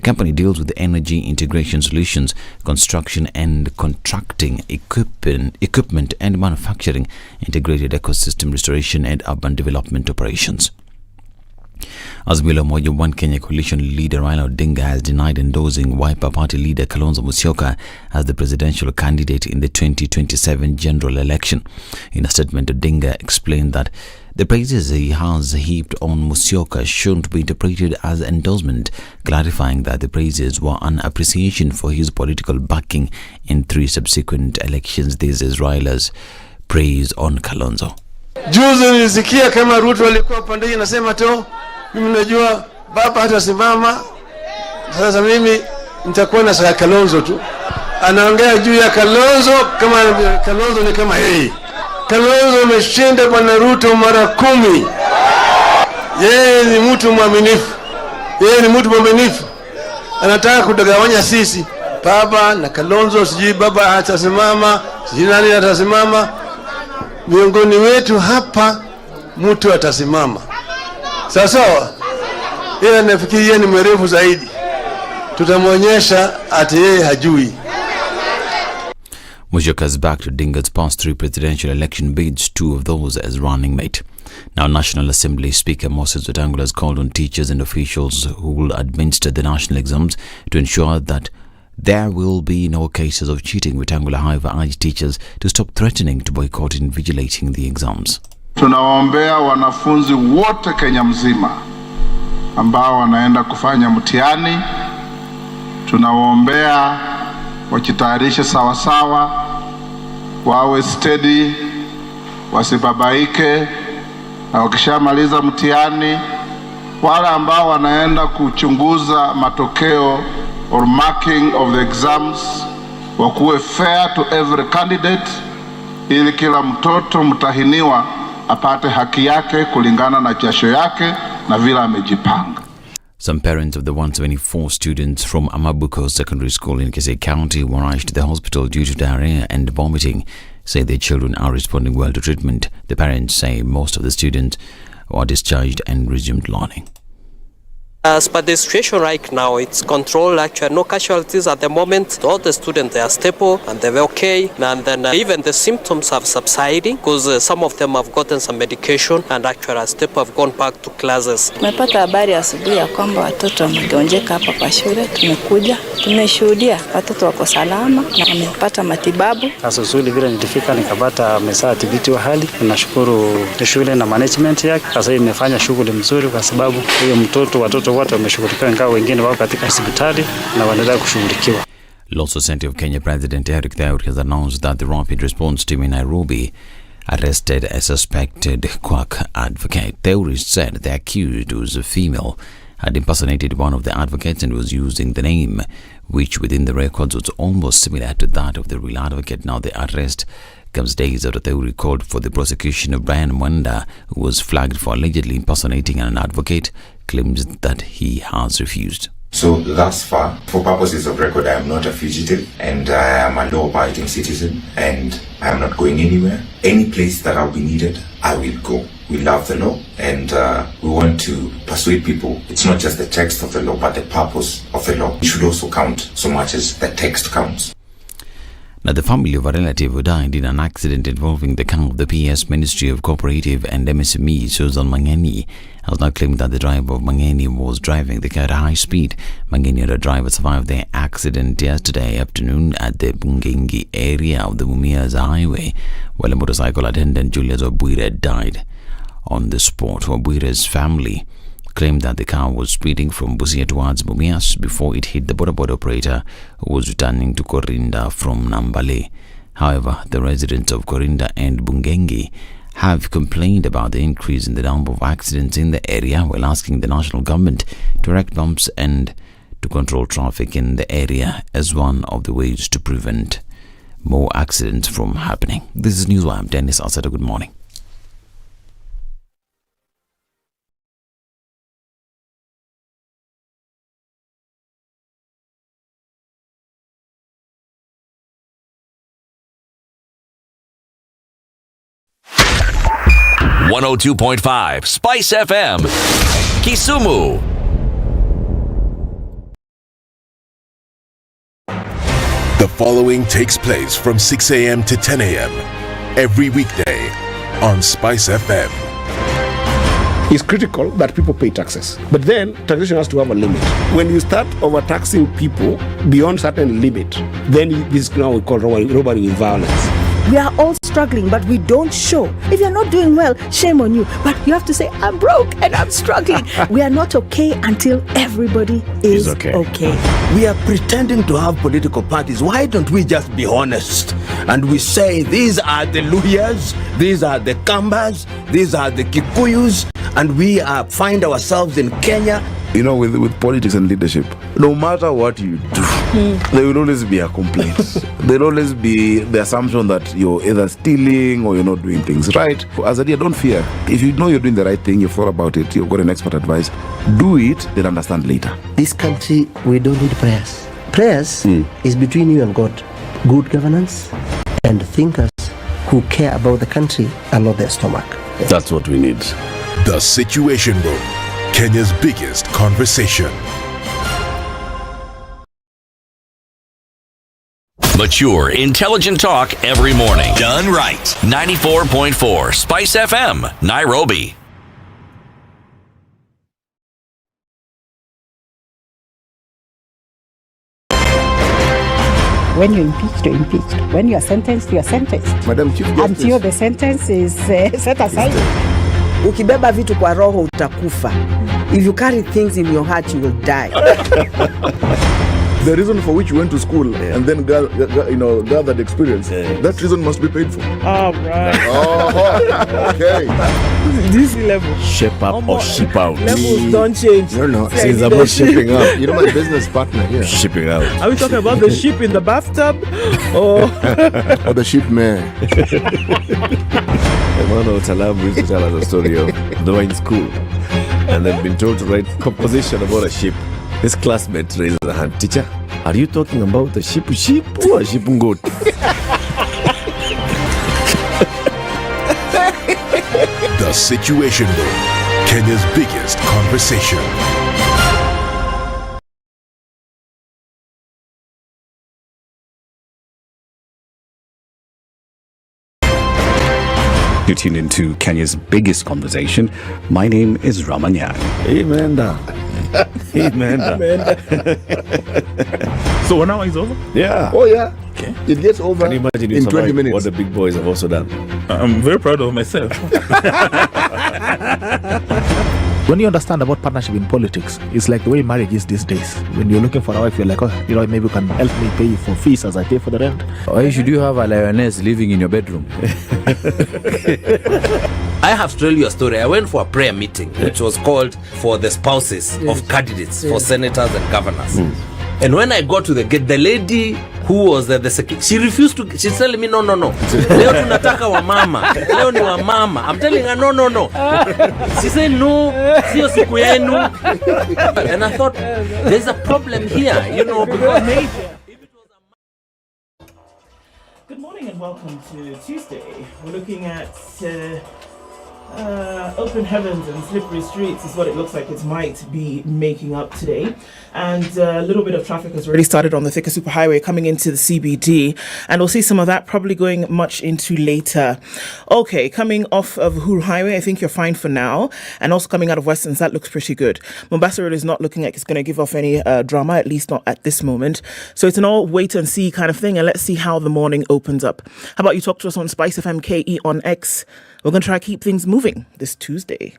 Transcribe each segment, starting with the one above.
company deals with energy integration solutions, construction and contracting, equipment and manufacturing, integrated ecosystem restoration and urban development operations. Azimio la Umoja One Kenya coalition leader Raila Odinga has denied endorsing Wiper party leader Kalonzo Musyoka as the presidential candidate in the 2027 general election. In a statement, Odinga explained that the praises he has heaped on Musyoka shouldn't be interpreted as endorsement, clarifying that the praises were an appreciation for his political backing in 3 subsequent elections. This is Raila's praise on Kalonzo. Juzi nilisikia kama Ruto alikuwa pande hii nasema tu mimi najua baba hatasimama, sasa mimi nitakuwa na saa Kalonzo tu. Anaongea juu ya Kalonzo kama Kalonzo ni kama yeye. Kalonzo ameshinda bwana Ruto mara 10. Yeye ni mtu mwaminifu. Anataka kudagawanya sisi. Baba na Kalonzo, sijui baba hatasimama, sijui nani hatasimama. Miongoni wetu hapa mtu atasimama. Sasa yeye anafikiri yeye ni mwerevu zaidi. Tutamwonyesha ati yeye hajui. Musyoka's backed Odinga's past 3 presidential election bids, 2 of those as running mate. Now, National Assembly Speaker Moses Wetangula has called on teachers and officials who will administer the national exams to ensure that there will be no cases of cheating. Wetangula, however, urged teachers to stop threatening to boycott invigilating the exams. Tunawaombea wanafunzi wote Kenya mzima ambao wanaenda kufanya mtihani. Tunawaombea wajitayarishe sawa sawa, wawe steady, wasibabaike, na wakishamaliza mtihani wale ambao wanaenda kuchunguza matokeo or marking of the exams wakuwe fair to every candidate, ili kila mtoto mtahiniwa apate haki yake kulingana na jasho yake na vile amejipanga. Some parents of the 174 students from Amabuko Secondary School in Kisii County were rushed to the hospital due to diarrhea and vomiting say their children are responding well to treatment. The parents say most of the students were discharged and resumed learning. As per the situation right now, it's controlled. Actually, no casualties at the moment. All the students, they are stable and they're okay. And then even the symptoms have subsided because some of them have gotten some medication and actually are stable, have gone back to classes. Tumepata habari asubuhi ya kwamba watoto wamegonjeka hapa kwa shule. Tumekuja, tumeshuhudia watoto wako salama na wamepata matibabu. Asubuhi vile nilifika nikapata mesaa dhibiti wa hali. Nashukuru shule na management yake. Sasa imefanya shughuli mzuri kwa sababu huyo watoto wote wameshughulikiwa, ingawa wengine wako katika hospitali na wanaendelea kushughulikiwa. Law Society of Kenya President Eric Theuri has announced that the rapid response team in Nairobi arrested a suspected quack advocate. Theuri said the accused, who was a female, had impersonated one of the advocates and was using the name, which within the records was almost similar to that of the real advocate. Now, the arrest comes days after Theuri called for the prosecution of Brian Mwenda, who was flagged for allegedly impersonating an advocate, claims that he has refused. So thus far, for purposes of record, I am not a fugitive and I am a law-abiding citizen and I am not going anywhere. Any place that I'll be needed, I will go. We love the law and we want to persuade people. It's not just the text of the law, but the purpose of the law. It should also count so much as the text counts. Now, the family of a relative who died in an accident involving the car of the PS Ministry of Cooperative and MSME, Susan Mangeni, has now claimed that the driver of Mangeni was driving the car at high speed. Mangeni and the driver survived the accident yesterday afternoon at the Bungengi area of the Mumias Highway, while a motorcycle attendant, Julius Obwire, died on the spot. Obwire's family claimed that the car was speeding from Busia towards Mumias before it hit the border operator who was returning to Korinda from Nambale. However, the residents of Korinda and Bungengi have complained about the increase in the number of accidents in the area, while asking the national government to erect bumps and to control traffic in the area as one of the ways to prevent more accidents from happening. This is Newswire. I'm Dennis Asada. Good morning. .5 SpiceFM Kisumu. The following takes place from 6 a.m. to 10 a.m. every weekday on SpiceFM. It's critical that people pay taxes. But then taxation has to have a limit. When you start overtaxing people beyond certain limit, then this is now we call robbery with violence. We are all struggling, but we don't show. If you're not doing well, shame on you. But you have to say, I'm broke and I'm struggling. We are not okay until everybody is okay. We are pretending to have political parties. Why don't we just be honest? And we say, these are the Luyas, these are the Kambas, these are the Kikuyus, and we find ourselves in Kenya. You know, with politics and leadership, no matter what you do, there will always be a complaint. There will always be the assumption that you're either stealing or you're not doing things right. As a leader, don't fear. If you know you're doing the right thing, you've thought about it, you've got an expert advice, do it, then understand later. This country, we don't need prayers. Prayers is between you and God. Good governance and thinkers who care about the country and not their stomach. That's what we need. The Situation Room, Kenya's biggest conversation. Mature, intelligent talk every morning. Done right. 94.4 Spice FM, Nairobi. When you're impeached, you're impeached. When you're sentenced, you're sentenced. Madam Chief Justice. Until the sentence is set aside. Ukibeba vitu kwa roho utakufa. If you carry things in your heart, you will die. The reason for which you went to school and then gathered experience, that reason must be paid for. Oh, right. Okay. This level. Shape up or ship out. Levels don't change. No. It's about shipping up. You know my business partner here. Shipping out. Are we talking about the ship in the bathtub? Or the ship man. Emmanuel Talabu used to tell us a story of they were in school and they'd been told to write composition about a ship. His classmate raised a hand. Teacher, are you talking about the ship or a ship goat? The Situation Room, Kenya's biggest conversation. You tune into Kenya's biggest conversation. My name is Ramanyan. Amen. So 1 hour is over? Yeah. Oh yeah. Okay. It gets over. Can you imagine in 20 minutes? What the big boys have also done? I'm very proud of myself. When you understand about partnership in politics, it's like the way marriage is these days. When you're looking for a wife, you're like, maybe you can help me pay for fees as I pay for the rent. Why should you have a lioness living in your bedroom? I have to tell you a story. I went for a prayer meeting, which was called for the spouses of candidates for senators and governors. And when I got to the gate, the lady who was the secretary, she refused to. She's telling me, no. Leo tunataka wa mama. Leo ni wa mama. I'm telling her, no. She said, no, sio siku yenu. And I thought, there's a problem here, because maybe. Good morning and welcome to Tuesday. We're looking at open heavens and slippery streets is what it looks like it might be making up today. And a little bit of traffic has already started on the Thika Superhighway coming into the CBD. And we'll see some of that probably going much into later. Okay, coming off of Uhuru Highway, I think you're fine for now. And also coming out of Westlands, that looks pretty good. Mombasa Road is not looking like it's going to give off any drama, at least not at this moment. So it's an all wait and see kind of thing. And let's see how the morning opens up. How about you talk to us on SpiceFM KE on X? We're going to try to keep things moving this Tuesday.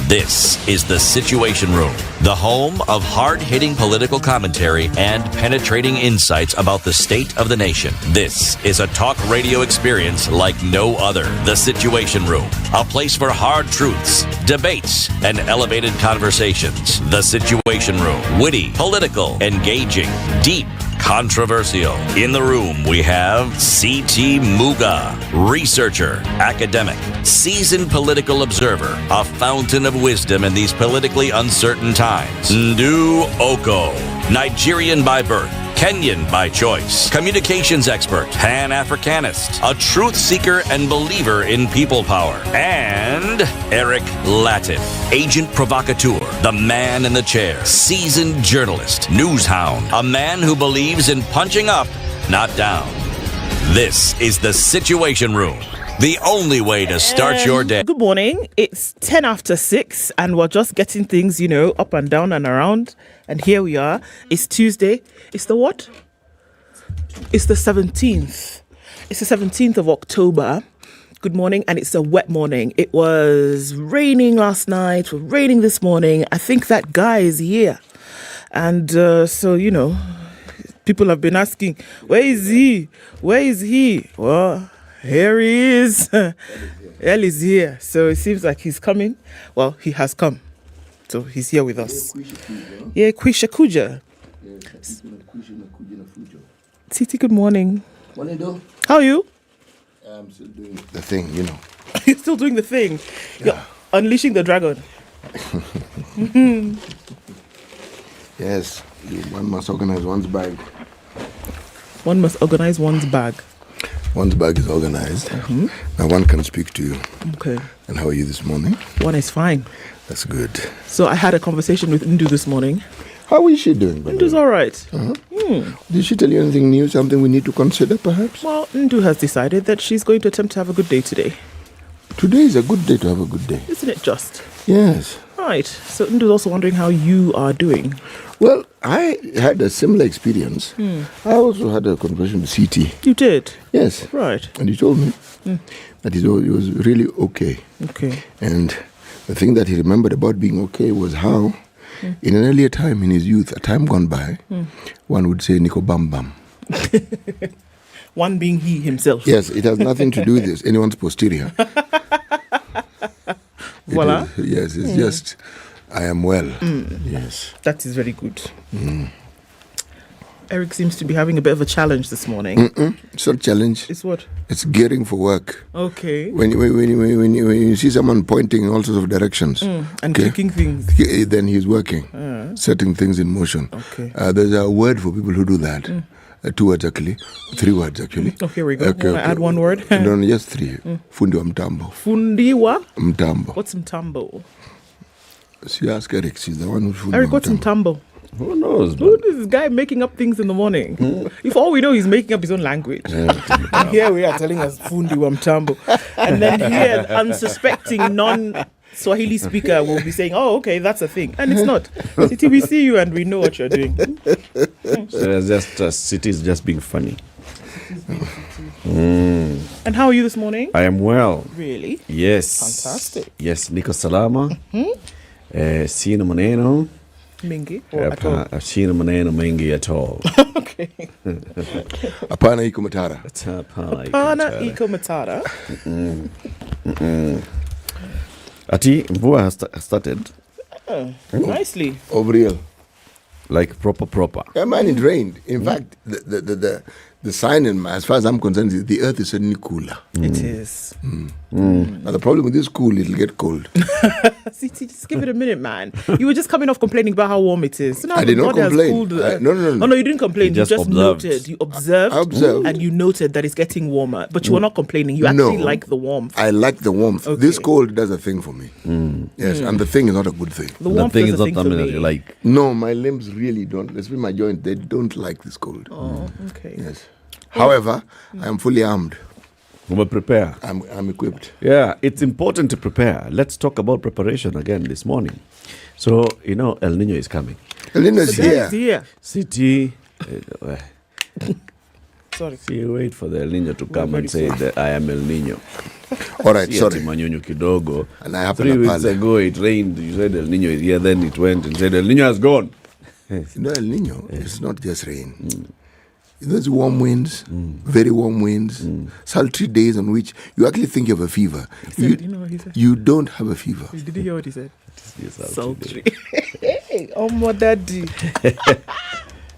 This is The Situation Room, the home of hard-hitting political commentary and penetrating insights about the state of the nation. This is a talk radio experience like no other. The Situation Room, a place for hard truths, debates, and elevated conversations. The Situation Room, witty, political, engaging, deep, controversial. In the room, we have C.T. Muga, researcher, academic, seasoned political observer, a fountain of wisdom in these politically uncertain times. Ndu Okoh, Nigerian by birth, Kenyan by choice, communications expert, Pan-Africanist, a truth seeker and believer in people power, and Eric Latiff, agent provocateur, the man in the chair, seasoned journalist, news hound, a man who believes in punching up, not down. This is the Situation Room, the only way to start your day. Good morning. It's 10 after 6 and we're just getting things, up and down and around. And here we are. It's Tuesday. It's the what? It's the 17th. It's the 17th of October. Good morning. And it's a wet morning. It was raining last night. It was raining this morning. I think that guy is here. And so, people have been asking, where is he? Where is he? Well, here he is. El is here. So it seems like he's coming. Well, he has come. So he's here with us. Yeah, Kwisha Kuja. Titi, good morning. Morning, how are you? I'm still doing the thing, You're still doing the thing? Yeah. You're unleashing the dragon. Yes, one must organize one's bag. One must organize one's bag. One's bag is organized. Now one can speak to you. Okay. And how are you this morning? One is fine. That's good. So I had a conversation with Ndu this morning. How is she doing? Ndu's all right. Did she tell you anything new, something we need to consider perhaps? Well, Ndu has decided that she's going to attempt to have a good day today. Today is a good day to have a good day. Isn't it just? Yes. Right. So Ndu's also wondering how you are doing. Well, I had a similar experience. I also had a conversation with CT. You did? Yes. Right. And he told me that he was really okay. Okay. And the thing that he remembered about being okay was how, in an earlier time in his youth, a time gone by, one would say Nico Bam Bam. One being he himself. Yes, it has nothing to do with this, anyone's posterior. Voila. Yes, it's just, I am well. Yes. That is very good. Eric seems to be having a bit of a challenge this morning. It's not a challenge. It's what? It's gearing for work. Okay. When you see someone pointing in all sorts of directions and clicking things, then he's working, setting things in motion. Okay. There's a word for people who do that. 2 words actually, 3 words actually. Oh, here we go. Okay, add one word? No, just 3. Fundi wa mtambo. Fundi wa? Mtambo. What's mtambo? So you ask Eric, she's the one who's fundi. Eric, what's mtambo? Who knows? Who is this guy making up things in the morning? If all we know, he's making up his own language. And here we are telling us Fundi wa mtambo. And then here, unsuspecting non-Swahili speaker will be saying, oh, okay, that's a thing. And it's not. City, we see you and we know what you're doing. So just City is just being funny. And how are you this morning? I am well. Really? Yes. Fantastic. Yes, niko salama. Sina maneno. Mingi or at all? Sina maneno mengi at all. Okay. Apana iko matara. Apana iko matara. Ati mvua has started. Nicely. Over real. Like proper. Yeah, man, it rained. In fact, the sign, as far as I'm concerned, is the earth is suddenly cooler. It is. Now, the problem with this cool, it'll get cold. See, just give it a minute, man. You were just coming off complaining about how warm it is. So now I did not complain. No, you didn't complain. You just observed. noted. You observed. I observed. And you noted that it's getting warmer. But you were not complaining. You actually like the warmth. I like the warmth. Okay. This cold does a thing for me. Yes, and the thing is not a good thing. The warmth is not something that you like. No, my limbs really don't. Especially my joints, they don't like this cold. Oh, okay. Yes. However, I am fully armed. We're prepared. I'm equipped. Yeah, it's important to prepare. Let's talk about preparation again this morning. So, El Niño is coming. El Niño is here. City. Sorry. See, wait for the El Niño to come and say that I am El Niño. All right, sorry. Manyonyo kidogo. And I have 3 weeks ago it rained. You said El Niño is here. Then it went and said El Niño has gone. El Niño, it's not just rain. There's warm winds, very warm winds, sultry days on which you actually think you have a fever. You know what he said? You don't have a fever. Did you hear what he said? Sultry. Hey, oh my daddy.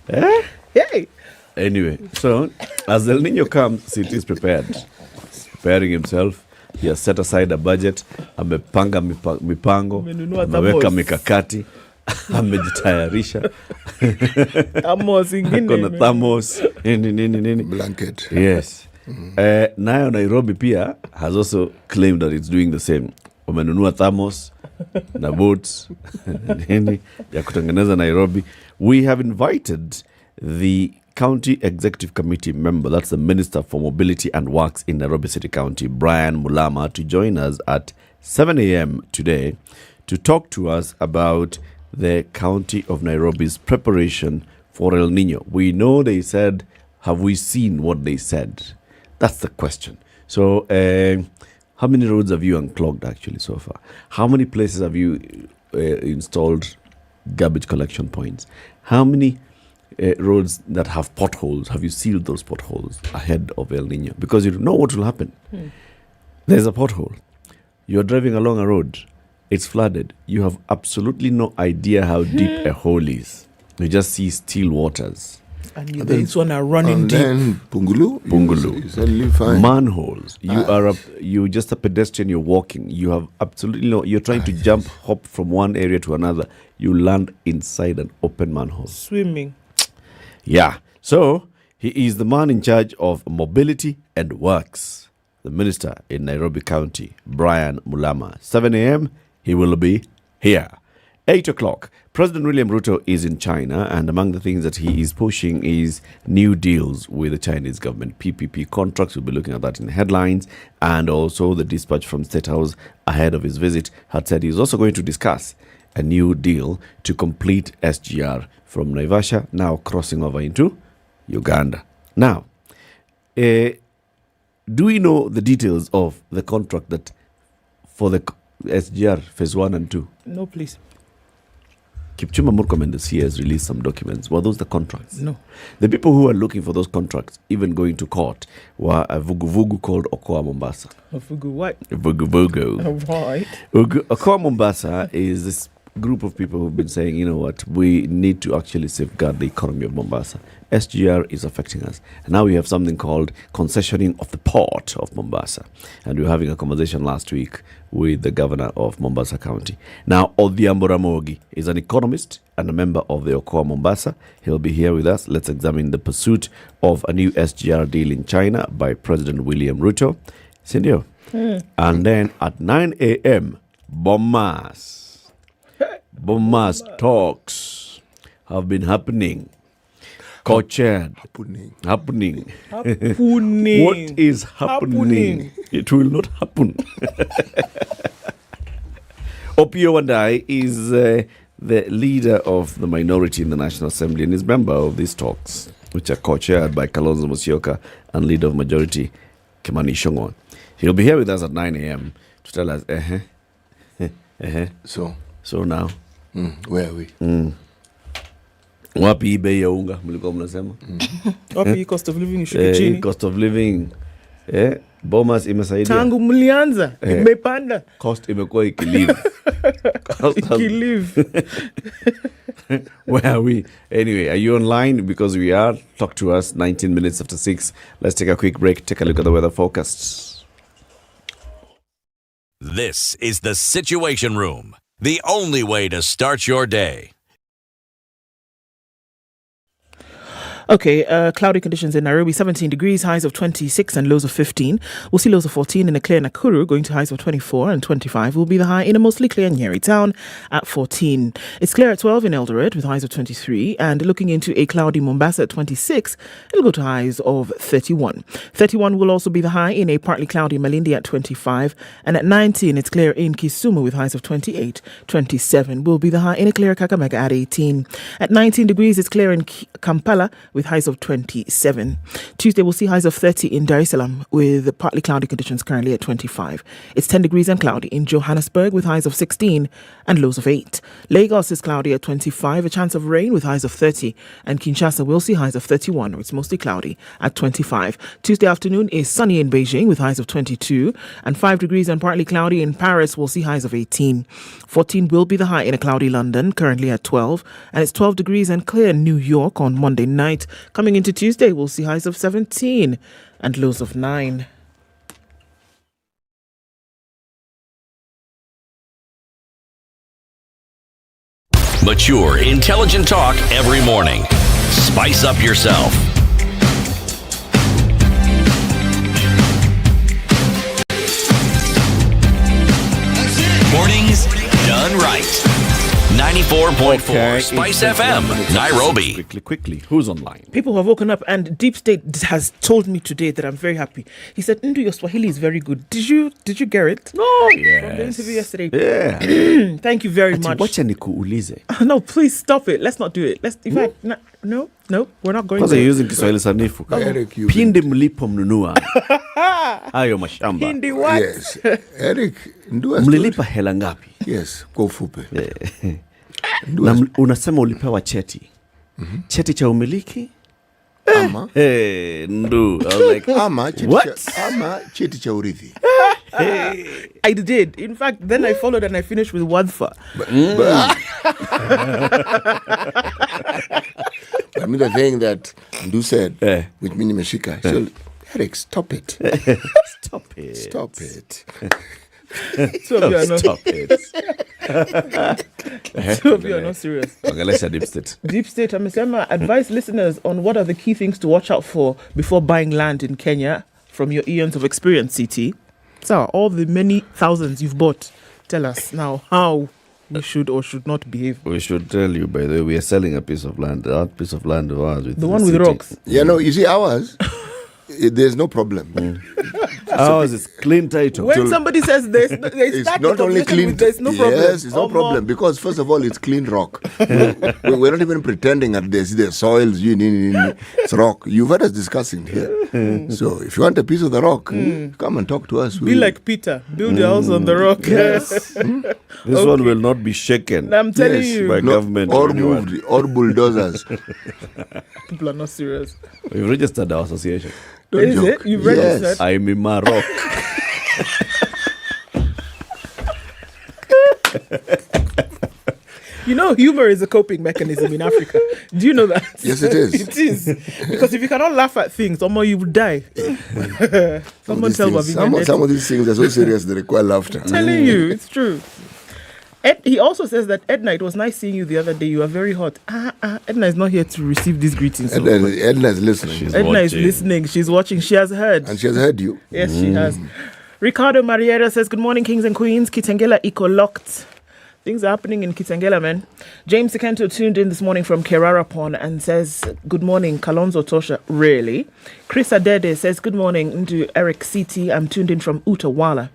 Hey. Anyway, so as El Niño comes, City is prepared. Preparing himself. He has set aside a budget. Amepanga mipango. Ameweka mikakati. amejitayarisha Thermos ingine. Kuna thermos nini blanket. Yes. Nayo Nairobi pia has also claimed that it's doing the same. Wamenunua thermos na boats nini ya kutengeneza Nairobi. We have invited the County Executive Committee member, that's the Minister for Mobility and Works in Nairobi City County, Brian Mulama, to join us at 7 a.m. today to talk to us about the County of Nairobi's preparation for El Niño. We know they said, have we seen what they said? That's the question. So, how many roads have you unclogged actually so far? How many places have you installed garbage collection points? How many roads that have potholes, have you sealed those potholes ahead of El Niño? Because you know what will happen. There's a pothole. You're driving along a road. It's flooded. You have absolutely no idea how deep a hole is. You just see still waters. And you then one are running deep. Then Pungulu. You suddenly find manholes. You're just a pedestrian. You're walking. You have absolutely no. You're trying to jump, hop from one area to another. You land inside an open manhole. Swimming. Yeah. So he is the man in charge of mobility and works. The minister in Nairobi County, Brian Mulama. 7 a.m. he will be here. 8 o'clock. President William Ruto is in China, and among the things that he is pushing is new deals with the Chinese government. PPP contracts, we'll be looking at that in the headlines, and also the dispatch from State House ahead of his visit had said he's also going to discuss a new deal to complete SGR from Naivasha, now crossing over into Uganda. Now, do we know the details of the contract that for the SGR phase 1 and 2? No, please. Kipchumba Murkomen, the CA, has released some documents. Were those the contracts? No. The people who are looking for those contracts, even going to court, were a vugu called Okoa Mombasa. A vugu what? Vugu. Right. Okoa Mombasa is this group of people who've been saying, you know what, we need to actually safeguard the economy of Mombasa. SGR is affecting us. And now we have something called concessioning of the port of Mombasa. And we were having a conversation last week with the governor of Mombasa County. Now, Odhiambo Ramogi is an economist and a member of the Okoa Mombasa. He'll be here with us. Let's examine the pursuit of a new SGR deal in China by President William Ruto. Sindio? And then at 9 a.m., Bomas talks have been happening. Co-chaired. Happening. What is happening? It will not happen. Opio Wandai is the leader of the minority in the National Assembly and is member of these talks, which are co-chaired by Kalonzo Musyoka and leader of majority Kimani Ichung'wah. He'll be here with us at 9 a.m. to tell us, So now, where are we? Wapi bei ya unga mlikuwa mnasema? Wapi cost of living ishuke chini? Cost of living. Bomas imesaidia. Tangu mlianza imepanda. Cost imekuwa ikilive. Where are we? Anyway, are you online? Because we are. Talk to us 19 minutes after 6. Let's take a quick break. Take a look at the weather forecast. This is the Situation Room, the only way to start your day. Okay, cloudy conditions in Nairobi, 17 degrees, highs of 26 and lows of 15. We'll see lows of 14 in a clear Nakuru, going to highs of 24 and 25 will be the high in a mostly clear Nyeri town at 14. It's clear at 12 in Eldoret with highs of 23 and looking into a cloudy Mombasa at 26, it'll go to highs of 31. 31 will also be the high in a partly cloudy Malindi at 25 and at 19 it's clear in Kisumu with highs of 28. 27 will be the high in a clear Kakamega at 18. At 19 degrees it's clear in Kampala with highs of 27. Tuesday we'll see highs of 30 in Dar es Salaam with partly cloudy conditions currently at 25. It's 10 degrees and cloudy in Johannesburg with highs of 16 and lows of 8. Lagos is cloudy at 25, a chance of rain with highs of 30, and Kinshasa will see highs of 31, or it's mostly cloudy at 25. Tuesday afternoon is sunny in Beijing with highs of 22 and 5 degrees and partly cloudy in Paris will see highs of 18. 14 will be the high in a cloudy London currently at 12, and it's 12 degrees and clear in New York on Monday night. Coming into Tuesday, we'll see highs of 17 and lows of 9. Mature, intelligent talk every morning. Spice up yourself. Mornings done right. 94.4 Spice FM, Nairobi. Quickly. Who's online? People have woken up, and Deep State has told me today that I'm very happy. He said, Ndu, your Swahili is very good. Did you get it? No, yes. From the interview yesterday. Yeah. Thank you very much. Wacha nikuulize. No, please stop it. Let's not do it. In fact, no, we're not going to. Kwanza using Kiswahili sanifu. Pindi mlipomnunua hayo mashamba. Pindi what? Yes. Eric, mlilipa hela ngapi? Yes, kwa ufupi. Na unasema ulipewa cheti. Cheti cha umiliki? Ama. Ndu. I was like, ama cheti cha urithi. I did. In fact, then I followed and I finished with wadfa. I mean, the thing that Ndu said, which means Meshika, so Eric, stop it. Stop it. Stop it. Two of you are not. Stop it. Two of you are not serious. Okay, let's say Deep State. Deep State, advise listeners on what are the key things to watch out for before buying land in Kenya from your eons of experience, CT. So, all the many thousands you've bought, tell us now how we should or should not behave. We should tell you, by the way, we are selling a piece of land. That piece of land of ours. The one with rocks. Yeah, no, you see, ours, there's no problem. Ours is clean title. When somebody says it's not only clean, there's no problem. Yes, it's no problem because first of all, it's clean rock. We're not even pretending that there's the soils. It's rock. You've heard us discussing here. So if you want a piece of the rock, come and talk to us. Be like Peter, build your house on the rock. Yes. This one will not be shaken. I'm telling you, by government or moved or bulldozers. People are not serious. We've registered our association. Don't Is joke. it? You've registered? Yes. I'm in Morocco. You know, humor is a coping mechanism in Africa. Do you know that? Yes, it is. It is. Because if you cannot laugh at things, you will die. Someone tell me. Some of these things are so serious they require laughter. I'm telling you, it's true. He also says that Edna, it was nice seeing you the other day. You are very hot. Edna is not here to receive these greetings. Edna is listening. Edna is listening. She's watching. She has heard. And she has heard you. Yes, she has. Ricardo Mariera says, good morning, kings and queens. Kitengela Eco locked. Things are happening in Kitengela, man. James Sekento tuned in this morning from Kerarapon and says, good morning, Kalonzo Tosha. Really? Chris Adede says, good morning, Ndu Eric CT. I'm tuned in from Utawala.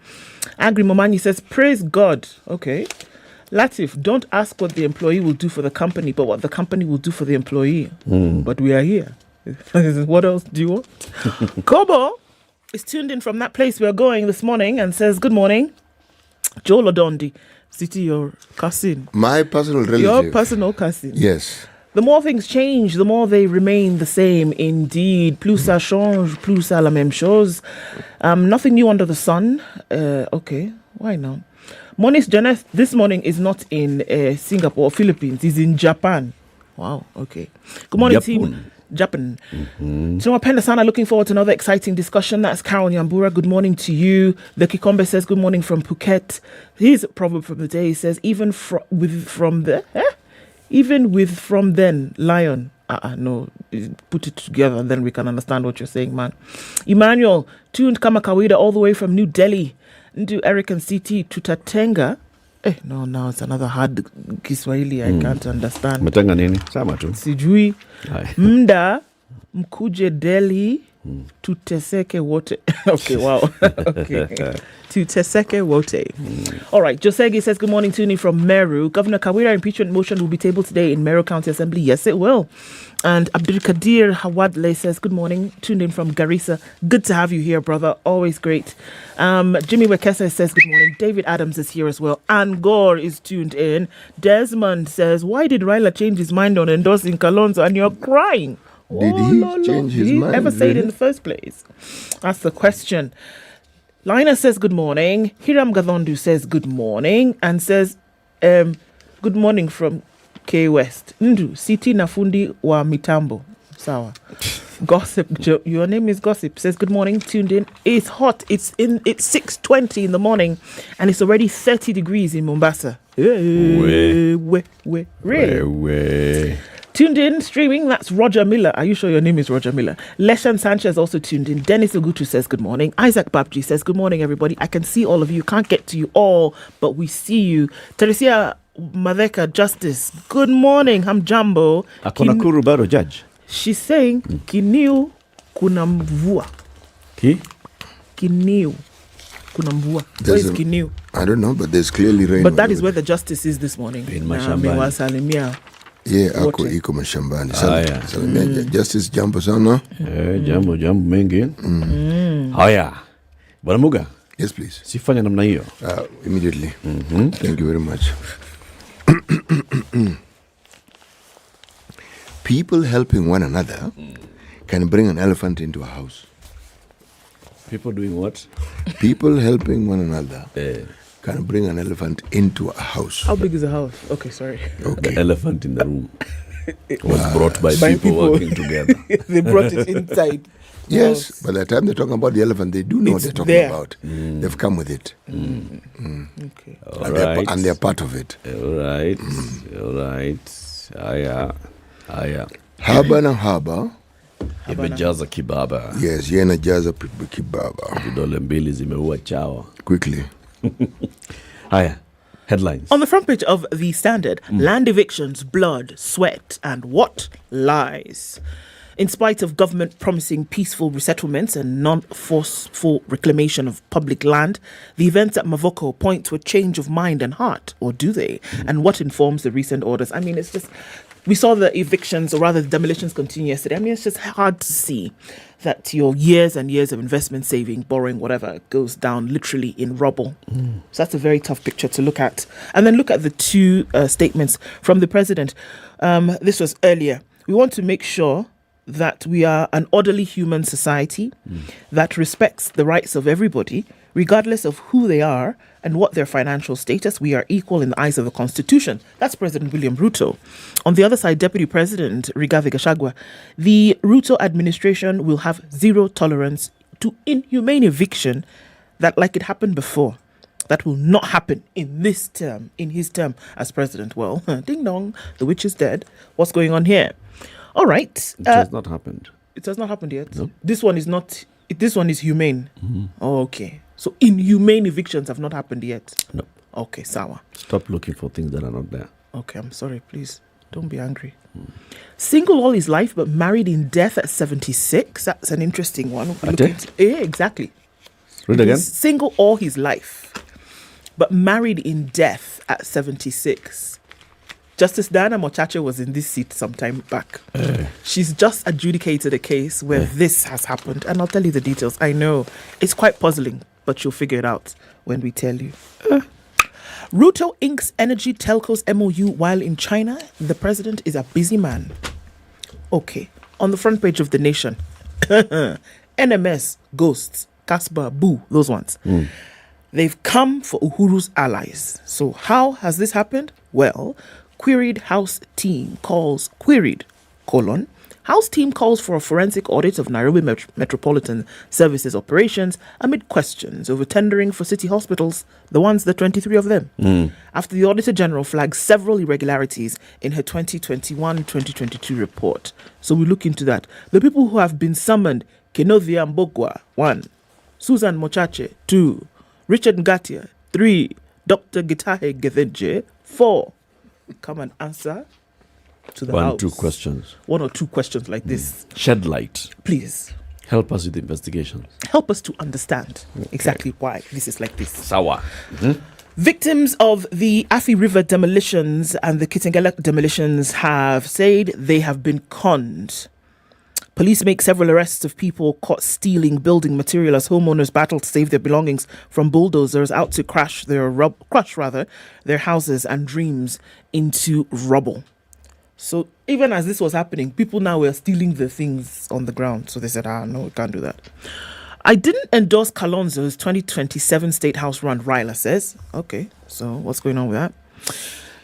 Agri Momanyi says, praise God. Okay. Latiff, don't ask what the employee will do for the company, but what the company will do for the employee. But we are here. What else do you want? Kobo is tuned in from that place we're going this morning and says, good morning. Joel Odondi, City, your cousin. My personal relative. Your personal cousin. Yes. The more things change, the more they remain the same. Indeed. Plus ça change, plus ça la même chose. Nothing new under the sun. Okay, why not? Monish Janeth this morning is not in Singapore or Philippines. He's in Japan. Wow, okay. Good morning, team. Japan. So Penda Sana, looking forward to another exciting discussion. That's Carol Nyambura. Good morning to you. The Kikombe says, good morning from Phuket. His proverb from the day says, even from then, lion. No, put it together and then we can understand what you're saying, man. Emmanuel, tuned kama kawaida all the way from New Delhi. Ndu Eric and CT tutatenga. No, it's another hard Kiswahili I can't understand. Mtenga nini? Sama tu. Sijui. Mda mkuje Delhi tuteseke wote. Okay, wow. Okay. Tuteseke wote. All right, Josegi says, good morning, Tuni from Meru. Governor Kawira impeachment motion will be tabled today in Meru County Assembly. Yes, it will. And Abdul Kadir Hawadle says, good morning, tuned in from Garissa. Good to have you here, brother. Always great. Jimmy Wekesa says, good morning. David Adams is here as well. Ann Gore is tuned in. Desmond says, why did Raila change his mind on endorsing Kalonzo and you're crying? Did he change his mind? Ever say it in the first place? That's the question. Lina says, good morning. Hiram Gadondu says, good morning. And says, good morning from K West. Ndu, City Nafundi wa Mitambo. Sawa. Gossip, your name is Gossip, says, good morning, tuned in. It's hot. It's 6:20 in the morning and it's already 30 degrees in Mombasa. Tuned in, streaming, that's Roger Miller. Are you sure your name is Roger Miller? Leshan Sanchez also tuned in. Dennis Ogutu says good morning. Isaac Babji says good morning, everybody. I can see all of you. Can't get to you all, but we see you. Teresia Madeka Justice, good morning. Hamjambo. Nakuru bado judge. She's saying, Kiniu kuna mvua. Kiniu kuna mvua. Where is Kiniu? I don't know, but there's clearly rain. But that is where the justice is this morning. In Mashambani. Yeah, ako iko mashambani. Salimia Justice, jambo sana. Jambo mengi. Haya. Bwana Muga. Yes, please. Sifanya namna hiyo. Immediately. Thank you very much. People helping one another can bring an elephant into a house. People doing what? People helping one another can bring an elephant into a house. How big is the house? Okay, sorry. Okay. The elephant in the room was brought by people working together. They brought it inside. Yes, by the time they're talking about the elephant, they do know what they're talking about. They've come with it. Okay. And they're part of it. All right. Haya. Haba na haba. Imejaza kibaba. Yes, yenajaza kibaba. Vidole mbili zimeua chawa. Quickly. Haya. Headlines. On the front page of The Standard, land evictions, blood, sweat, and what? Lies. In spite of government promising peaceful resettlements and non-forceful reclamation of public land, the events at Mavoko point to a change of mind and heart, or do they? And what informs the recent orders? I mean, it's just, we saw the evictions, or rather the demolitions continue yesterday. I mean, it's just hard to see that your years and years of investment, saving, borrowing, whatever, goes down literally in rubble. So that's a very tough picture to look at. And then look at the two statements from the president. This was earlier. We want to make sure that we are an orderly human society that respects the rights of everybody, regardless of who they are and what their financial status. We are equal in the eyes of the Constitution. That's President William Ruto. On the other side, Deputy President Rigathi Gachagua, the Ruto administration will have zero tolerance to inhumane eviction that, like it happened before, that will not happen in this term, in his term as president. Well, ding dong, the witch is dead. What's going on here? All right. It has not happened. It has not happened yet? No. This one is not, this one is humane. Oh, okay. So inhumane evictions have not happened yet? No. Okay, sawa. Stop looking for things that are not there. Okay, I'm sorry, please. Don't be angry. Single all his life, but married in death at 76. That's an interesting one. Yeah, exactly. Read again. Single all his life, but married in death at 76. Justice Diana Mochache was in this seat some time back. She's just adjudicated a case where this has happened, and I'll tell you the details. I know it's quite puzzling, but you'll figure it out when we tell you. Ruto inks energy telcos MOU while in China. The president is a busy man. Okay, on the front page of The Nation, NMS, Ghosts, Casper, Boo, those ones. They've come for Uhuru's allies. So how has this happened? Well, Queried House team calls House team calls for a forensic audit of Nairobi Metropolitan Services operations amid questions over tendering for city hospitals, the 23 of them. After the Auditor General flagged several irregularities in her 2021-2022 report. So we look into that. The people who have been summoned: Kenovia Mbogwa, 1, Susan Mochache, 2, Richard Ngatia, 3, Dr. Gitahe Gethenje, 4. Come and answer to the house. 2 questions. 1 or 2 questions like this. Shed light. Please. Help us with the investigation. Help us to understand exactly why this is like this. Sawa. Victims of the Athi River demolitions and the Kitengela demolitions have said they have been conned. Police make several arrests of people caught stealing building material as homeowners battle to save their belongings from bulldozers out to crush their houses and dreams into rubble. So even as this was happening, people now were stealing the things on the ground. So they said, no, we can't do that. I didn't endorse Kalonzo's 2027 State House run, Ryla says. Okay, so what's going on with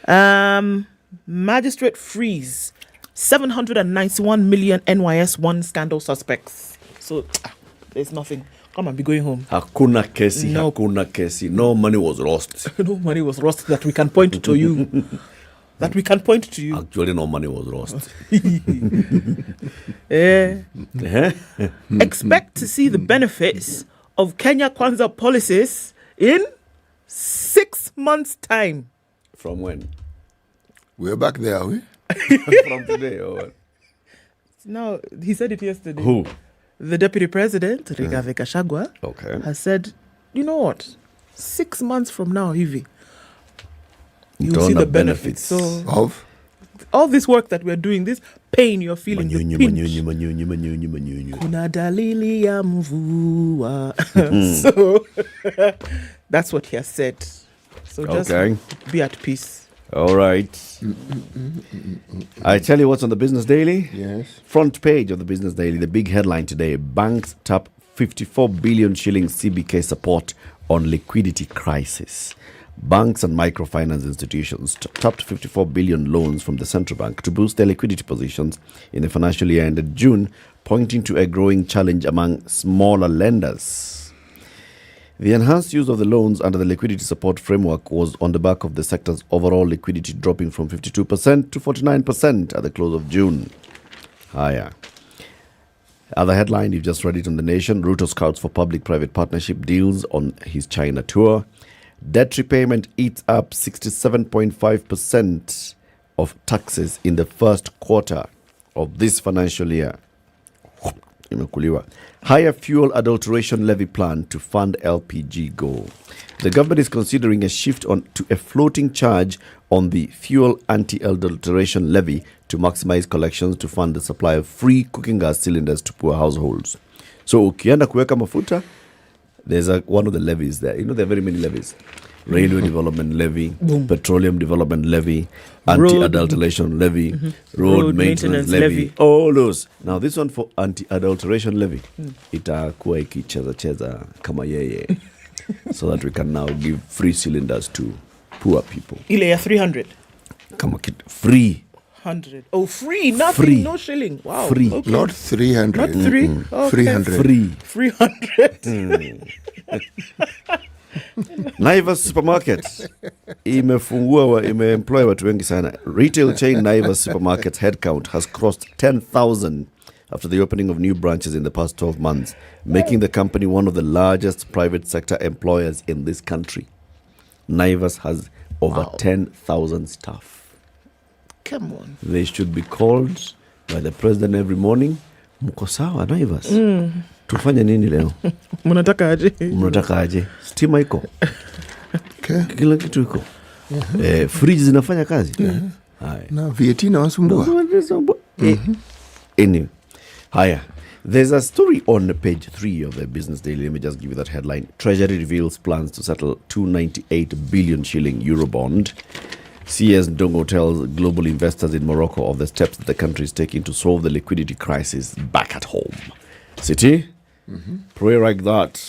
that? Magistrate frees 791 million NYS 1 scandal suspects. So there's nothing. Come on, be going home. Hakuna kesi, No. hakuna kesi. No money was lost. No money was lost that we can point to you. That we can point to you. Actually, no money was lost. Expect to see the benefits of Kenya Kwanza policies in 6 months' time. From when? We're back there, are we? From today or what? No, he said it yesterday. Who? The deputy president, Rigathi Gachagua, has said, you know what? 6 months from now, Hivi, you'll see the benefits. So Of? all this work that we're doing, this pain you're feeling, the pinch. Kuna dalili ya mvua. So that's what he has said. So just be at peace. All right. I tell you what's on the Business Daily. Yes. Front page of the Business Daily, the big headline today: banks tap 54 billion shillings CBK support on liquidity crisis. Banks and microfinance institutions tapped 54 billion loans from the central bank to boost their liquidity positions in the financial year ended June, pointing to a growing challenge among smaller lenders. The enhanced use of the loans under the liquidity support framework was on the back of the sector's overall liquidity dropping from 52% to 49% at the close of June. Higher. Other headline, you've just read it on The Nation. Ruto scouts for public-private partnership deals on his China tour. Debt repayment eats up 67.5% of taxes in the first quarter of this financial year. Higher fuel adulteration levy plan to fund LPG goal. The government is considering a shift to a floating charge on the fuel anti-adulteration levy to maximize collections to fund the supply of free cooking gas cylinders to poor households. So ukienda kuweka mafuta, there's one of the levies there. You know, there are very many levies. Railway Development Levy, Petroleum Development Levy, Anti-Adulteration Levy, Road Maintenance Levy, all those. Now this one for Anti-Adulteration Levy, itakuwa ikicheza kama yeye, so that we can now give free cylinders to poor people. Ile ya 300. Kama free. 100. Oh, free, nothing, free. no shilling. Wow. Free. Okay. Not 300. Not 3? Okay. 300. Free. 300. Naivas Supermarket imeemploy watu wengi sana. Retail chain Naivas Supermarket's headcount has crossed 10,000 after the opening of new branches in the past 12 months, making the company one of the largest private sector employers in this country. Naivas has over 10,000 staff. Come on. They should be called by the president every morning. Mko sawa Naivas? Tufanye nini leo? Mnataka aje? Stima iko. Kila kitu iko. Fridge zinafanya kazi. Na VAT na wasumbua. Anyway. Haya. There's a story on page 3 of the Business Daily. Let me just give you that headline. Treasury reveals plans to settle 298 billion shilling Eurobond. CS Ndu Okoh tells global investors in Morocco of the steps that the country is taking to solve the liquidity crisis back at home. City? Pray like that.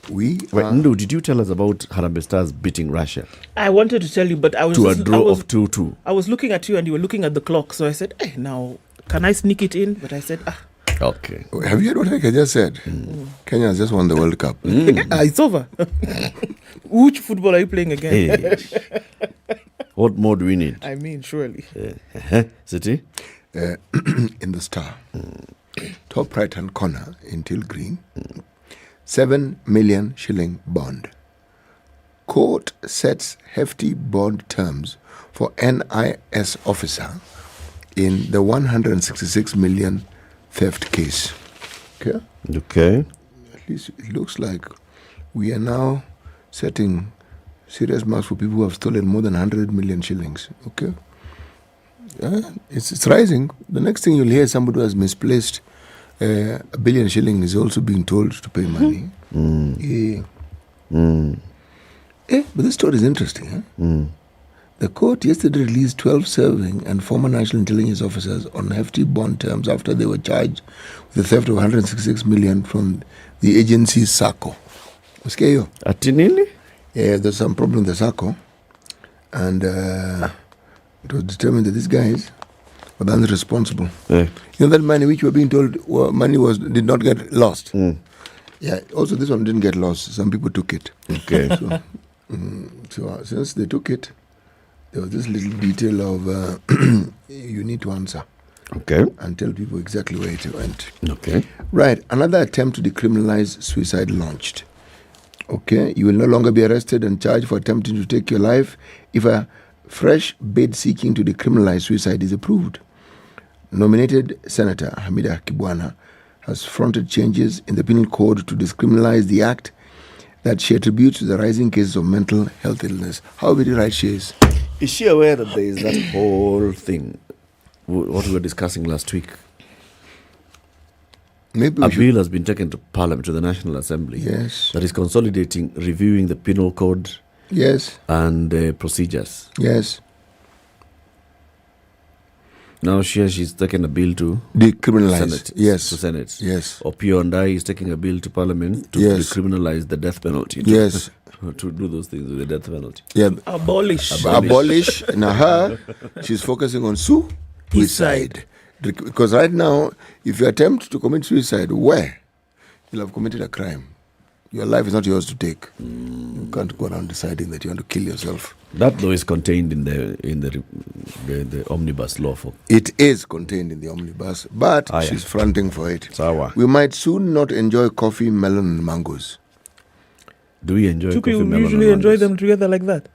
Ndu, did you tell us about Harambee Stars beating Russia? I wanted to tell you, but I was to a draw of 2-2. I was looking at you and you were looking at the clock, so I said, "Hey, now can I sneak it in?" But I said, Okay. Have you heard what I just said? Kenya has just won the World Cup. It's over. Which football are you playing again? Hey. What more do we need? I mean, surely. City? In the Star. Top right-hand corner in teal green. 7 million shilling bond. Court sets hefty bond terms for NIS officer in the 166 million theft case. Okay. At least it looks like we are now setting serious marks for people who have stolen more than 100 million shillings. Okay. It's rising. The next thing you'll hear is somebody who has misplaced a billion shilling is also being told to pay money. But this story is interesting. The court yesterday released 12 serving and former national intelligence officers on hefty bond terms after they were charged with the theft of 166 million from the agency's SACCO. Atinini? Yeah, there's some problem with the SACCO. And it was determined that these guys were then responsible. You know that money which you were being told money did not get lost. Yeah. Also, this one didn't get lost. Some people took it. Okay. So since they took it, there was this little detail of you need to answer. Okay. And tell people exactly where it went. Okay. Right. Another attempt to decriminalize suicide launched. Okay. You will no longer be arrested and charged for attempting to take your life if a fresh bid seeking to decriminalize suicide is approved. Nominated Senator Hamida Kibwana has fronted changes in the penal code to decriminalize the act that she attributes to the rising cases of mental health illness. How very right she is. Is she aware that there is that whole thing, what we were discussing last week? Maybe a bill has been taken to Parliament, to the National Assembly. Yes. That is consolidating, reviewing the penal code. Yes. And procedures. Yes. Now she's taking a bill to decriminalize. Senate. Yes. To Senate. Yes. Or Pio is taking a bill to Parliament to decriminalize the death penalty. Yes. To do those things with the death penalty. Yeah. Abolish. Now her, she's focusing on suicide. Because right now, if you attempt to commit suicide, where? You'll have committed a crime. Your life is not yours to take. You can't go around deciding that you want to kill yourself. That though is contained in the omnibus law. It is contained in the omnibus, but she's fronting for it. Sawa. We might soon not enjoy coffee, melon, and mangoes. Do we enjoy Two coffee, people melon, usually and enjoy mangoes? them together like that.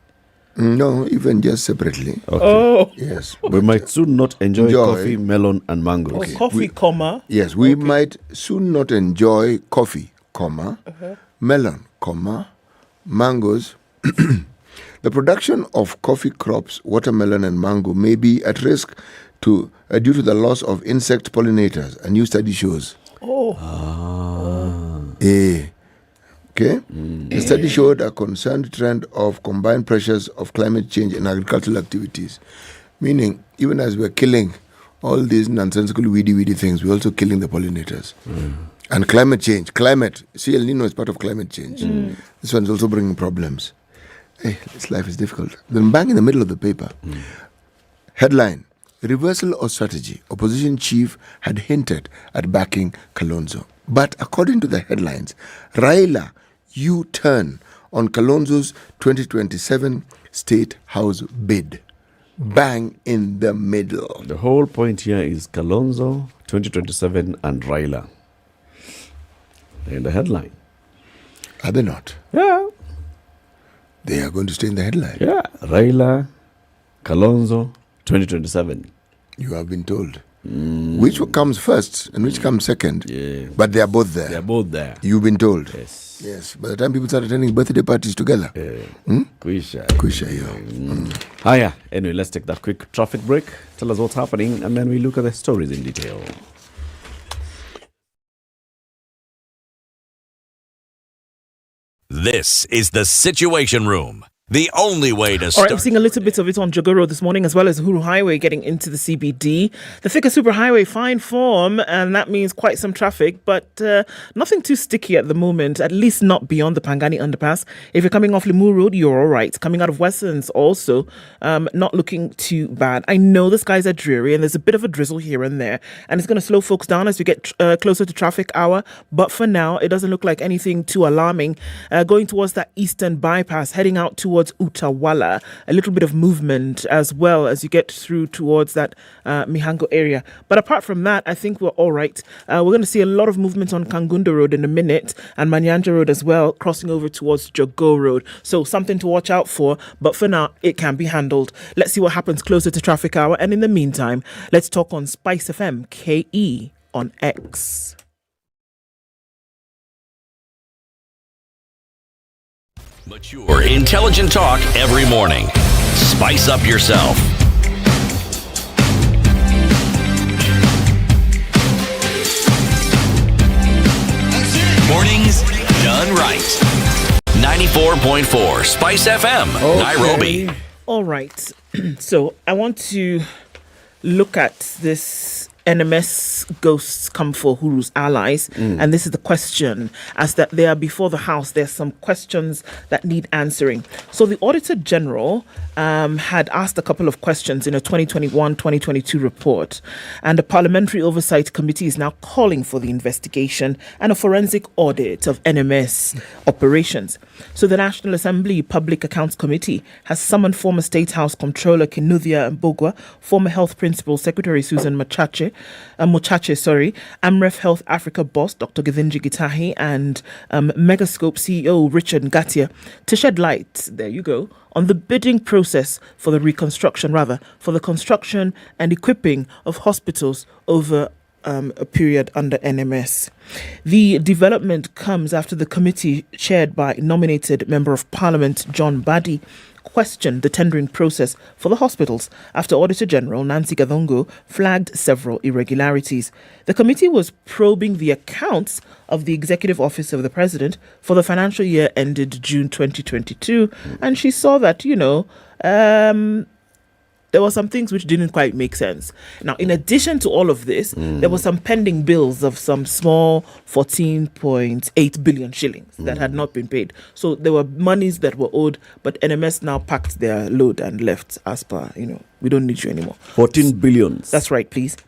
No, even just separately. Okay. Oh. Yes. We might soon not enjoy coffee, melon, and mangoes. Oh, coffee, comma. Yes, we might soon not enjoy coffee, comma, melon, comma, mangoes. The production of coffee crops, watermelon and mango may be at risk due to the loss of insect pollinators, a new study shows. Oh. Okay. The study showed a concerned trend of combined pressures of climate change and agricultural activities. Meaning, even as we're killing all these nonsensical weedy things, we're also killing the pollinators. And climate change. See, El Niño is part of climate change. This one's also bringing problems. Hey, this life is difficult. Then bang in the middle of the paper. Headline, reversal of strategy. Opposition chief had hinted at backing Kalonzo. But according to the headlines, Raila U-turn on Kalonzo's 2027 State House bid. Bang in the middle. The whole point here is Kalonzo, 2027, and Raila. They're in the headline. Are they not? Yeah. They are going to stay in the headline. Yeah. Raila, Kalonzo, 2027. You have been told. Which one comes first and which comes second? Yeah. But they are both there. They are both there. You've been told. Yes. Yes. By the time people start attending birthday parties together. Kwisha. Hiya. Anyway, let's take that quick traffic break. Tell us what's happening, and then we look at the stories in detail. This is the Situation Room. The only way to All right, start. I'm seeing a little bit of it on Jogoo Road this morning, as well as Uhuru Highway getting into the CBD. The Thika Superhighway, fine form, and that means quite some traffic, but nothing too sticky at the moment, at least not beyond the Pangani Underpass. If you're coming off Limuru Road, you're all right. Coming out of Westlands also, not looking too bad. I know the skies are dreary, and there's a bit of a drizzle here and there, and it's going to slow folks down as we get closer to traffic hour, but for now, it doesn't look like anything too alarming. Going towards that eastern bypass, heading out towards Utawala, a little bit of movement as well as you get through towards that Mihango area. But apart from that, I think we're all right. We're going to see a lot of movement on Kangunda Road in a minute, and Manyanja Road as well, crossing over towards Jogoo Road. So something to watch out for, but for now, it can be handled. Let's see what happens closer to traffic hour, and in the meantime, let's talk on SpiceFM KE on X. Mature, intelligent talk every morning. Spice up yourself. Mornings done right. 94.4 Spice FM, Nairobi. All right. So I want to look at this NMS ghosts come for Huru's allies. And this is the question. As that they are before the House, there's some questions that need answering. So the Auditor General had asked a couple of questions in a 2021-2022 report. And the Parliamentary Oversight Committee is now calling for the investigation and a forensic audit of NMS operations. So the National Assembly Public Accounts Committee has summoned former State House Controller Kinuthia Mbogwa, former Health Principal Secretary Susan Mochache, Amref Health Africa boss Dr. Githinji Gitahi, and Megascope CEO Richard Ngatia to shed light, there you go, on the bidding process for the construction and equipping of hospitals over a period under NMS. The development comes after the committee chaired by nominated Member of Parliament John Badi questioned the tendering process for the hospitals after Auditor General Nancy Gathongo flagged several irregularities. The committee was probing the accounts of the Executive Office of the President for the financial year ended June 2022, and she saw that, there were some things which didn't quite make sense. Now, in addition to all of this, there were some pending bills of some small 14.8 billion shillings that had not been paid. So there were monies that were owed, but NMS now packed their load and left as per, we don't need you anymore. 14 billions. That's right, please.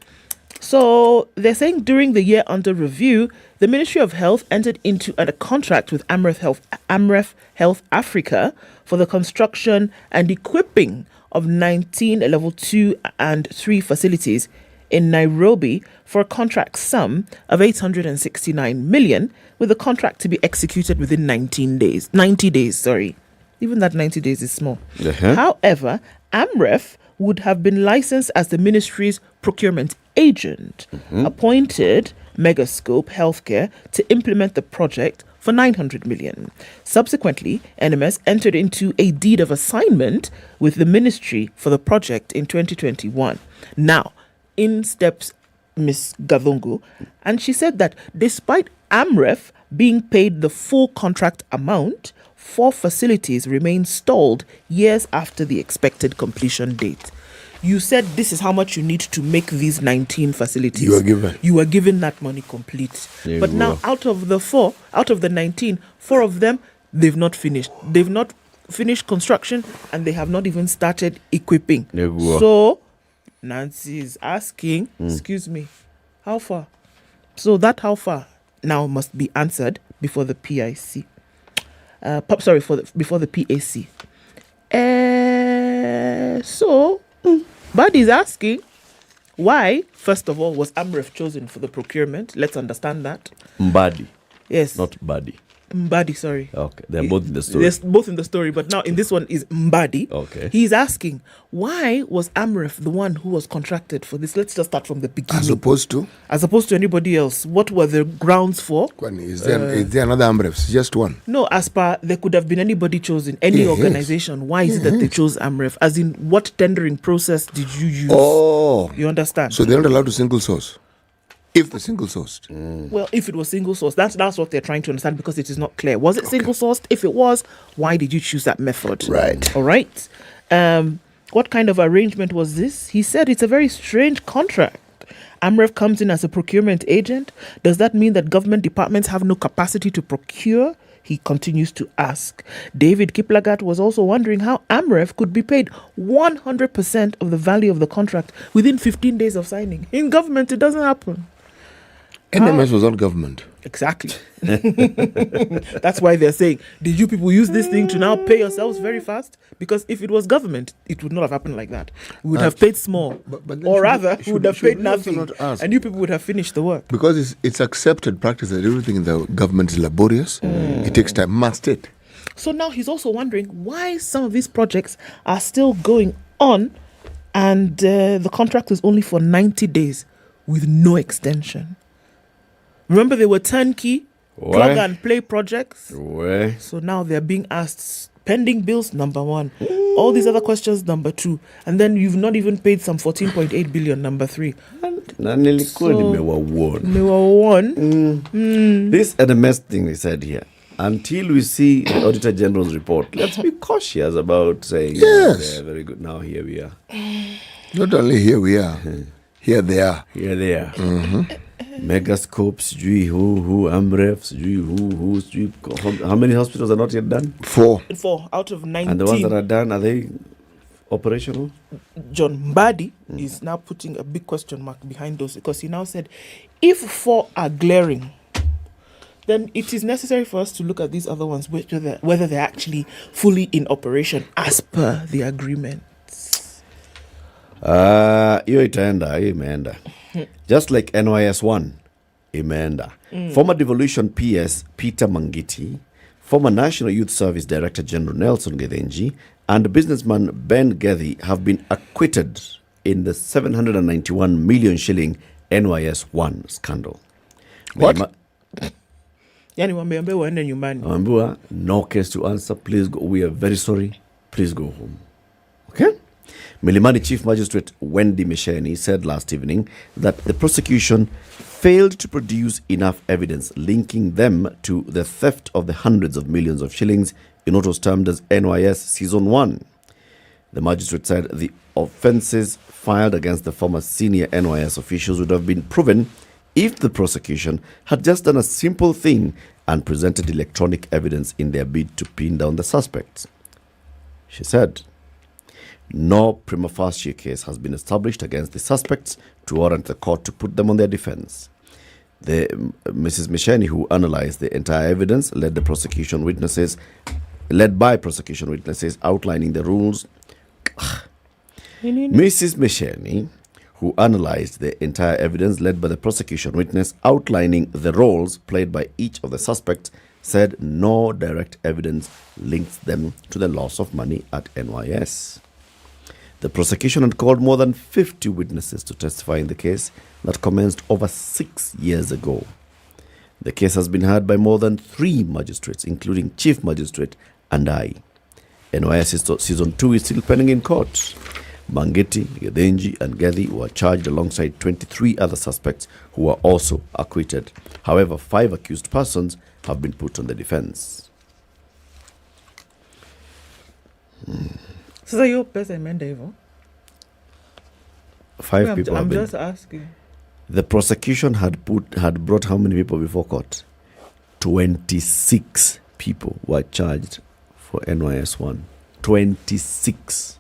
So they're saying during the year under review, the Ministry of Health entered into a contract with Amref Health Africa for the construction and equipping of 19 level 2 and 3 facilities in Nairobi for a contract sum of 869 million, with the contract to be executed within 90 days. Even that 90 days is small. However, Amref would have been licensed as the ministry's procurement agent, appointed Megascope Healthcare to implement the project for 900 million. Subsequently, NMS entered into a deed of assignment with the ministry for the project in 2021. Now, in steps Ms. Gathongo, and she said that despite Amref being paid the full contract amount, 4 facilities remain stalled years after the expected completion date. You said this is how much you need to make these 19 facilities. You were given that money complete. But now out of the 19, 4 of them, they've not finished. They've not finished construction and they have not even started equipping. So Nancy is asking, excuse me, how far? So that how far now must be answered before the PIC. Before the PAC. Buddy is asking, why, first of all, was Amref chosen for the procurement? Let's understand that. Mbadi. Yes. Not Buddy. Mbadi, sorry. Okay, they're both in the story. They're both in the story, but now in this one is Mbadi. Okay. He's asking, why was Amref the one who was contracted for this? Let's just start from the beginning. As opposed to anybody else. What were the grounds for? Is there another Amref? Just one? No, as per, there could have been anybody chosen, any organization. Why is it that they chose Amref? As in, what tendering process did you use? Oh. You understand? So they're not allowed to single source? If the single sourced. Well, if it was single sourced, that's what they're trying to understand, because it is not clear. Was it single sourced? If it was, why did you choose that method? Right. All right. What kind of arrangement was this? He said it's a very strange contract. Amref comes in as a procurement agent. Does that mean that government departments have no capacity to procure? He continues to ask. David Kiplagat was also wondering how Amref could be paid 100% of the value of the contract within 15 days of signing. In government, it doesn't happen. NMS was not government. Exactly. That's why they're saying, did you people use this thing to now pay yourselves very fast? Because if it was government, it would not have happened like that. We would have paid small. Or rather, we would have paid nothing. And you people would have finished the work. Because it's accepted practice that everything in the government is laborious. It takes time. Must it? So now he's also wondering why some of these projects are still going on and the contract is only for 90 days with no extension. Remember, they were turnkey, plug and play projects. So now they're being asked pending bills, number 1. All these other questions, number 2. And then you've not even paid some 14.8 billion, number 3. This NMS thing they said here, until we see the Auditor General's report, let's be cautious about saying, yes, very good, now here we are. Not only here we are. Here they are. Megascopes, sijui who Amref, sijui who, sijui how many hospitals are not yet done? 4 out of 19. And the ones that are done, are they operational? John Mbadi is now putting a big question mark behind those, because he now said, if 4 are glaring, then it is necessary for us to look at these other ones, whether they're actually fully in operation as per the agreement. Hiyo imeenda. Just like NYS1 imeenda. Former Devolution PS Peter Mangiti, former National Youth Service Director General Nelson Gethenji, and businessman Ben Gethi have been acquitted in the 791 million shilling NYS1 scandal. What? Yani wameambiwa waende nyumbani. Wameambiwa no case to answer, please go. We are very sorry, please go home. Okay? Milimani Chief Magistrate Wendy Misheni said last evening that the prosecution failed to produce enough evidence linking them to the theft of the hundreds of millions of shillings in what was termed as NYS Season 1. The magistrate said the offences filed against the former senior NYS officials would have been proven if the prosecution had just done a simple thing and presented electronic evidence in their bid to pin down the suspects. She said, no prima facie case has been established against the suspects to warrant the court to put them on their defense. Mrs. Misheni, who analyzed the entire evidence, led by prosecution witnesses outlining the rules. Mrs. Misheni, who analyzed the entire evidence, led by the prosecution witness outlining the roles played by each of the suspects, said no direct evidence links them to the loss of money at NYS. The prosecution had called more than 50 witnesses to testify in the case that commenced over 6 years ago. The case has been heard by more than 3 magistrates, including Chief Magistrate and I. NYS Season 2 is still pending in court. Mangeti, Gethenji and Gethi were charged alongside 23 other suspects who were also acquitted. However, 5 accused persons have been put on the defense. So your person imeenda hivyo? 5 people I'm have just asking. The prosecution had brought how many people before court? 26 people were charged for NYS1. 26.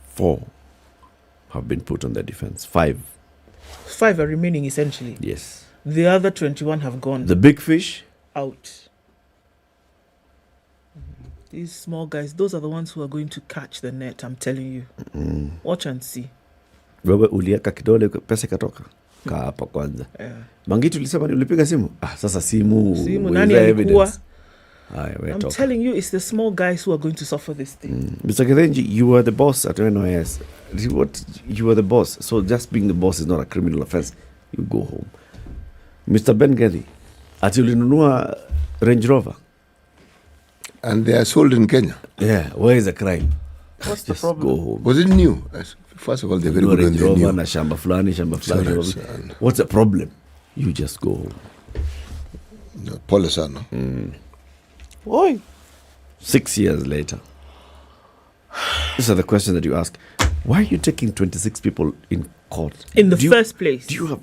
4 have been put on their defense. 5 are remaining, essentially. Yes. The other 21 have gone. The big fish? Out. These small guys, those are the ones who are going to catch the net, I'm telling you. Watch and see. Wewe ulieka kidole pesa katoka. Kaa hapa kwanza. Mangiti ulisema ulipiga simu? Sasa simu nani alikuwa? I'm telling you, it's the small guys who are going to suffer this thing. Mr. Gethenji, you were the boss at NYS. You were the boss. So just being the boss is not a criminal offense. You go home. Mr. Ben Gethi, ati ulinunua Range Rover? And they are sold in Kenya. Yeah, where is the crime? What's the problem? Go home. Was it new? First of all, they're very good when they're new. Na shamba fulani. What's the problem? You just go home. No, pole sana. Oi. 6 years later. These are the questions that you ask. Why are you taking 26 people in court? In the first place. Do you have...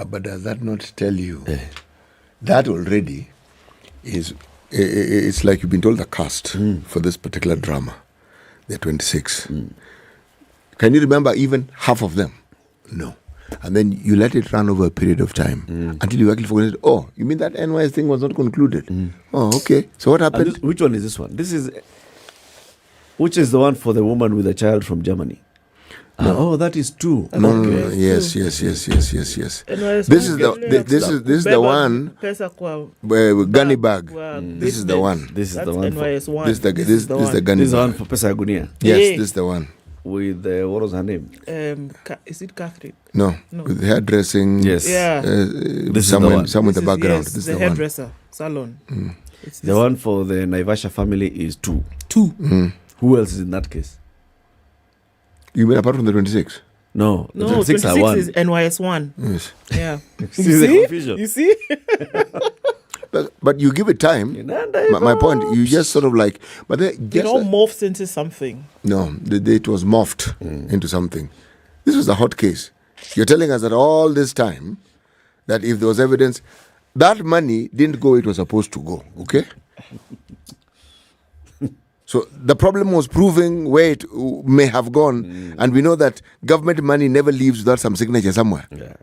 but does that not tell you that already is... It's like you've been told the cast for this particular drama. They're 26. Can you remember even half of them? No. And then you let it run over a period of time until you actually forget, oh, you mean that NYS thing was not concluded? Oh, okay. So what happened? Which one is this one? Which is the one for the woman with a child from Germany? No. That is 2. No. Yes. This is the one with gunny bag. This is the one. This is the one. This is the gunny This is the one bag. for Pesa Gunia. Yes, this is the one. With what was her name? Is it Catherine? No. With hairdressing. Yes. Yeah. This someone is the one. in the background. Yes, this is the hairdresser salon. It's the one for the Naivasha family is 2. Who else is in that case? You mean apart from the 26? No, the 26 are 1. is NYS1. Yes. Yeah. You see? You see? But but you give it time. My point, you just sort of like, but it all morphs into something. No, it was morphed into something. This was a hot case. You're telling us that all this time, that if there was evidence, that money didn't go, it was supposed to go, okay? So the problem was proving where it may have gone, and we know that government money never leaves without some signature somewhere. Yeah.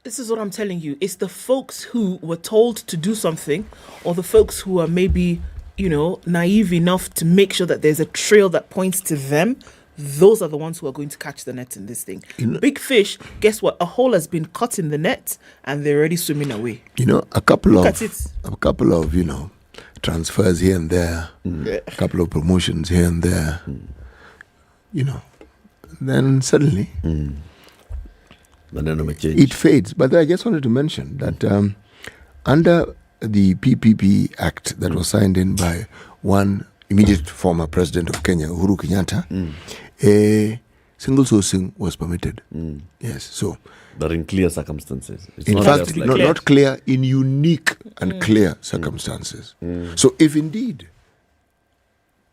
This is what I'm telling you. It's the folks who were told to do something, or the folks who are maybe, naive enough to make sure that there's a trail that points to them. Those are the ones who are going to catch the net in this thing. Big fish, guess what? A hole has been cut in the net, and they're already swimming away. A couple of transfers here and there, a couple of promotions here and there, then suddenly it fades. But I just wanted to mention that under the PPP Act that was signed in by one immediate former president of Kenya, Uhuru Kenyatta, single sourcing was permitted. Yes, so. But in clear circumstances. It's in fact, not clear, in unique and clear circumstances. So if indeed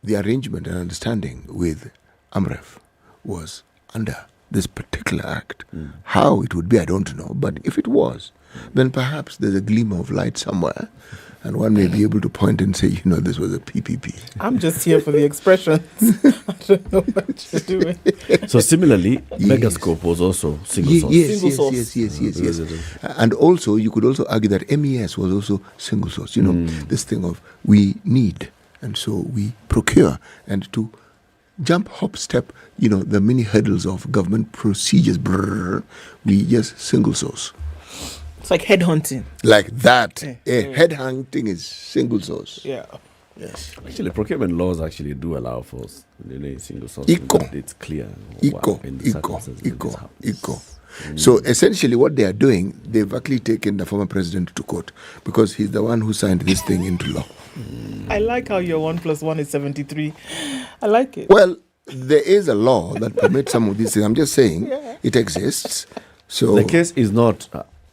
the arrangement and understanding with AMREF was under this particular act, how it would be, I don't know. But if it was, then perhaps there's a glimmer of light somewhere, and one may be able to point and say, this was a PPP. I'm just here for the expressions. I don't know what you're doing. So similarly, Megascope was also single source. Yes. And also, you could also argue that MES was also single source. This thing of we need, and so we procure, and to jump, hop, step, the many hurdles of government procedures, we just single source. It's like headhunting. Like that. Headhunting is single source. Yeah. Yes. Actually, procurement laws actually do allow for single source. It's clear. Eco. So essentially what they are doing, they've actually taken the former president to court because he's the one who signed this thing into law. I like how your 1 + 1 is 73. I like it. Well, there is a law that permits some of these things. I'm just saying it exists. So the case is not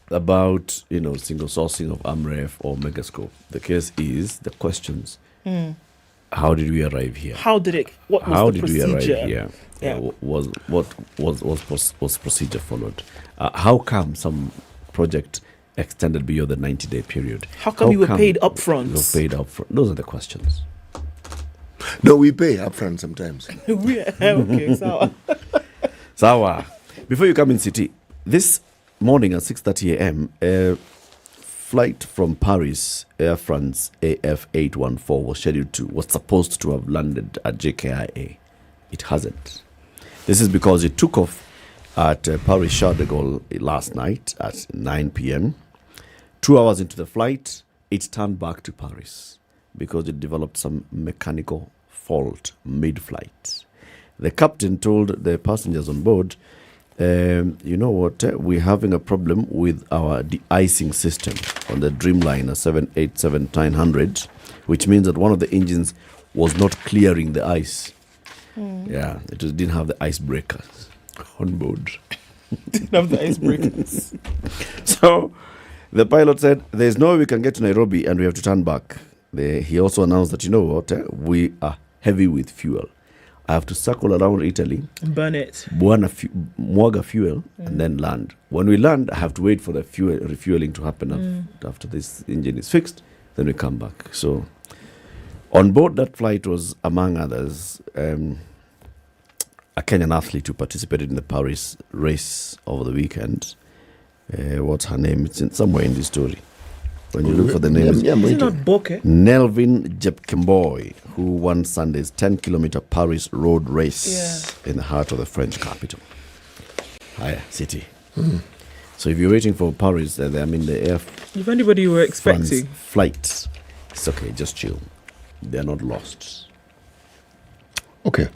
about single sourcing of AMREF or Megascope. The case is the questions. How did we arrive here? How did it? What was how the did procedure? we arrive here? Yeah. Was procedure followed? How come some project extended beyond the 90-day period? How come you were paid upfront? Those are the questions. No, we pay upfront sometimes. Okay, Sawa. Before you come in, City, this morning at 6:30 a.m., a flight from Paris, Air France AF814 was supposed to have landed at JKIA. It hasn't. This is because it took off at Paris Charles de Gaulle last night at 9 p.m. 2 hours into the flight, it turned back to Paris because it developed some mechanical fault mid-flight. The captain told the passengers on board, you know what, we're having a problem with our de-icing system on the Dreamliner 787-900, which means that one of the engines was not clearing the ice. Yeah, it didn't have the icebreakers on board. Didn't have the icebreakers. So the pilot said, there's no way we can get to Nairobi and we have to turn back. He also announced that, you know what, we are heavy with fuel. I have to circle around Italy, burn it, Muga fuel, and then land. When we land, I have to wait for the refueling to happen after this engine is fixed. Then we come back. So on board that flight was, among others, a Kenyan athlete who participated in the Paris race over the weekend. What's her name? It's somewhere in this story. When you look for the name, is it not Boke? Nelvin Jepkemboy, who won Sunday's 10-kilometer Paris road race in the heart of the French capital. City. So if you're waiting for Paris, the air. If anybody you were expecting flights, it's okay. Just chill. They're not lost. Okay.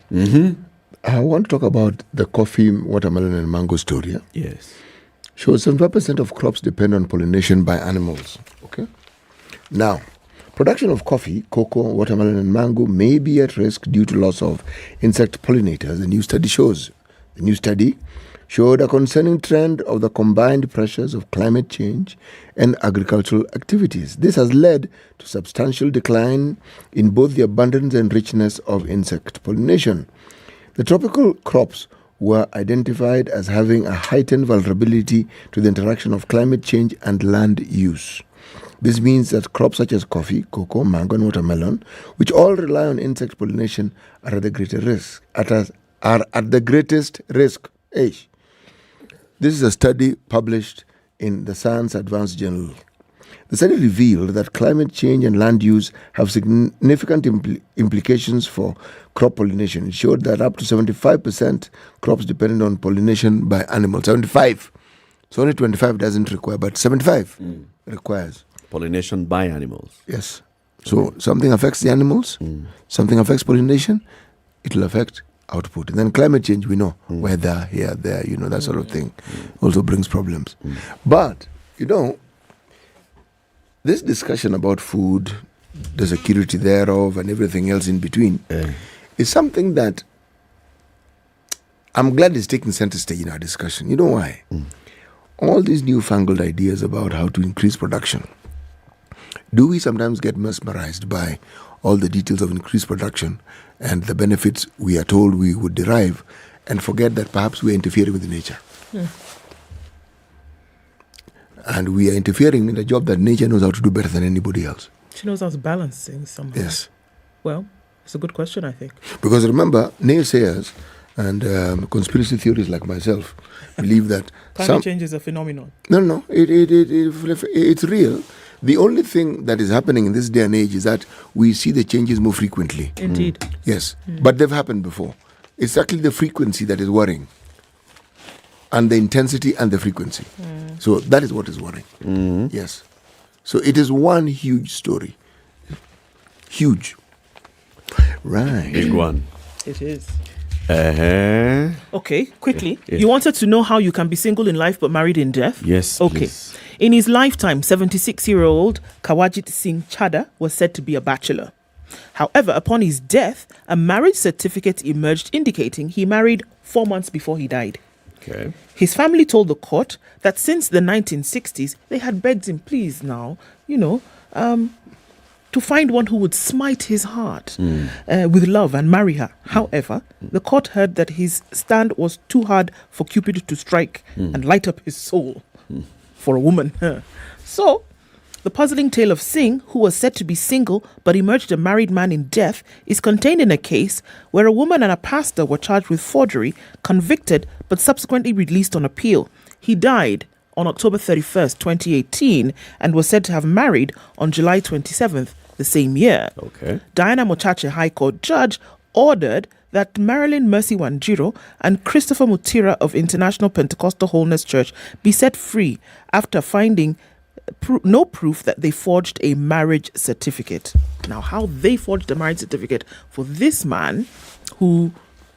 I want to talk about the coffee, watermelon, and mango story. Yes. Shows 75% of crops depend on pollination by animals. Okay. Now, production of coffee, cocoa, watermelon, and mango may be at risk due to loss of insect pollinators. The new study showed a concerning trend of the combined pressures of climate change and agricultural activities. This has led to substantial decline in both the abundance and richness of insect pollination. The tropical crops were identified as having a heightened vulnerability to the interaction of climate change and land use. This means that crops such as coffee, cocoa, mango, and watermelon, which all rely on insect pollination, are at the greatest risk. This is a study published in the Science Advanced Journal. The study revealed that climate change and land use have significant implications for crop pollination. It showed that up to 75% crops depend on pollination by animals. 75. So only 25 doesn't require, but 75 requires. Pollination by animals. Yes. So something affects the animals, something affects pollination, it will affect output. And then climate change, we know, weather, here, there, that sort of thing, also brings problems. But, this discussion about food, the security thereof, and everything else in between is something that I'm glad is taking center stage in our discussion. You know why? All these newfangled ideas about how to increase production. Do we sometimes get mesmerized by all the details of increased production and the benefits we are told we would derive and forget that perhaps we are interfering with nature? And we are interfering in a job that nature knows how to do better than anybody else. She knows how to balance things somehow. Yes. Well, it's a good question, I think. Because remember, naysayers and conspiracy theories like myself believe that climate change is a phenomenon. No, it's real. The only thing that is happening in this day and age is that we see the changes more frequently. Indeed. Yes, but they've happened before. It's actually the frequency that is worrying, and the intensity and the frequency. So that is what is worrying. Yes. So it is one huge story. Huge. Right. Big one. It is. Okay, quickly. You wanted to know how you can be single in life but married in death? Yes, okay. please. In his lifetime, 76-year-old Kawajit Singh Chadha was said to be a bachelor. However, upon his death, a marriage certificate emerged indicating he married 4 months before he died. Okay. His family told the court that since the 1960s, they had begged him, please now, to find one who would smite his heart with love and marry her. However, the court heard that his stand was too hard for Cupid to strike and light up his soul for a woman. So, the puzzling tale of Singh, who was said to be single but emerged a married man in death, is contained in a case where a woman and a pastor were charged with forgery, convicted, but subsequently released on appeal. He died on October 31st, 2018, and was said to have married on July 27th the same year. Okay. Diana Mochache High Court judge ordered that Marilyn Mercy Wanjiro and Christopher Mutira of International Pentecostal Wholeness Church be set free after finding no proof that they forged a marriage certificate. Now, how they forged a marriage certificate for this man who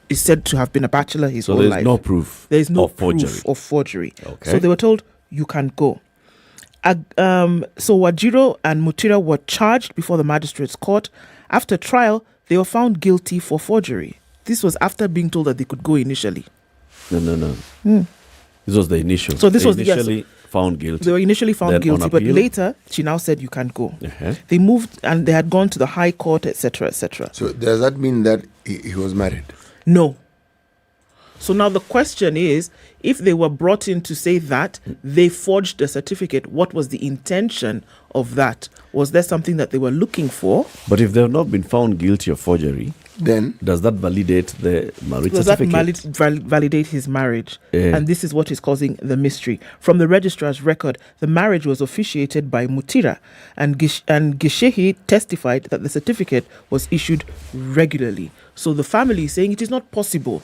is said to have been a bachelor his whole life. So there's no proof. There's no of forgery. proof of forgery. Okay. So they were told, you can't go. So Wajiro and Mutira were charged before the magistrate's court. After trial, they were found guilty for forgery. This was after being told that they could go initially. No. This was the initial. So this they was initially found guilty. They were initially found Then guilty, on but appeal? later she now said you can't go. Uh-huh. They moved and they had gone to the High Court, etc., etc. So does that mean that he was married? No. So now the question is, if they were brought in to say that they forged a certificate, what was the intention of that? Was there something that they were looking for? But if they have not been found guilty of forgery, then does that validate the marriage Does certificate? that validate his marriage? And this is what is causing the mystery. From the registrar's record, the marriage was officiated by Mutira, and Gishehi testified that the certificate was issued regularly. So the family is saying it is not possible.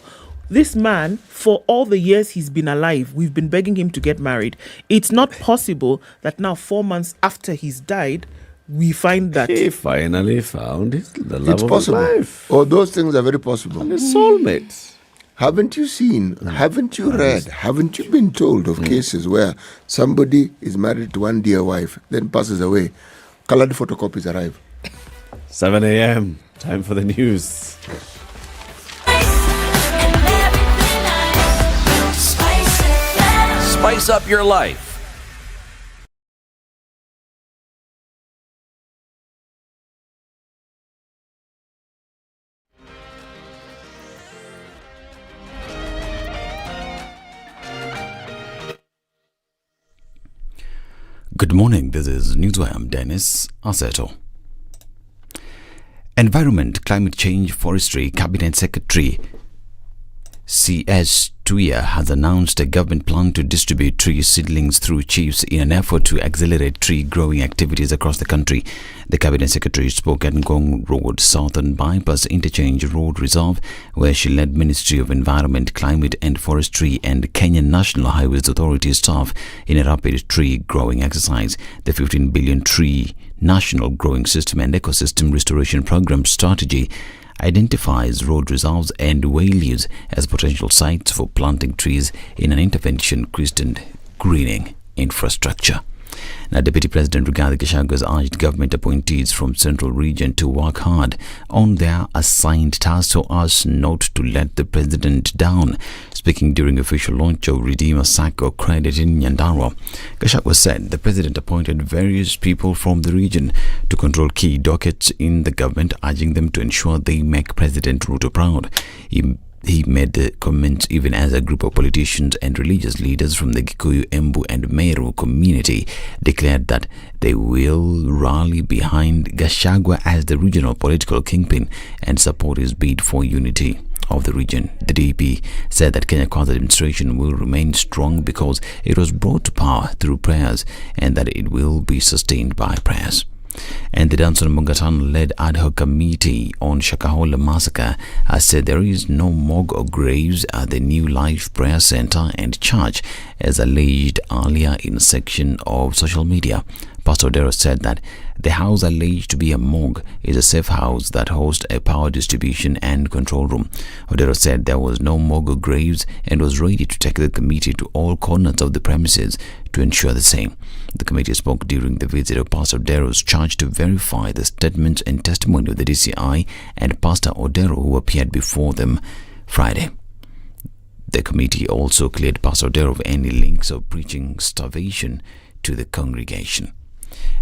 This man, for all the years he's been alive, we've been begging him to get married. It's not possible that now 4 months after he's died, we find that he finally found the love it's of possible. his life. Oh, those things are very possible. And his soulmate. Haven't you seen, haven't you read, haven't you been told of cases where somebody is married to one dear wife, then passes away, colored photocopies arrive? 7 a.m. Time for the news. Spice Spice up your life. Good morning, this is Newswire. I'm Dennis Aseto. Environment, Climate Change, Forestry Cabinet Secretary C.S. Tuya has announced a government plan to distribute tree seedlings through chiefs in an effort to accelerate tree growing activities across the country. The Cabinet Secretary spoke at Ngong Road, Southern Bypass Interchange Road Reserve, where she led Ministry of Environment, Climate and Forestry and Kenyan National Highways Authority staff in a rapid tree growing exercise. The 15 billion tree National Growing System and Ecosystem Restoration Program strategy identifies road reserves and waylays as potential sites for planting trees in an intervention christened greening infrastructure. Now, Deputy President Rigathi Gachagua has urged government appointees from Central Region to work hard on their assigned tasks so as not to let the president down. Speaking during official launch of Redeemer Sacco Credit in Nyandarua, Gachagua said the president appointed various people from the region to control key dockets in the government, urging them to ensure they make President Ruto proud. He made the comments even as a group of politicians and religious leaders from the Gikuyu, Embu and Meru community declared that they will rally behind Gachagua as the regional political kingpin and support his bid for unity of the region. The DP said that Kenya Kwanza administration will remain strong because it was brought to power through prayers and that it will be sustained by prayers. And the Danson Mungatan-led ad hoc committee on Shakahola massacre has said there is no morgue or graves at the New Life Prayer Center and Church, as alleged earlier in a section of social media. Pastor Odero said that the house alleged to be a morgue is a safe house that hosts a power distribution and control room. Odero said there was no morgue or graves and was ready to take the committee to all corners of the premises to ensure the same. The committee spoke during the visit of Pastor Odero's church to verify the statements and testimony of the DCI and Pastor Odero, who appeared before them Friday. The committee also cleared Pastor Odero of any links of preaching starvation to the congregation.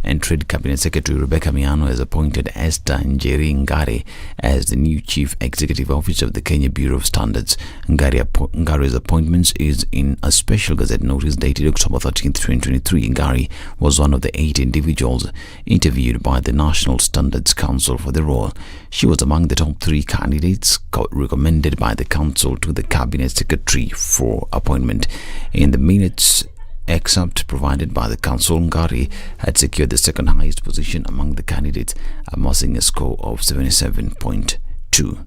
And Trade Cabinet Secretary Rebecca Miano has appointed Esther Njeri as the new Chief Executive Officer of the Kenya Bureau of Standards. Ngari's appointment is in a special Gazette notice dated October 13, 2023. Ngari was one of the 8 individuals interviewed by the National Standards Council for the role. She was among the top 3 candidates recommended by the Council to the Cabinet Secretary for appointment. In the minutes excerpt provided by the council, Ngari had secured the second highest position among the candidates, amassing a score of 77.2.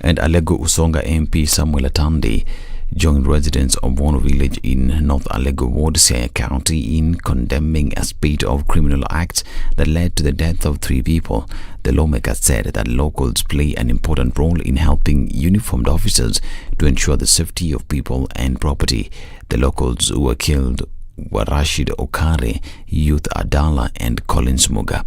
And Alego Usonga MP Samuel Atandi joined residents of Bono village in North Alego Ward, Siaya County in condemning a spate of criminal acts that led to the death of 3 people. The lawmaker said that locals play an important role in helping uniformed officers to ensure the safety of people and property. The locals who were killed were Rashid Okare, Youth Adala and Collins Muga.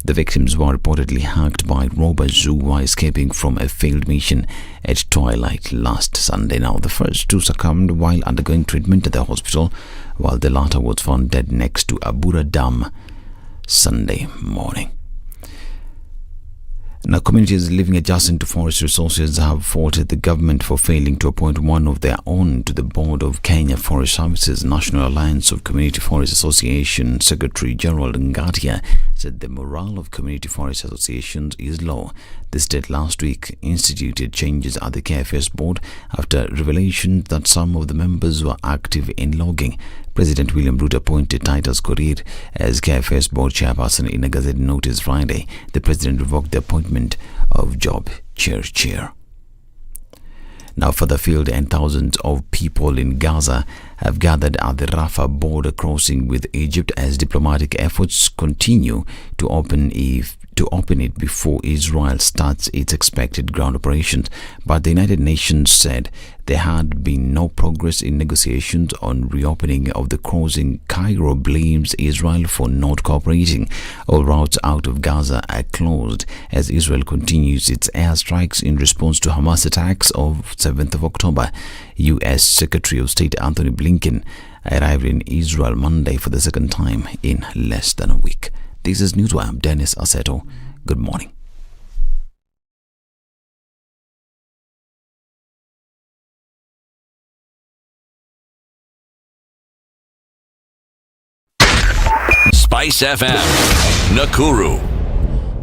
The victims were reportedly hacked by robbers who were escaping from a failed mission at twilight last Sunday. Now, the first 2 succumbed while undergoing treatment at the hospital, while the latter was found dead next to Abura Dam Sunday morning. Now, communities living adjacent to forest resources have faulted the government for failing to appoint one of their own to the board of Kenya Forest Services. National Alliance of Community Forest Association Secretary Gerald Ngatia said the morale of community forest associations is low. The state last week instituted changes at the KFS board after revelation that some of the members were active in logging. President William Ruto appointed Titus Korir as KFS board chairperson in a Gazette notice Friday. The president revoked the appointment of Job Chair. Now, further afield, and thousands of people in Gaza have gathered at the Rafah border crossing with Egypt as diplomatic efforts continue to open a to open it before Israel starts its expected ground operations, but the United Nations said there had been no progress in negotiations on reopening of the crossing. Cairo blames Israel for not cooperating. All routes out of Gaza are closed as Israel continues its airstrikes in response to Hamas attacks of 7th of October. U.S. Secretary of State Anthony Blinken arrived in Israel Monday for the second time in less than a week. This is Newswire. Dennis Aseto. Good morning. SpiceFm, Nakuru.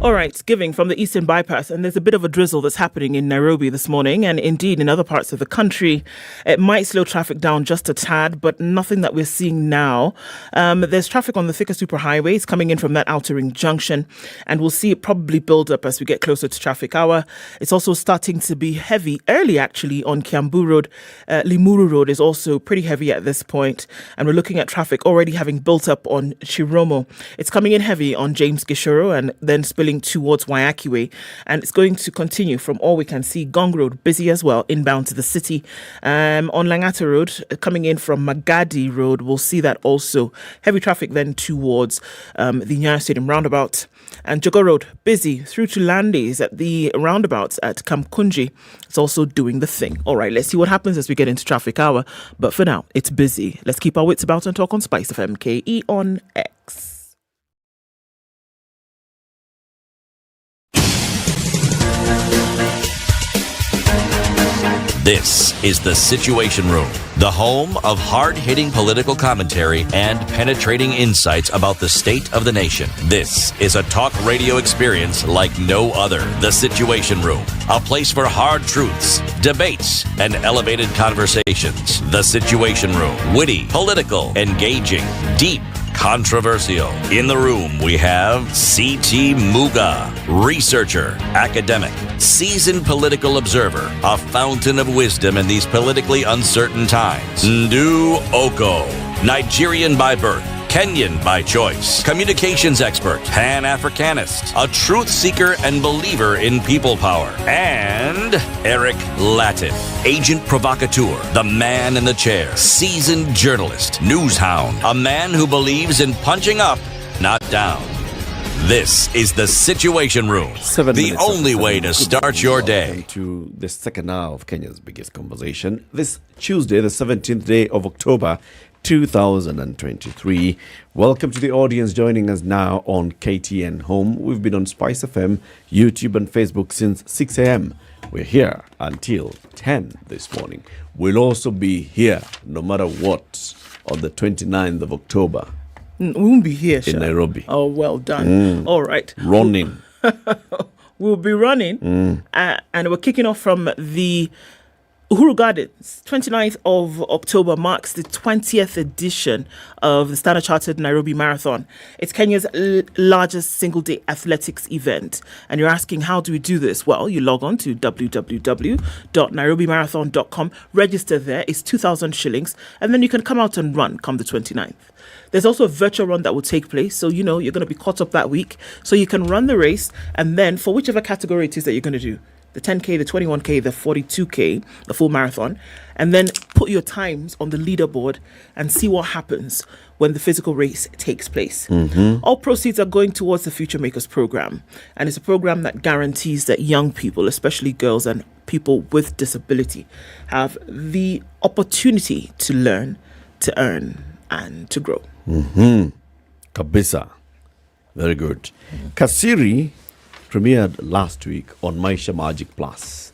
All right, giving from the Eastern Bypass, and there's a bit of a drizzle that's happening in Nairobi this morning, and indeed in other parts of the country. It might slow traffic down just a tad, but nothing that we're seeing now. There's traffic on the Thika Superhighway. It's coming in from that outer ring junction, and we'll see it probably build up as we get closer to traffic hour. It's also starting to be heavy early, actually, on Kiambu Road. Limuru Road is also pretty heavy at this point, and we're looking at traffic already having built up on Chiromo. It's coming in heavy on James Gishoro and then spilling towards Wayaki Way, and it's going to continue from all we can see. Gong Road busy as well, inbound to the city. On Langata Road, coming in from Magadi Road, we'll see that also. Heavy traffic then towards the Nyeri Stadium roundabout. And Jogo Road, busy through to Landis at the roundabouts at Kamkunji. It's also doing the thing. All right, let's see what happens as we get into traffic hour. But for now, it's busy. Let's keep our wits about and talk on SpiceFM KE on X. This is the Situation Room, the home of hard-hitting political commentary and penetrating insights about the state of the nation. This is a talk radio experience like no other. The Situation Room, a place for hard truths, debates, and elevated conversations. The Situation Room, witty, political, engaging, deep, controversial. In the room, we have C.T. Muga, researcher, academic, seasoned political observer, a fountain of wisdom in these politically uncertain times. Ndu Okoh, Nigerian by birth, Kenyan by choice, communications expert, Pan-Africanist, a truth seeker and believer in people power, and Eric Latiff, agent provocateur, the man in the chair, seasoned journalist, news hound, a man who believes in punching up, not down. This is the Situation Room, the only way to start your day. Welcome to the second hour of Kenya's biggest conversation. This Tuesday, the 17th day of October, 2023. Welcome to the audience joining us now on KTN Home. We've been on SpiceFM, YouTube and Facebook since 6 a.m. We're here until 10 this morning. We'll also be here no matter what on the 29th of October. We won't be here, in Nairobi. Oh, well done. All right. Running. We'll be running. And we're kicking off from the Uhuru Gardens. 29th of October marks the 20th edition of the Standard Chartered Nairobi Marathon. It's Kenya's largest single-day athletics event. And you're asking, how do we do this? Well, you log on to www.nairobimarathon.com. Register there. It's 2,000 shillings. And then you can come out and run come the 29th. There's also a virtual run that will take place. So, you know, you're going to be caught up that week. So you can run the race. And then for whichever category it is that you're going to do, the 10K, the 21K, the 42K, the full marathon, and then put your times on the leaderboard and see what happens when the physical race takes place. All proceeds are going towards the Future Makers program. And it's a program that guarantees that young people, especially girls and people with disability, have the opportunity to learn, to earn, and to grow. Kabisa. Very good. Kasiri premiered last week on Maisha Magic Plus.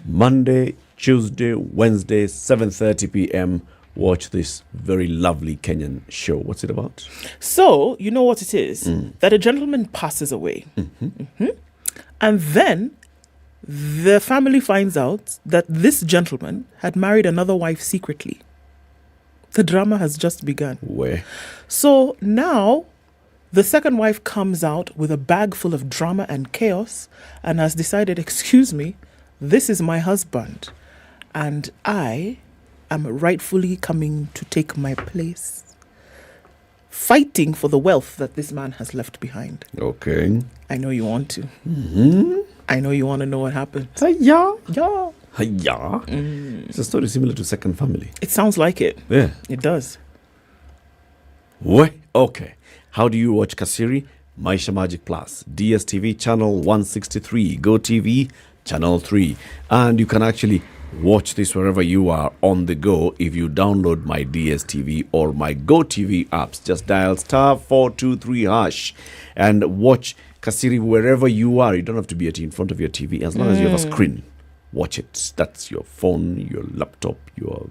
Monday, Tuesday, Wednesday, 7:30 p.m. Watch this very lovely Kenyan show. What's it about? So, you know what it is? That a gentleman passes away. And then the family finds out that this gentleman had married another wife secretly. The drama has just begun. Where? So now the second wife comes out with a bag full of drama and chaos and has decided, excuse me, this is my husband and I am rightfully coming to take my place. fighting for the wealth that this man has left behind. Okay. I know you want to. Mm-hmm. I know you want to know what happened. Yeah. Yeah. Yeah. It's a story similar to Second Family. It sounds like it. Yeah. It does. What? Okay. How do you watch Kasiri? Maisha Magic Plus, DSTV channel 163, GoTV channel 3. And you can actually watch this wherever you are on the go if you download my DSTV or my GoTV apps. Just dial *423# and watch Kasiri wherever you are. You don't have to be in front of your TV. As long as you have a screen, watch it. That's your phone, your laptop, your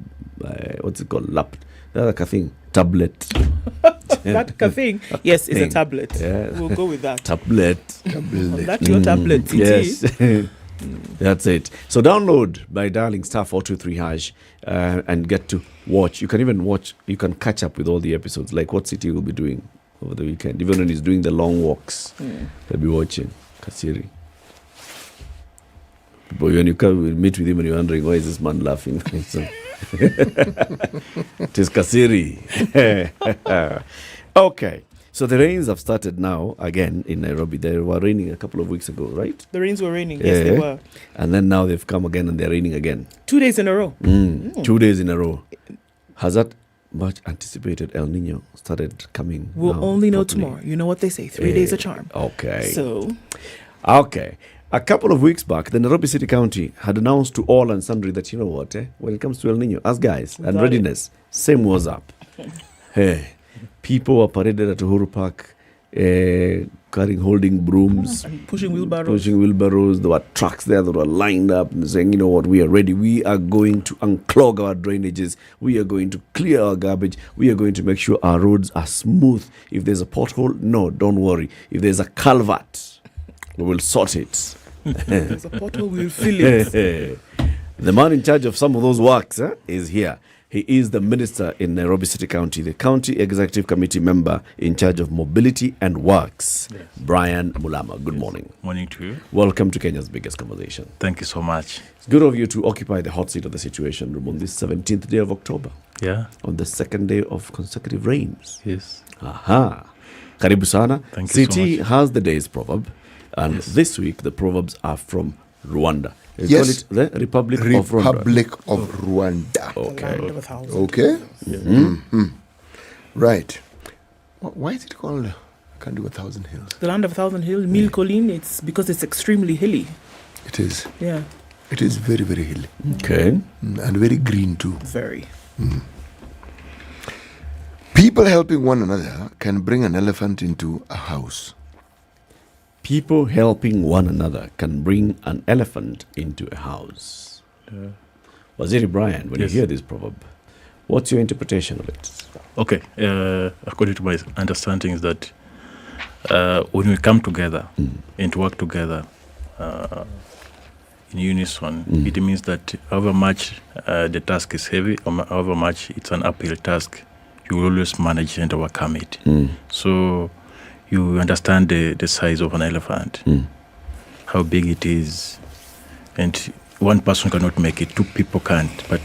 what's it called? That's a thing. Tablet. That thing, yes, is a tablet. Yeah. We'll go with that. Tablet. That's your tablet. Yes. That's it. So download by dialing *423# and get to watch. You can even watch. You can catch up with all the episodes, like what City will be doing over the weekend. Even when he's doing the long walks, he'll be watching Kasiri. But when you come meet with him and you're wondering, why is this man laughing? So, it is Kasiri. Okay. So the rains have started now again in Nairobi. They were raining a couple of weeks ago, right? The rains were raining. Yes, they were. And then now they've come again and they're raining again. 2 days in a row. 2 days in a row. Has that much anticipated El Niño started coming? We'll only know tomorrow. You know what they say, 3 days a charm. Okay. So. Okay. A couple of weeks back, the Nairobi City County had announced to all and sundry that, you know what, when it comes to El Niño, us guys and readiness, same was up. Hey, people were paraded at Uhuru Park, holding brooms. And pushing wheelbarrows. There were trucks there that were lined up and saying, you know what, we are ready. We are going to unclog our drainages. We are going to clear our garbage. We are going to make sure our roads are smooth. If there's a pothole, no, don't worry. If there's a culvert, we will sort it. There's a pothole, we'll fill it. The man in charge of some of those works is here. He is the minister in Nairobi City County, the County Executive Committee member in charge of mobility and works, yes. Brian Mulama. Good morning. Morning to you. Welcome to Kenya's Biggest Conversation. Thank you so much. It's good of you to occupy the hot seat of the Situation Room on this 17th day of October. Yeah. On the second day of consecutive rains. Yes. Aha. Karibu sana. Thank you City so much. has the day's proverb. And this week, the proverbs are from Rwanda. Yes. Call it the Republic of Rwanda. Republic of Rwanda. Okay. The land of 1,000. Okay. Yeah. Mm-hmm. Right. Why is it called Can't Do 1,000 Hills? The land of 1,000 hills, Mille Collines, it's because it's extremely hilly. It is. Yeah. It is very, very hilly. Okay. And very green too. Very. People helping one another can bring an elephant into a house. People helping one another can bring an elephant into a house. Waziri Brian, when you hear this proverb, what's your interpretation of it? Okay. According to my understanding is that when we come together and work together in unison, it means that however much the task is heavy, or however much it's an uphill task, you will always manage and overcome it. So you understand the size of an elephant, how big it is, and one person cannot make it, two people can't. But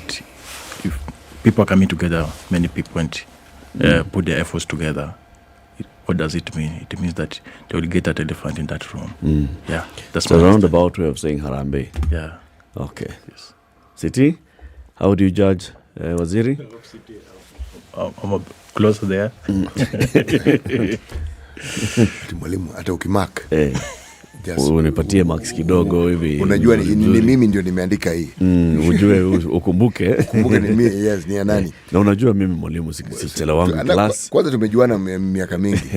if people are coming together, many people, and put their efforts together, what does it mean? It means that they will get that elephant in that room. Yeah, that's a roundabout way of saying Harambe. Yeah. Okay. Yes. City, how do you judge Waziri? I'm close there. Mwalimu hata ukimark unipatie marks kidogo hivi, unajua ni mimi ndio nimeandika hii, ujue ukumbuke ni mimi, yes, ni nani. Na unajua mimi mwalimu sichela wangu class, kwanza tumejuana miaka mingi.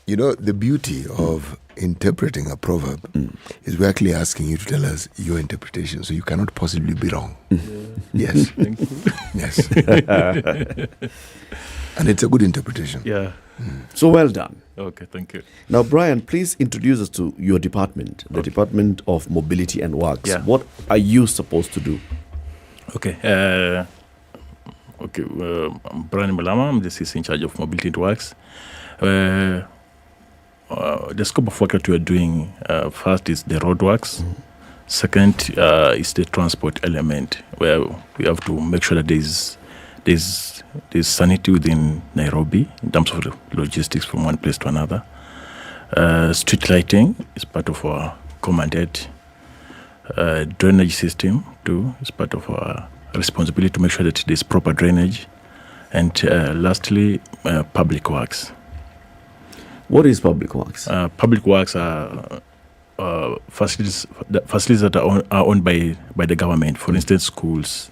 You know, the beauty of interpreting a proverb is we're actually asking you to tell us your interpretation, so you cannot possibly be wrong. Yes. Thank you. Yes. And it's a good interpretation. Yeah. So well done. Okay, thank you. Now, Brian, please introduce us to your department, the Department of Mobility and Works. Yeah. What are you supposed to do? Okay. I'm Brian Mulama. I'm the CC in charge of Mobility and Works. The scope of work that we are doing, first is the road works. Second is the transport element, where we have to make sure that there is There's sanity within Nairobi in terms of the logistics from one place to another. Street lighting is part of our commanded. Drainage system too is part of our responsibility to make sure that there's proper drainage. And lastly, public works. What is public works? Public works are facilities that are owned by the government. For instance, schools,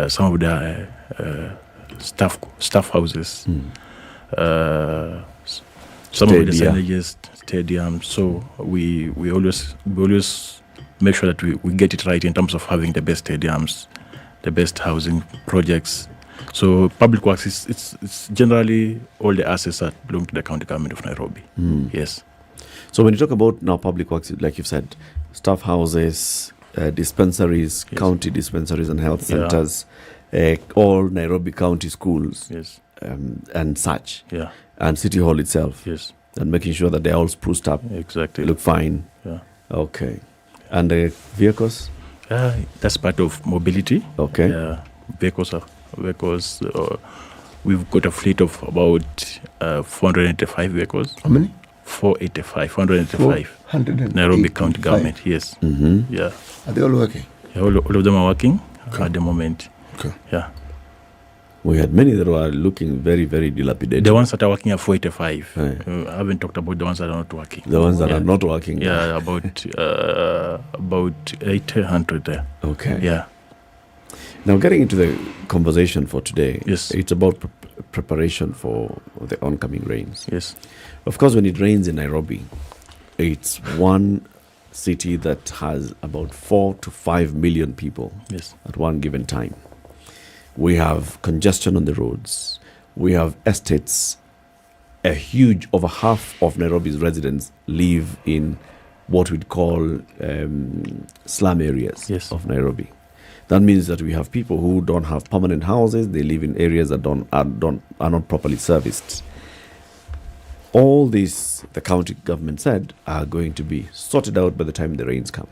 some of the staff houses, some of the signages, stadiums. So we always make sure that we get it right in terms of having the best stadiums, the best housing projects. So public works it's generally all the assets that belong to the county government of Nairobi. Yes. So when you talk about now public works, like you've said, staff houses, dispensaries, county dispensaries and health centers, all Nairobi county schools, and such, and City Hall itself, and making sure that they're all spruced up, look fine. Okay. And the vehicles? That's part of mobility. Okay. Vehicles. We've got a fleet of about 485 vehicles. How many? 485. Nairobi County Government, yes. Yeah. Are they all working? Yeah, all of them are working at the moment. Okay. Yeah. We had many that were looking very, very dilapidated. The ones that are working are 485. I haven't talked about the ones that are not working. The ones that are not working. Yeah, about 800 there. Okay. Yeah. Now, getting into the conversation for today, yes, it's about preparation for the oncoming rains. Yes. Of course, when it rains in Nairobi, it's one city that has about 4 to 5 million people at one given time. We have congestion on the roads. We have estates. Over half of Nairobi's residents live in what we'd call slum areas of Nairobi. That means that we have people who don't have permanent houses. They live in areas that are not properly serviced. All these, the county government said, are going to be sorted out by the time the rains come.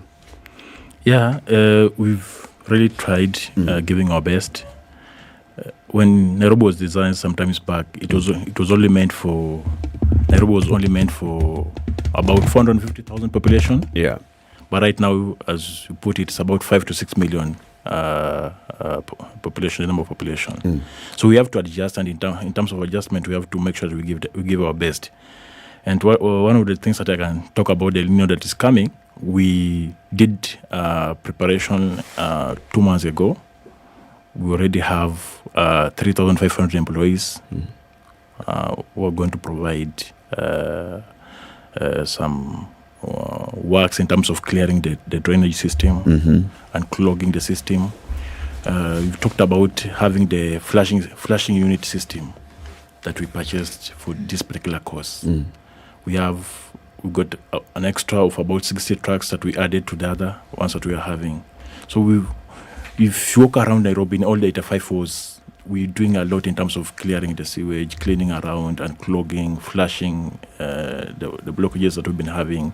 Yeah, we've really tried giving our best. When Nairobi was designed some times back, Nairobi was only meant for about 450,000 population. Yeah. But right now, as you put it, it's about 5 to 6 million population, the number of population. So we have to adjust, and in terms of adjustment, we have to make sure that we give our best. And one of the things that I can talk about, the Niño that is coming, we did preparation 2 months ago. We already have 3,500 employees who are going to provide some works in terms of clearing the drainage system and clogging the system. We've talked about having the flashing unit system that we purchased for this particular course. We've got an extra of about 60 trucks that we added to the other ones that we are having. So if you walk around Nairobi in all the 85 wards, we're doing a lot in terms of clearing the sewage, cleaning around and clogging, flushing the blockages that we've been having.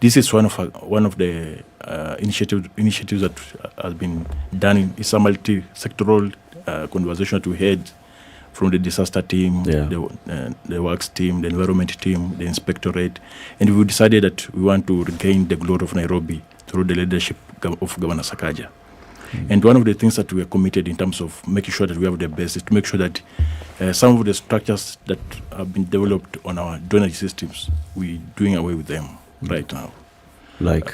This is one of the initiatives that has been done. It's a multi-sectoral conversation that we had from the disaster team, the works team, the environment team, the inspectorate, and we decided that we want to regain the glory of Nairobi through the leadership of Governor Sakaja. And one of the things that we are committed in terms of making sure that we have the best is to make sure that some of the structures that have been developed on our drainage systems, we're doing away with them right now. Like?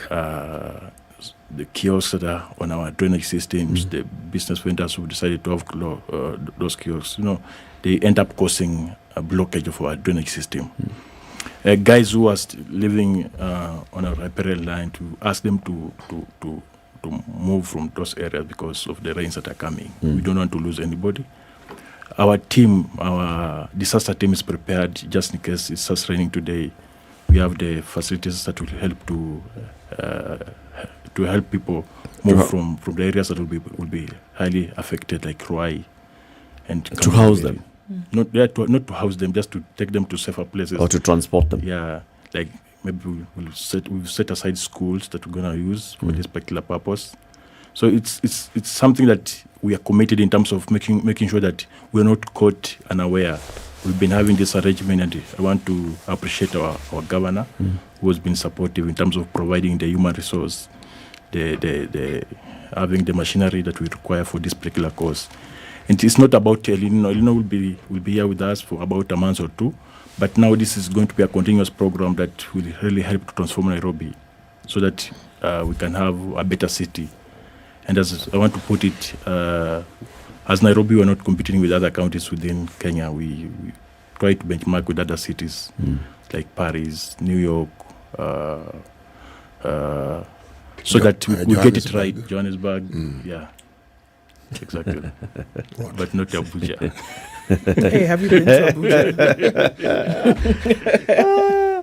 The kiosks that are on our drainage systems, the business vendors who decided to have those kiosks, they end up causing a blockage of our drainage system. Guys who are living on a riparian line, to ask them to move from those areas because of the rains that are coming. We don't want to lose anybody. Our disaster team is prepared just in case it starts raining today. We have the facilities that will help to help people move from the areas that will be highly affected, like Ruai, and to house them. Not to house them, just to take them to safer places. Or to transport them. Yeah, like maybe we've set aside schools that we're gonna use for this particular purpose. So it's something that we are committed in terms of making sure that we're not caught unaware. We've been having this arrangement, and I want to appreciate our governor who has been supportive in terms of providing the human resource, the having the machinery that we require for this particular course. And it's not about Elino. Elino will be here with us for about a month or two, but now this is going to be a continuous program that will really help to transform Nairobi, so that we can have a better city. And as I want to put it, as Nairobi, we're not competing with other counties within Kenya. We try to benchmark with other cities like Paris, New York, so that we get it right. Johannesburg, yeah, exactly. But not Abuja. Hey, have you been to Abuja?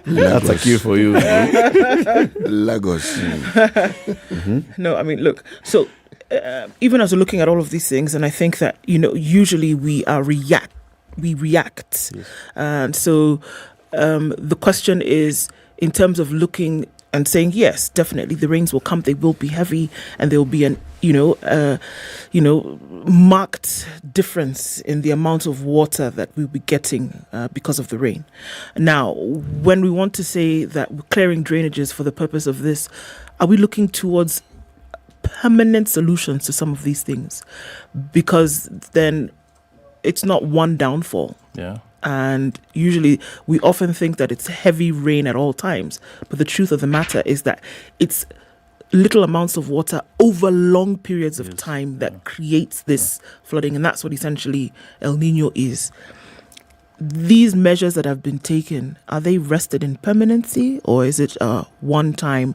That's a cue for you. Lagos. No, I mean, look, so even as we're looking at all of these things, and I think that, usually we react. Yes. And so the question is, in terms of looking and saying, yes, definitely the rains will come, they will be heavy, and there will be an marked difference in the amount of water that we'll be getting because of the rain. Now, when we want to say that we're clearing drainages for the purpose of this, are we looking towards permanent solutions to some of these things? Because then it's not one downfall. Yeah. And usually we often think that it's heavy rain at all times. But the truth of the matter is that it's little amounts of water over long periods of time that creates this flooding. And that's what essentially El Niño is. These measures that have been taken, are they rested in permanency, or is it a one-time,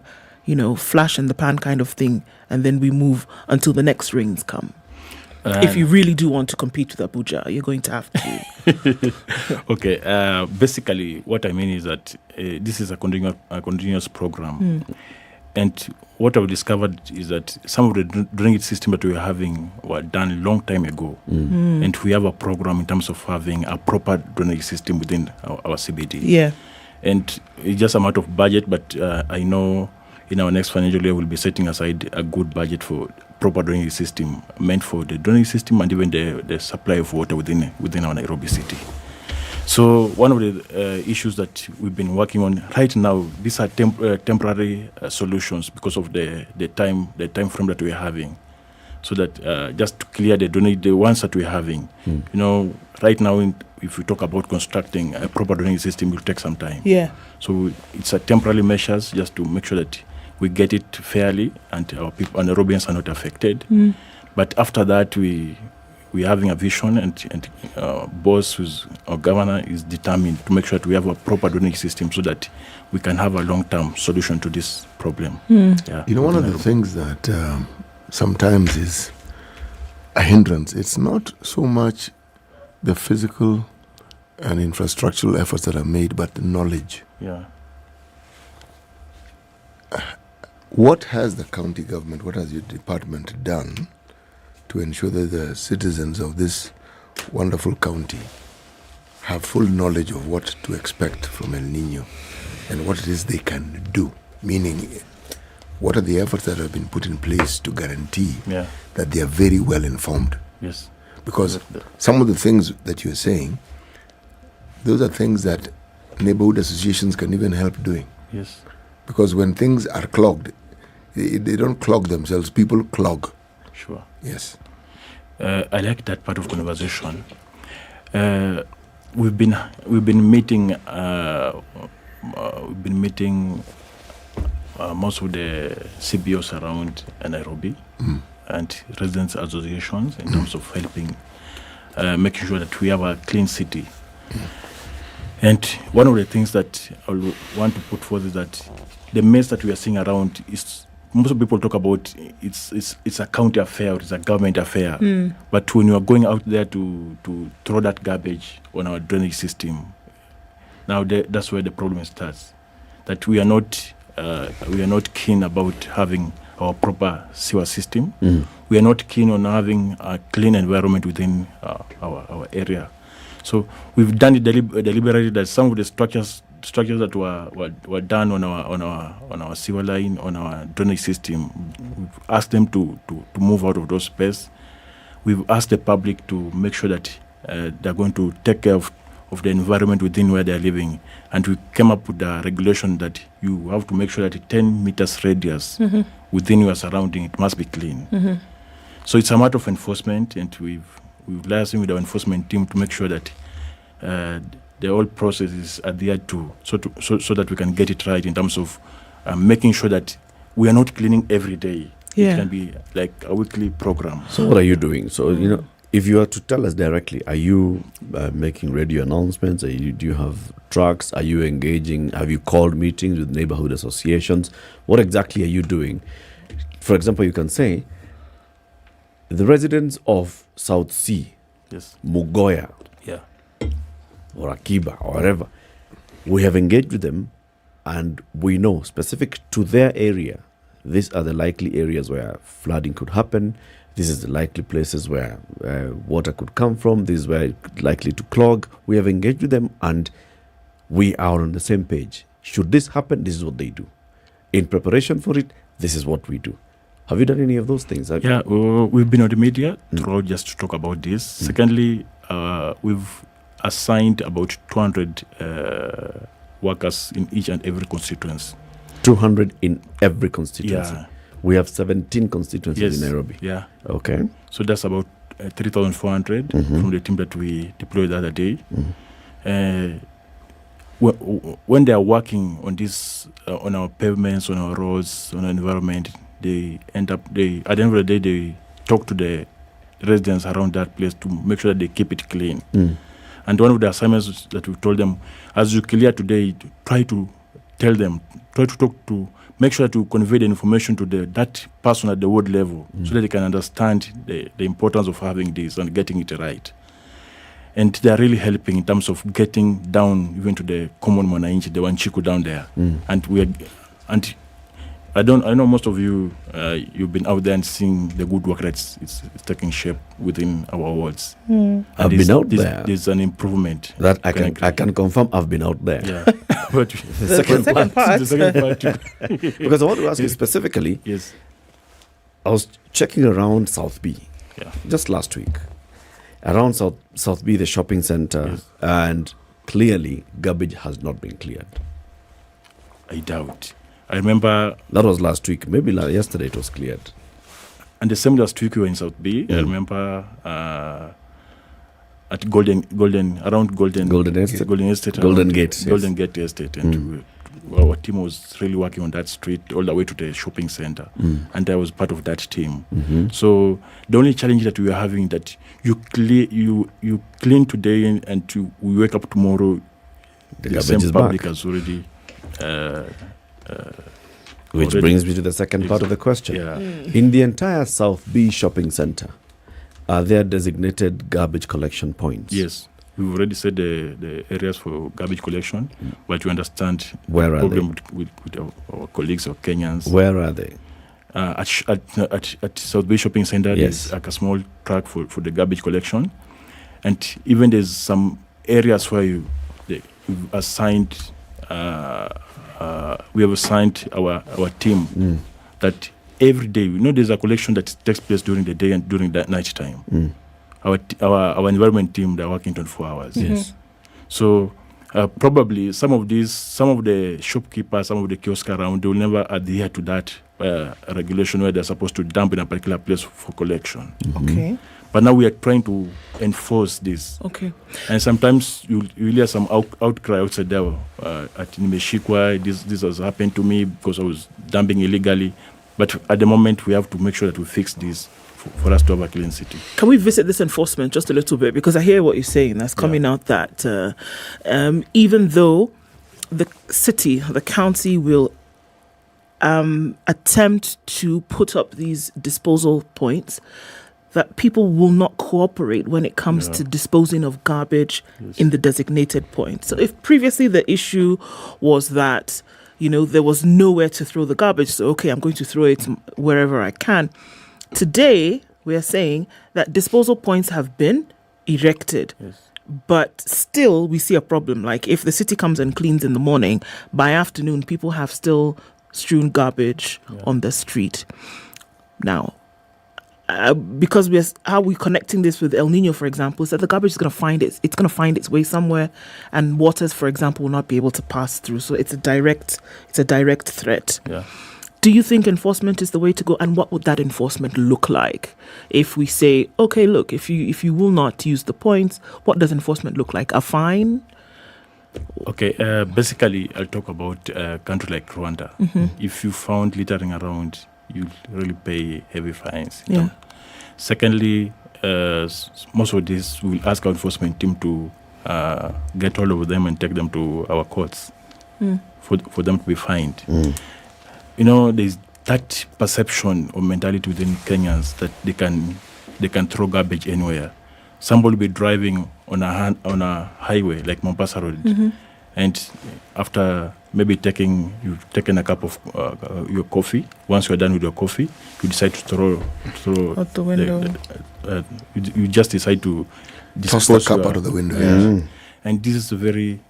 flash in the pan kind of thing, and then we move until the next rains come? If you really do want to compete with Abuja, you're going to have to. Okay. Basically, what I mean is that this is a continuous program. And what I've discovered is that some of the drainage system that we are having were done a long time ago. And we have a program in terms of having a proper drainage system within our CBD. Yeah. And it's just a matter of budget, but I know in our next financial year we'll be setting aside a good budget for proper drainage system, meant for the drainage system and even the supply of water within our Nairobi city. So one of the issues that we've been working on right now, these are temporary solutions because of the time frame that we're having. So that just to clear the ones that we're having, right now, if we talk about constructing a proper drainage system, it will take some time. Yeah. So it's a temporary measures just to make sure that we get it fairly and our people and Nairobians are not affected. But after that, we're having a vision, and boss, who's our governor, is determined to make sure that we have a proper drainage system so that we can have a long-term solution to this problem. Yeah. One of the things that sometimes is a hindrance, it's not so much the physical and infrastructural efforts that are made, but the knowledge. Yeah. What has the county government, what has your department done to ensure that the citizens of this wonderful county have full knowledge of what to expect from El Niño and what it is they can do? Meaning, what are the efforts that have been put in place to guarantee that they are very well informed? Yes. Because some of the things that you're saying, those are things that neighborhood associations can even help doing. Yes. Because when things are clogged, they don't clog themselves, people clog. Sure. Yes. I like that part of conversation. We've been meeting most of the CBOs around Nairobi and residents associations in terms of helping making sure that we have a clean city. And one of the things that I want to put forth is that the mess that we are seeing around is, most people talk about it's a county affair, or it's a government affair. But when you are going out there to throw that garbage on our drainage system, now that's where the problem starts. That we are not keen about having our proper sewer system. We are not keen on having a clean environment within our area. So we've done it deliberately that some of the structures structures that were done on our sewer line, on our drainage system. We've asked them to move out of those space. We've asked the public to make sure that they're going to take care of the environment within where they're living. And we came up with a regulation that you have to make sure that 10 meters radius within your surrounding, it must be clean. So it's a matter of enforcement, and we've liaised with our enforcement team to make sure that the whole process is adhered to, so that we can get it right in terms of making sure that we are not cleaning every day. Yeah. It can be like a weekly program. So what are you doing? So, if you are to tell us directly, are you making radio announcements? Do you have trucks? Are you engaging? Have you called meetings with neighborhood associations? What exactly are you doing? For example, you can say, the residents of South Sea, yes, Mugoya, yeah, or Akiba, or wherever, we have engaged with them, and we know specific to their area, these are the likely areas where flooding could happen. This is the likely places where water could come from. This is where it's likely to clog. We have engaged with them, and we are on the same page. Should this happen, this is what they do. In preparation for it, this is what we do. Have you done any of those things? Yeah, we've been on the media throughout just to talk about this. Secondly, we've assigned about 200 workers in each and every constituency. 200 in every constituency? Yeah. We have 17 constituencies in Nairobi. Yeah. Okay. So that's about 3,400 from the team that we deployed the other day. When they are working on this, on our pavements, on our roads, on our environment, at the end of the day, they talk to the residents around that place to make sure that they keep it clean. And one of the assignments that we told them, as you clear today, try to tell them, try to talk to, make sure to convey the information to that person at the ward level so that they can understand the importance of having this and getting it right. And they are really helping in terms of getting down even to the common mwananchi, the Wanchiku down there. And I know most of you, you've been out there and seeing the good work that's it's taking shape within our wards. I've been out there. There's an improvement. That I can confirm I've been out there. Yeah. But the second part. The second part. Because I want to ask you specifically. Yes. I was checking around South B. Yeah. Just last week. Around South B, the shopping center, and clearly garbage has not been cleared. I doubt. I remember that was last week. Maybe yesterday it was cleared. And the same last week we were in South B. I remember at Golden Estate, Golden Gate Estate, and our team was really working on that street all the way to the shopping center, and I was part of that team. So the only challenge that we were having that you clean today and we wake up tomorrow, the same public has already. Which brings me to the second part of the question. In the entire South B shopping center, are there designated garbage collection points? Yes. We've already said the areas for garbage collection, but you understand where the problem they? with our colleagues or Kenyans. Where are they? At South Bay Shopping Center, there's like a small track for the garbage collection. And even there's some areas where we've assigned our team that every day, there's a collection that takes place during the day and during the night time. Our environment team, they're working 24 hours. Yes. So probably some of the shopkeepers, some of the kiosks around, they will never adhere to that regulation where they're supposed to dump in a particular place for collection. Okay. But now we are trying to enforce this. Okay. And sometimes you hear some outcry outside there at Nimeshikwa, this has happened to me because I was dumping illegally. But at the moment, we have to make sure that we fix this for us to have a clean city. Can we visit this enforcement just a little bit? Because I hear what you're saying. That's coming out that even though the city, the county will attempt to put up these disposal points, that people will not cooperate when it comes to disposing of garbage in the designated point. So if previously the issue was that, there was nowhere to throw the garbage, so okay, I'm going to throw it wherever I can. Today, we are saying that disposal points have been erected, But still, we see a problem. Like if the city comes and cleans in the morning, by afternoon, people have still strewn garbage on the street. Now, because how we're connecting this with El Niño, for example, is that the garbage is going to find it's going to find its way somewhere, and waters, for example, will not be able to pass through. So it's a direct threat. Yeah. Do you think enforcement is the way to go, and what would that enforcement look like? If we say, okay, look, if you will not use the points, what does enforcement look like? A fine? Okay, basically, I'll talk about a country like Rwanda. Mm-hmm. If you found littering around, you really pay heavy fines. Yeah. Secondly, most of this, we'll ask our enforcement team to get hold of them and take them to our courts for them to be fined. You know, there's that perception or mentality within Kenyans that they can throw garbage anywhere. Somebody will be driving on a highway like Mombasa Road, and after maybe you've taken a cup of your coffee. Once you're done with your coffee, you decide to throw out the window. You just decide to toss the cup out of the window. Yeah. And this is a very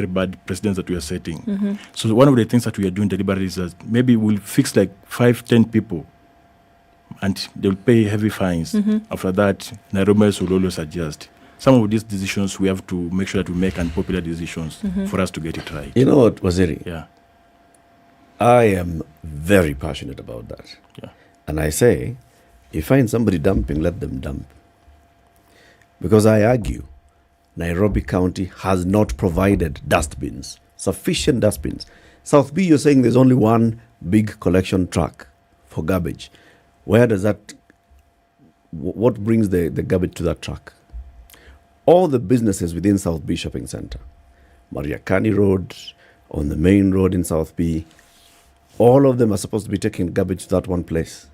bad precedent that we are setting. So one of the things that we are doing deliberately is that maybe we'll fix like 5-10 people, and they'll pay heavy fines. After that, Nairobis will always adjust. Some of these decisions we have to make sure that we make unpopular decisions for us to get it right. You know what, Waziri? Yeah. I am very passionate about that. Yeah. And I say, if you find somebody dumping, let them dump. Because I argue, Nairobi County has not provided dustbins, sufficient dustbins. South B, you're saying there's only one big collection truck for garbage. Where does that, what brings the garbage to that truck? All the businesses within South B Shopping Center, Mariakani Road, on the main road in South B, all of them are supposed to be taking garbage to that one place.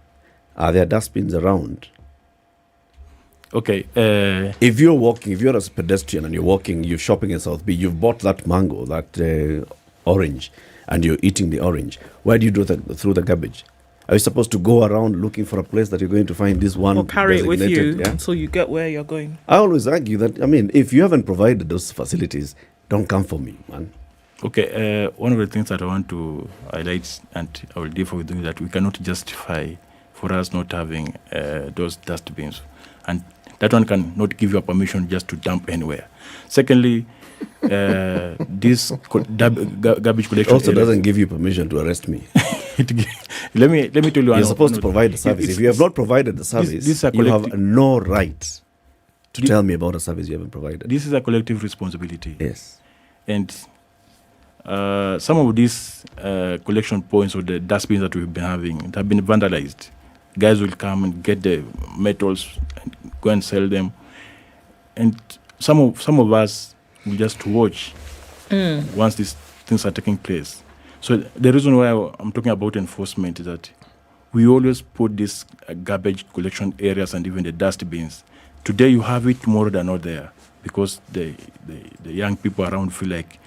Are there dustbins around? Okay. If you're a pedestrian and you're shopping in South B, you've bought that mango, that orange, and you're eating the orange. Where do you do that through the garbage? Are you supposed to go around looking for a place that you're going to find this one? Or carry it with you yeah? until you get where you're going. I always argue that, if you haven't provided those facilities, don't come for me, man. Okay, one of the things that I want to highlight, and I will differ with you, that we cannot justify for us not having those dustbins. And that one can not give you a permission just to dump anywhere. Secondly, this garbage collection also doesn't give you permission to arrest me. Let me tell you. You're supposed to provide the service. If you have not provided the service, you have no right to tell me about a service you haven't provided. This is a collective responsibility. Yes. And some of these collection points or the dustbins that we've been having have been vandalized. Guys will come and get the metals and go and sell them. And some of us will just watch once these things are taking place. So the reason why I'm talking about enforcement is that we always put these garbage collection areas and even the dustbins. Today you have it, tomorrow they're not there, because the young people around feel like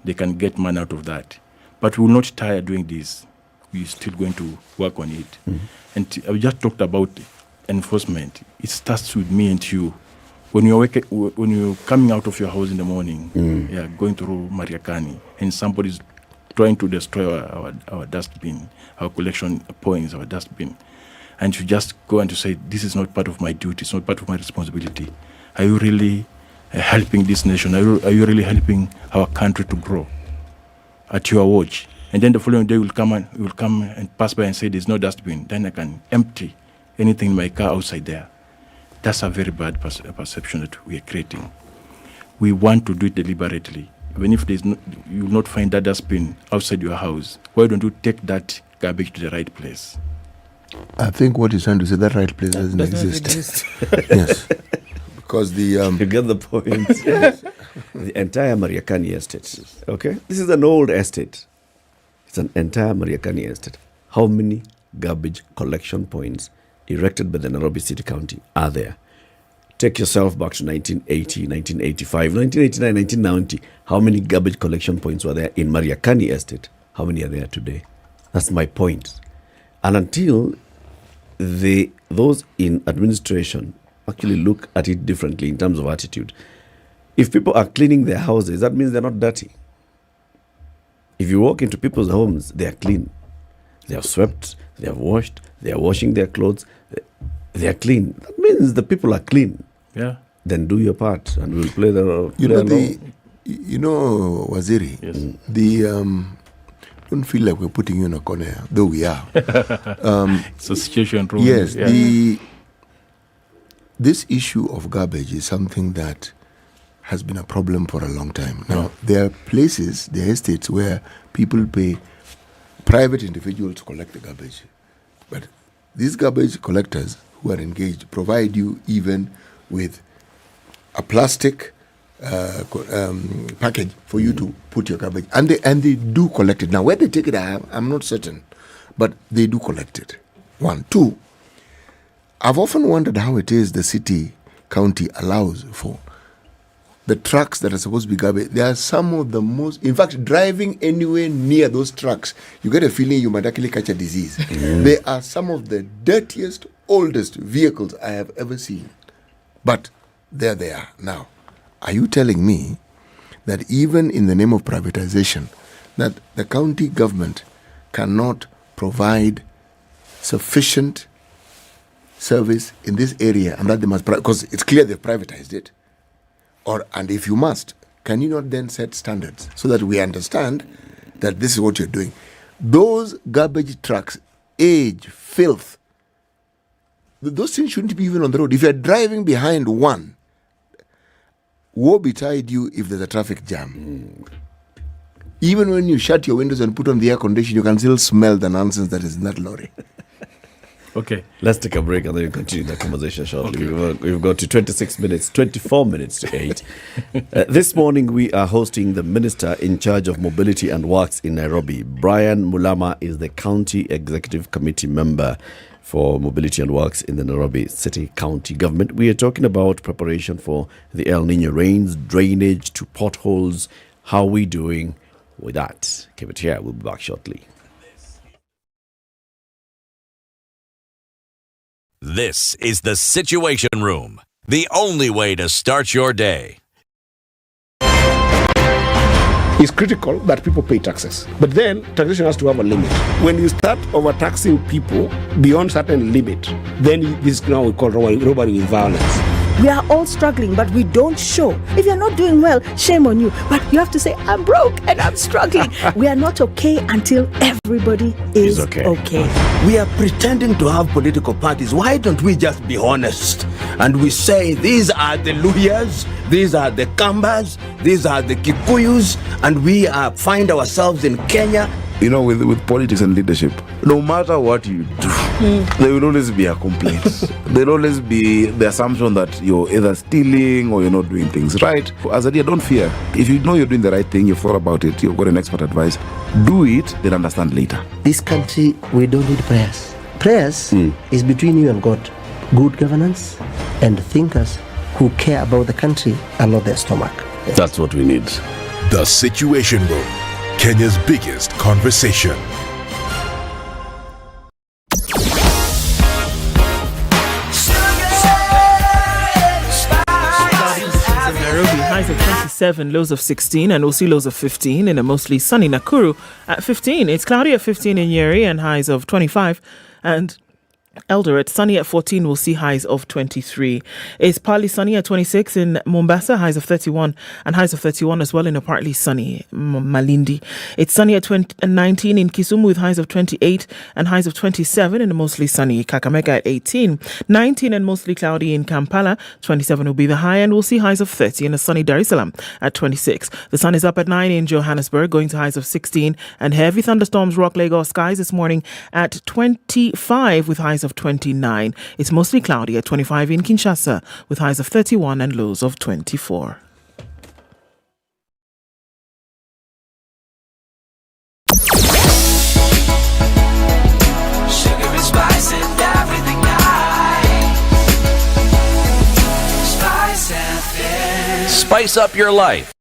they can get money out of that. But we will not tire doing this. We're still going to work on it. And I just talked about enforcement. It starts with me and you. When you're coming out of your house in the morning, going through Mariakani, and somebody's trying to destroy our dustbin, our collection points, our dustbin, and you just go and to say, this is not part of my duty, it's not part of my responsibility. Are you really helping this nation? Are you really helping our country to grow at your watch? And then the following day, you will come and pass by and say, there's no dustbin. Then I can empty anything in my car outside there. That's a very bad perception that we are creating. We want to do it deliberately. Even if you will not find that dustbin outside your house, why don't you take that garbage to the right place? I think what he's trying to say, that right place doesn't exist. Yes. Because you get the point. The entire Mariakani estate. Okay? This is an old estate. It's an entire Mariakani estate. How many garbage collection points erected by the Nairobi City County are there? Take yourself back to 1980, 1985, 1989, 1990. How many garbage collection points were there in Mariakani Estate? How many are there today? That's my point. And until those in administration actually look at it differently in terms of attitude, If people are cleaning their houses, that means they're not dirty. If you walk into people's homes, they are clean. They have swept, they have washed, they are washing their clothes, they are clean. That means the people are clean. Yeah. Then do your part and we'll play the... You know, Waziri, yes. Don't feel like we're putting you in a corner, though we are. It's a situation room. Yes, this issue of garbage is something that has been a problem for a long time. Now, there are places, there are estates where people pay private individuals to collect the garbage. But these garbage collectors who are engaged provide you even with a plastic package for you to put your garbage. And they do collect it. Now, where they take it, I'm not certain. But they do collect it. 1. 2, I've often wondered how it is the city, county allows for the trucks that are supposed to be garbage. They are some of the most... In fact, driving anywhere near those trucks, you get a feeling you might actually catch a disease. They are some of the dirtiest, oldest vehicles I have ever seen. But there they are. Now, are you telling me that even in the name of privatization, that the county government cannot provide sufficient service in this area and that they must... Because it's clear they've privatized it. And if you must, can you not then set standards so that we understand that this is what you're doing? Those garbage trucks, age, filth, those things shouldn't be even on the road. If you're driving behind one, woe betide you if there's a traffic jam. Even when you shut your windows and put on the air condition, you can still smell the nonsense that is in that lorry. Okay. Let's take a break and then we'll continue the conversation shortly. Okay. We've got to 24 minutes to 8. This morning we are hosting the Minister in charge of Mobility and Works in Nairobi. Brian Mulama is the County Executive Committee member for Mobility and Works in the Nairobi City County Government. We are talking about preparation for the El Niño rains, drainage to potholes. How are we doing with that? Keep it here. We'll be back shortly. This is the Situation Room, the only way to start your day. It's critical that people pay taxes. But then taxation has to have a limit. When you start overtaxing people beyond certain limit, then this is now we call robbery with violence. We are all struggling, but we don't show. If you're not doing well, shame on you. But you have to say, I'm broke and I'm struggling. We are not okay until everybody is okay. We are pretending to have political parties. Why don't we just be honest? And we say, these are the Luyas, these are the Kambas, these are the Kikuyus, and we find ourselves in Kenya. You know, with politics and leadership, no matter what you do, there will always be a complaint. There will always be the assumption that you're either stealing or you're not doing things right. As a leader, don't fear. If you know you're doing the right thing, you've thought about it, you've got an expert advice, do it, then understand later. This country, we don't need prayers. Prayers is between you and God. Good governance and thinkers who care about the country and not their stomach. That's what we need. The Situation Room, Kenya's biggest conversation. Nairobi, highs of 27, lows of 16, and we'll see lows of 15 in a mostly sunny Nakuru at 15. It's cloudy at 15 in Nyeri and highs of 25, and Eldoret, sunny at 14, we'll see highs of 23. It's partly sunny at 26 in Mombasa, highs of 31, and highs of 31 as well in a partly sunny Malindi. It's sunny at 19 in Kisumu with highs of 28 and highs of 27 in a mostly sunny Kakamega at 18. 19 and mostly cloudy in Kampala, 27 will be the high, and we'll see highs of 30 in a sunny Dar es Salaam at 26. The sun is up at 9 in Johannesburg, going to highs of 16, and heavy thunderstorms rock Lagos skies this morning at 25 with highs of 29. It's mostly cloudy at 25 in Kinshasa with highs of 31 and lows of 24. Sugar and spice and everything nice. SpiceFm. Spice up your life.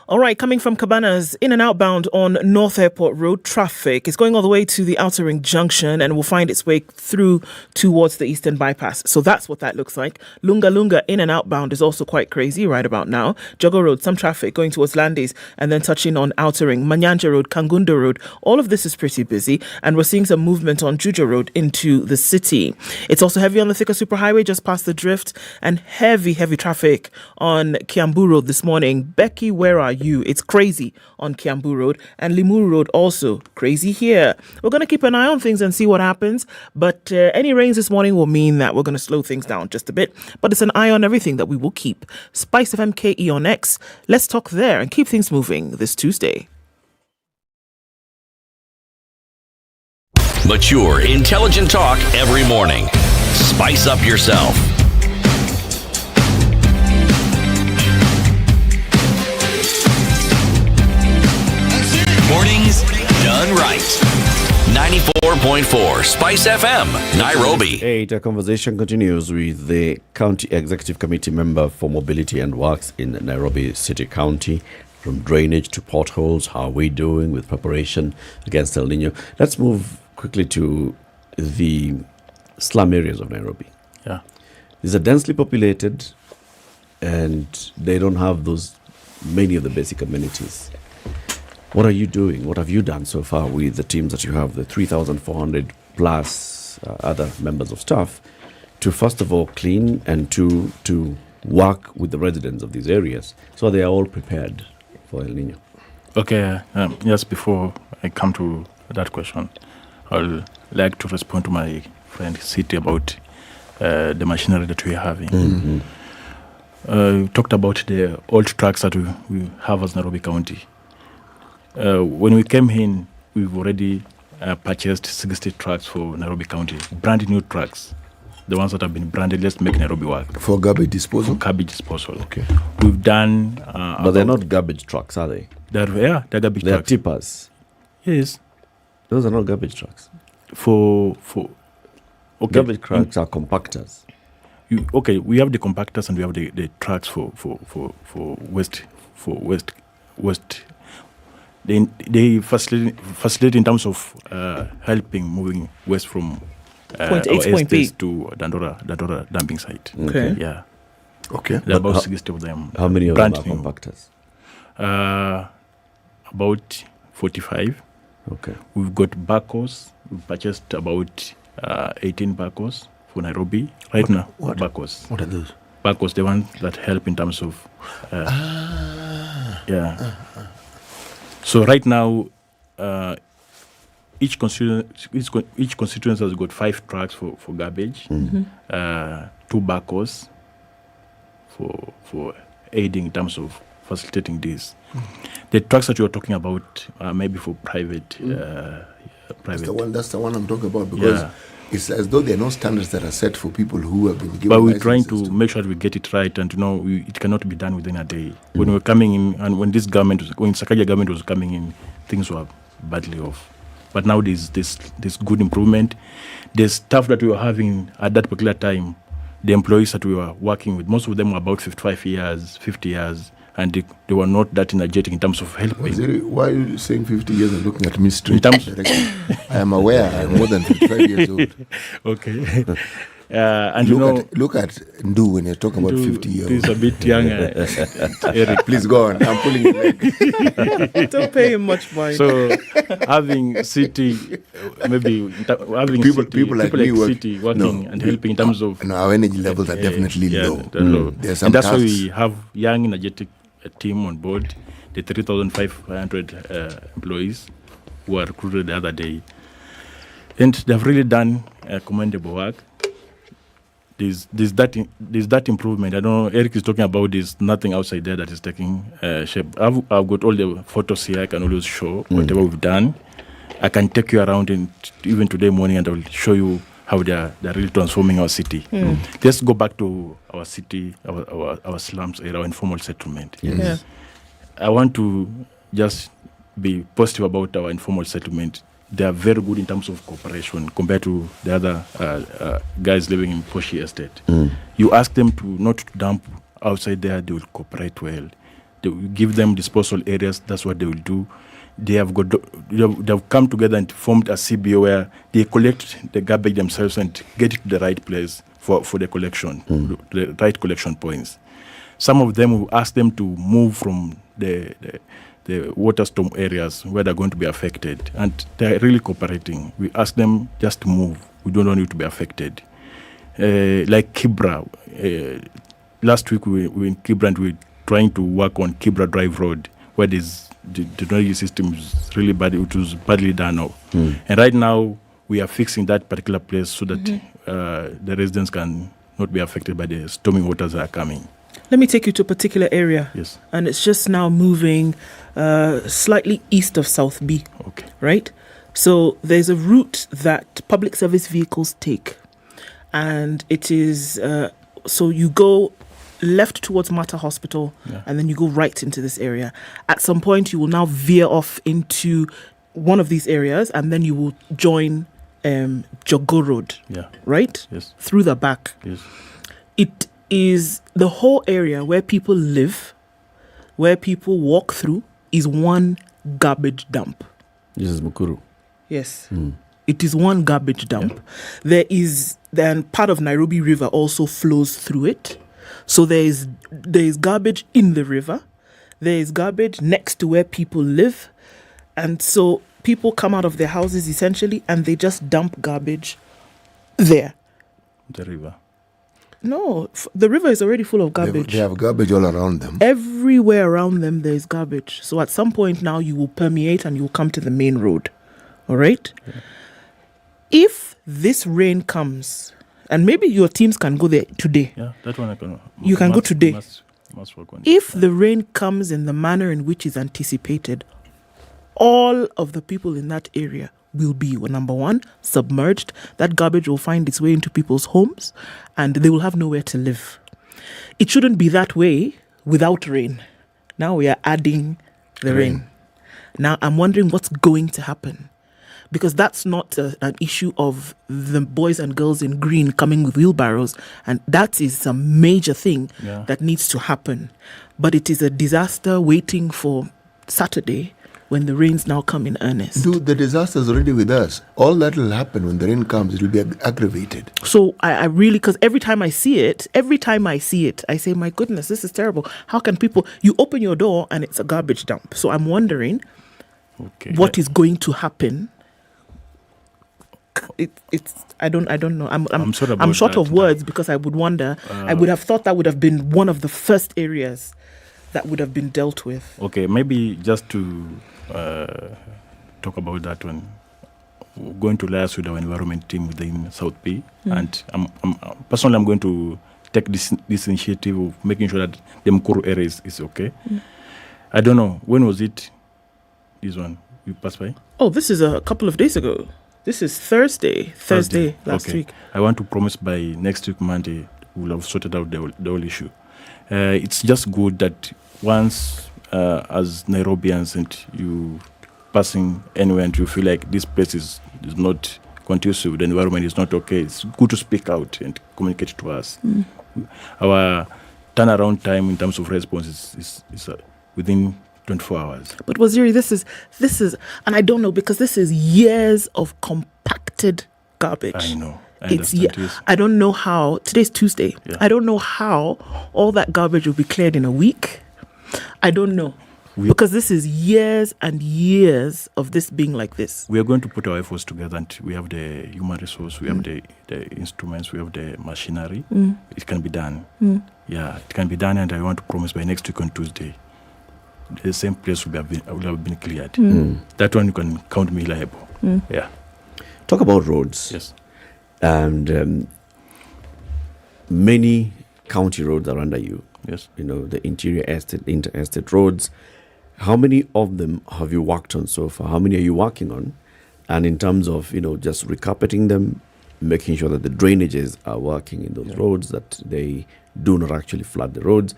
All right, coming from Cabanas, in and outbound on North Airport Road, traffic is going all the way to the Outer Ring Junction and will find its way through towards the Eastern Bypass. So that's what that looks like. Lunga Lunga in and outbound is also quite crazy right about now. Jogo Road, some traffic going towards Landis and then touching on Outer Ring. Manyanja Road, Kangunda Road, all of this is pretty busy. And we're seeing some movement on Juja Road into the city. It's also heavy on the Thika Superhighway just past the Drift and heavy traffic on Kiambu Road this morning. Becky, where are you? It's crazy on Kiambu Road and Limuru Road also crazy here. We're going to keep an eye on things and see what happens, but any rains this morning will mean that we're going to slow things down just a bit, but it's an eye on everything that we will keep. SpiceFM KE on X. Let's talk there and keep things moving this Tuesday. Mature, intelligent talk every morning. Spice up yourself. Mornings done right. 94.4 Spice FM, Nairobi. Our conversation continues with the County Executive Committee member for Mobility and Works in Nairobi City County. From drainage to potholes, how are we doing with preparation against El Niño? Let's move quickly to the slum areas of Nairobi. Yeah. These are densely populated and they don't have many of the basic amenities. What are you doing? What have you done so far with the teams that you have, the 3,400 plus other members of staff, to first of all clean and to work with the residents of these areas so they are all prepared for El Niño? Okay, just before I come to that question, I'd like to respond to my friend City about the machinery that we are having. Mm-hmm. We talked about the old trucks that we have as Nairobi County. When we came in, we've already purchased 60 trucks for Nairobi County, brand new trucks, the ones that have been branded. Let's make Nairobi work. For garbage disposal? For garbage disposal. Okay. We've done... but they're not garbage trucks, are they? They're garbage they're trucks. tippers. Yes. Those are not garbage trucks. Okay. Garbage trucks are compactors. We have the compactors and we have the trucks for waste. They facilitate in terms of helping moving waste from Point A to point B to Dandora dumping site. Okay. Yeah. Okay. There are about 60 of them. How many of them are compactors? About 45. Okay. We've got backhoes. We've purchased about 18 backhoes for Nairobi right now. Backhoes. What are those? Backhoes, the ones that help in terms of So right now, each constituency has got 5 trucks for garbage, 2 backhoes for aiding in terms of facilitating this. The trucks that you are talking about are maybe for private. That's the one I'm talking about, because it's as though there are no standards that are set for people who have been given. But we're trying to make sure that we get it right, and it cannot be done within a day. When we're coming in, and when Sakaja government was coming in, things were badly off. But now there's good improvement. The staff that we were having at that particular time, the employees that we were working with, most of them were about 55 years, 50 years, and they were not that energetic in terms of helping. Why are you saying 50 years and looking at me straight? I am aware I'm more than 55 years old. Okay. And look at Ndu when you're talking about 50 years. He's a bit younger. Eric, please go on. I'm pulling your leg. Don't pay him much mind. So having city, maybe having people like me city working and helping in terms of our energy levels are definitely low. And that's why we have young, energetic team on board. The 3,500 employees who were recruited the other day, and they've really done commendable work. There's that improvement. I don't know, Eric is talking about this, nothing outside there that is taking shape. I've got all the photos here. I can always show whatever we've done. I can take you around even today morning, and I will show you how they're really transforming our city. Let's go back to our city, our slums area, our informal settlement. Yes. Yeah. I want to just be positive about our informal settlement. They are very good in terms of cooperation compared to the other guys living in Poshi Estate. You ask them to not dump outside there, they will cooperate well. They will give them disposal areas. That's what they will do. They have come together and formed a CBO where they collect the garbage themselves and get it to the right place for the collection, the right collection points. Some of them will ask them to move from the water storm areas where they're going to be affected, and they're really cooperating. We ask them just to move. We don't want you to be affected. Like Kibra, last week we were in Kibra and we were trying to work on Kibra Drive Road, where the drainage system is really bad. It was badly done now. And right now we are fixing that particular place so that the residents can not be affected by the stormy waters that are coming. Let me take you to a particular area. Yes. And it's just now moving slightly east of South B. Okay. Right? So there's a route that public service vehicles take. And it is, so you go left towards Mater Hospital, and then you go right into this area. At some point, you will now veer off into one of these areas, and then you will join Jogo Road. Yeah. Right? Yes. Through the back. Yes. It is the whole area where people live, where people walk through, is one garbage dump. This is Nakuru. Yes. It is one garbage dump. There is then part of Nairobi River also flows through it. So there is garbage in the river. There is garbage next to where people live. And so people come out of their houses essentially and they just dump garbage there. The river. No, the river is already full of garbage. They have garbage all around them. Everywhere around them there is garbage. So at some point now you will permeate and you will come to the main road. All right? Yeah. If this rain comes, and maybe your teams can go there today. Yeah, that one I can. You can go today. Must work on it. If the rain comes in the manner in which is anticipated, all of the people in that area will be, number one, submerged. That garbage will find its way into people's homes and they will have nowhere to live. It shouldn't be that way without rain. Now we are adding the rain. Now I'm wondering what's going to happen. Because that's not an issue of the boys and girls in green coming with wheelbarrows. And that is a major thing that needs to happen. But it is a disaster waiting for Saturday when the rains now come in earnest. Dude, the disaster is already with us. All that will happen when the rain comes. It will be aggravated. So I really, because every time I see it, I say, my goodness, this is terrible. How can people, you open your door and it's a garbage dump. So I'm wondering what is going to happen. I don't know. I'm short of words because I would wonder. I would have thought that would have been one of the first areas that would have been dealt with. Okay, maybe just to talk about that one. We're going to liaise with our environment team within South P, and personally I'm going to take this initiative of making sure that the Nakuru area is okay. I don't know, when was it? This one you passed by? Oh, this is a couple of days ago. This is Thursday last week. I want to promise by next week, Monday, we'll have sorted out the whole issue. It's just good that once, as Nairobians, and you passing anywhere and you feel like this place is not conducive, the environment is not okay, it's good to speak out and communicate to us. Our turnaround time in terms of response is within 24 hours. But Waziri, this is, and I don't know, because this is years of compacted garbage. I know. I don't know how, today's Tuesday, I don't know how all that garbage will be cleared in a week. I don't know. Because this is years and years of this being like this. We are going to put our efforts together, and we have the human resource, we have the instruments, we have the machinery. It can be done. Yeah, it can be done, and I want to promise by next week on Tuesday, the same place will have been cleared. That one you can count me liable. Yeah. Talk about roads. Yes. And many county roads are under you. Yes. You know, the interior estate, inter-estate roads. How many of them have you worked on so far? How many are you working on? And in terms of, just recarpeting them, making sure that the drainages are working in those roads, that they do not actually flood the roads.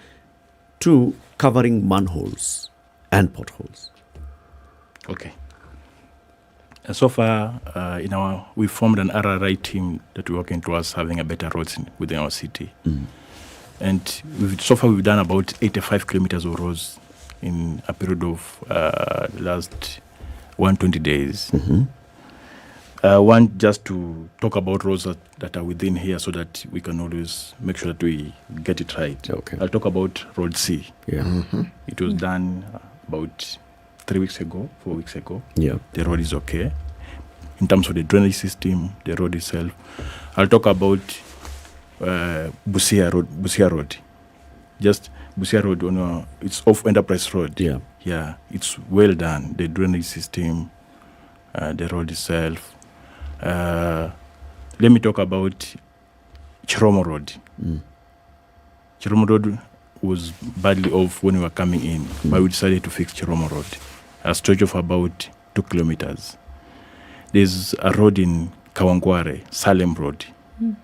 2, covering manholes and potholes. Okay. So far, we formed an RRI team that we're working towards having a better roads within our city. And so far we've done about 85 kilometers of roads in a period of the last 120 days. One, just to talk about roads that are within here so that we can always make sure that we get it right. Okay. I'll talk about Road C. Yeah. It was done about 4 weeks ago. Yeah. The road is okay. In terms of the drainage system, the road itself. I'll talk about Busia Road. Just Busia Road, it's off Enterprise Road. Yeah. Yeah, it's well done. The drainage system, the road itself. Let me talk about Chiromo Road. Chiromo Road was badly off when we were coming in, but we decided to fix Chiromo Road, a stretch of about 2 kilometers. There's a road in Kawangware, Salem Road.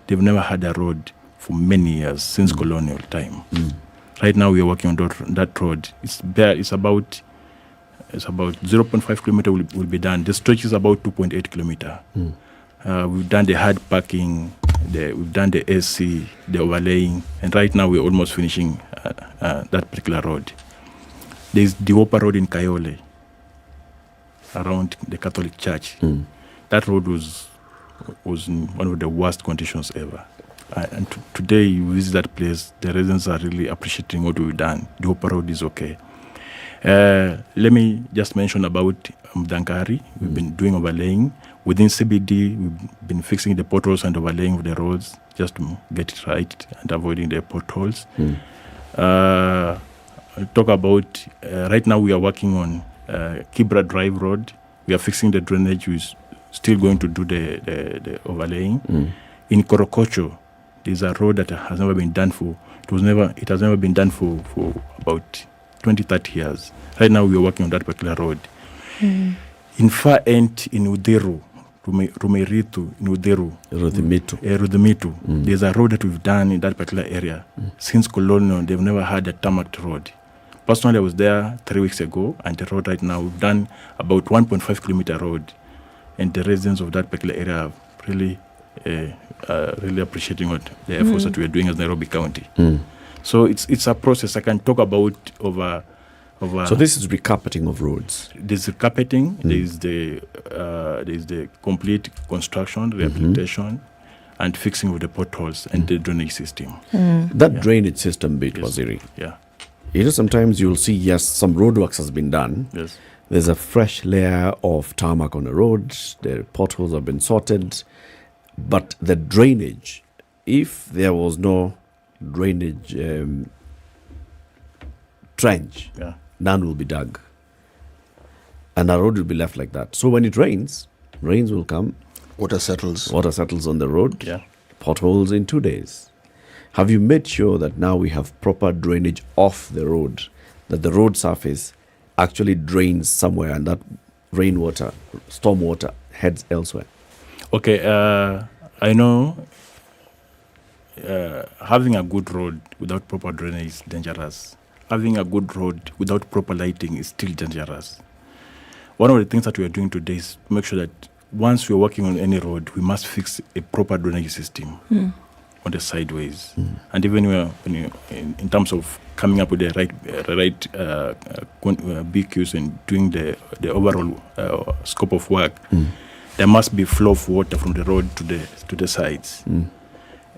They've never had a road for many years, since colonial time. Right now we are working on that road. It's about 0.5 kilometer will be done. The stretch is about 2.8 kilometer. We've done the hard parking, we've done the AC, the overlaying, and right now we're almost finishing that particular road. There's the Opa Road in Kayole, around the Catholic Church. That road was in one of the worst conditions ever. And today you visit that place, the residents are really appreciating what we've done. The Opa Road is okay. Let me just mention about Mdankari. We've been doing overlaying. Within CBD, we've been fixing the potholes and overlaying of the roads just to get it right and avoiding the potholes. I'll talk about, right now we are working on Kibra Drive Road. We are fixing the drainage. We're still going to do the overlaying. In Korokocho, there's a road that has never been done it has never been done for about 20-30 years. Right now we are working on that particular road. In far end in Uderu, Rumeritu in Uderu, Rudimitu, there's a road that we've done in that particular area. Since colonial, they've never had a tarmac road. Personally, I was there 3 weeks ago, and the road right now, we've done about 1.5 kilometer road, and the residents of that particular area are really appreciating the efforts that we are doing as Nairobi County. So it's a process I can talk about over. So this is recarpeting of roads. There's recarpeting. There's the complete construction, rehabilitation, and fixing of the potholes and the drainage system. That drainage system bit, Waziri. Yeah. Sometimes you'll see, yes, some roadworks has been done. Yes. There's a fresh layer of tarmac on the road. The potholes have been sorted. But the drainage, if there was no drainage trench, none will be dug. And our road will be left like that. So when it rains will come. Water settles on the road. Potholes in 2 days. Have you made sure that now we have proper drainage off the road, that the road surface actually drains somewhere and that rainwater, stormwater heads elsewhere? Okay, I know having a good road without proper drainage is dangerous. Having a good road without proper lighting is still dangerous. One of the things that we are doing today is to make sure that once we are working on any road, we must fix a proper drainage system on the sideways. And even in terms of coming up with the right BQs and doing the overall scope of work, there must be flow of water from the road to the sides.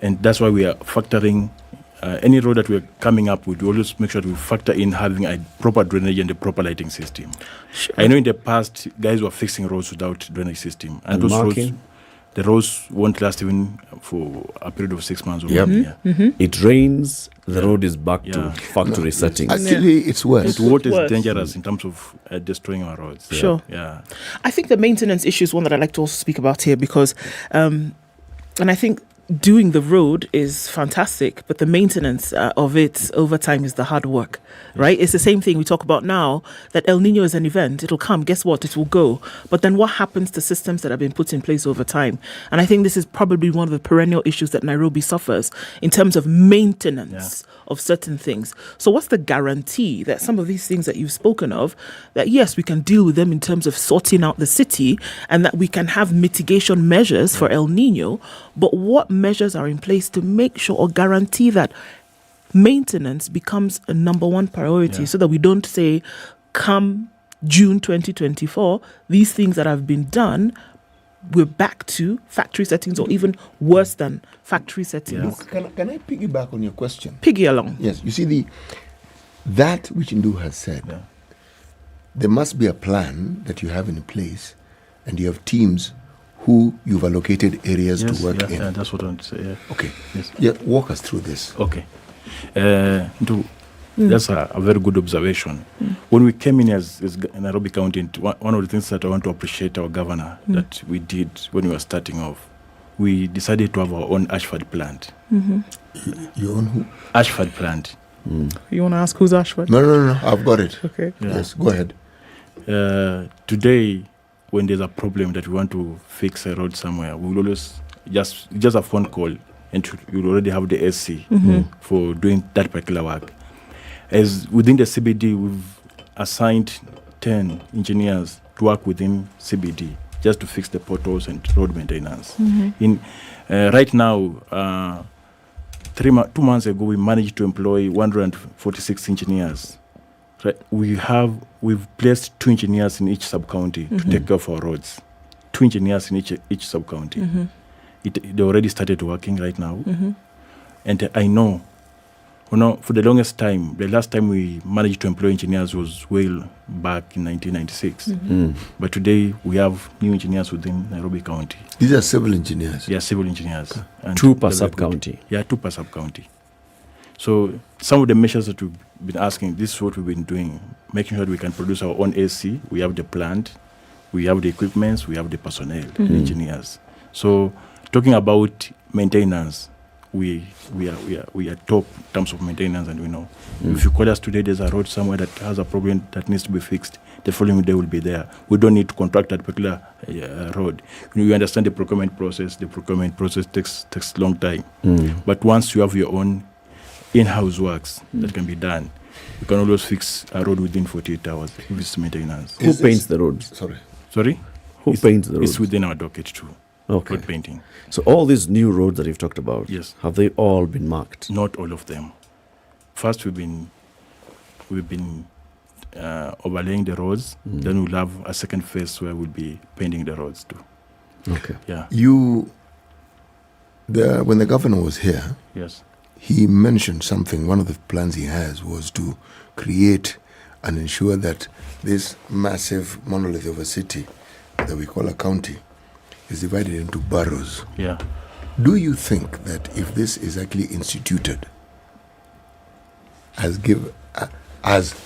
And that's why we are factoring any road that we are coming up with. We always make sure that we factor in having a proper drainage and a proper lighting system. I know in the past, guys were fixing roads without drainage system. And those roads, the roads won't last even for a period of 6 months or 1 year. It rains, the road is back to factory settings. Actually, it's worse. The water is dangerous in terms of destroying our roads. Sure. Yeah. I think the maintenance issue is one that I'd like to also speak about here because, and I think doing the road is fantastic, but the maintenance of it over time is the hard work, right? It's the same thing we talk about now, that El Niño is an event. It'll come. Guess what? It will go. But then what happens to systems that have been put in place over time? And I think this is probably one of the perennial issues that Nairobi suffers in terms of maintenance of certain things. So what's the guarantee that some of these things that you've spoken of, that yes, we can deal with them in terms of sorting out the city and that we can have mitigation measures for El Niño, but what measures are in place to make sure or guarantee that maintenance becomes a number one priority, so that we don't say, come June 2024, these things that have been done, we're back to factory settings or even worse than factory settings. Can I piggyback on your question? Piggy along. Yes, you see, that which Ndu has said, there must be a plan that you have in place, and you have teams who you've allocated areas to work in. Yeah, that's what I want to say. Yeah. Okay. Yes. Yeah, walk us through this. Okay. That's a very good observation. When we came in as Nairobi County, one of the things that I want to appreciate our governor that we did when we were starting off, we decided to have our own Ashford plant. Your own who? Ashford plant. You want to ask who's Ashford? No. I've got it. Okay. Yes, go ahead. Today, when there's a problem that we want to fix a road somewhere, we will always just a phone call, and you already have the SC for doing that particular work. As within the CBD, we've assigned 10 engineers to work within CBD just to fix the potholes and road maintenance. In right now, 2 months ago, we managed to employ 146 engineers. Right, we've placed 2 engineers in each sub-county to take care of our roads. 2 engineers in each sub-county. They already started working right now. And I know, for the longest time, the last time we managed to employ engineers was well back in 1996. But today we have new engineers within Nairobi County. These are civil engineers? Yeah, civil engineers. And 2 per sub-county? Yeah, 2 per sub-county. So some of the measures that we've been asking, this is what we've been doing, making sure that we can produce our own AC. We have the plant, we have the equipments, we have the personnel, the engineers. So talking about maintenance, we are top in terms of maintenance, and we know if you call us today, there's a road somewhere that has a problem that needs to be fixed, the following day will be there. We don't need to contract that particular road. You understand the procurement process. The procurement process takes a long time. But once you have your own in-house works that can be done, you can always fix a road within 48 hours if it's maintenance. Who paints the roads? Sorry? Who paints the roads? It's within our docket too. Okay. Road painting. So all these new roads that you've talked about, yes, have they all been marked? Not all of them. First, we've been overlaying the roads. Then we'll have a second phase where we'll be painting the roads too. Okay. Yeah. When the governor was here, yes, he mentioned something. One of the plans he has was to create and ensure that this massive monolith of a city that we call a county is divided into boroughs. Yeah. Do you think that if this is actually instituted as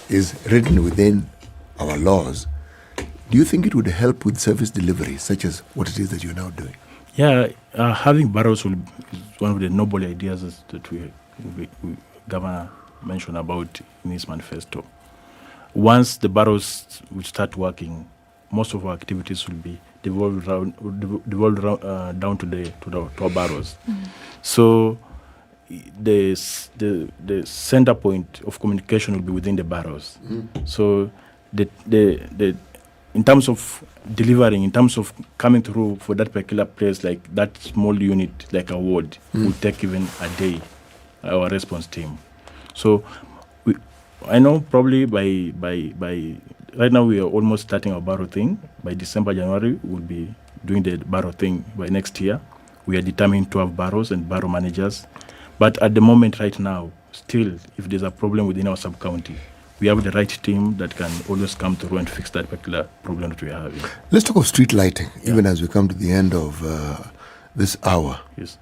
is written within our laws, do you think it would help with service delivery, such as what it is that you're now doing? Yeah, having boroughs is one of the noble ideas that we Governor mentioned about in his manifesto. Once the boroughs will start working, most of our activities will be devolved down to our boroughs. So the center point of communication will be within the boroughs. So the in terms of delivering, in terms of coming through for that particular place, like that small unit, like a ward, will take even a day, our response team. So I know probably by right now we are almost starting our borough thing. By December, January, we'll be doing the borough thing by next year. We are determined to have boroughs and borough managers. But at the moment right now, still, if there's a problem within our sub-county, we have the right team that can always come through and fix that particular problem that we are having. Let's talk of street lighting, even as we come to the end of this hour. Yes.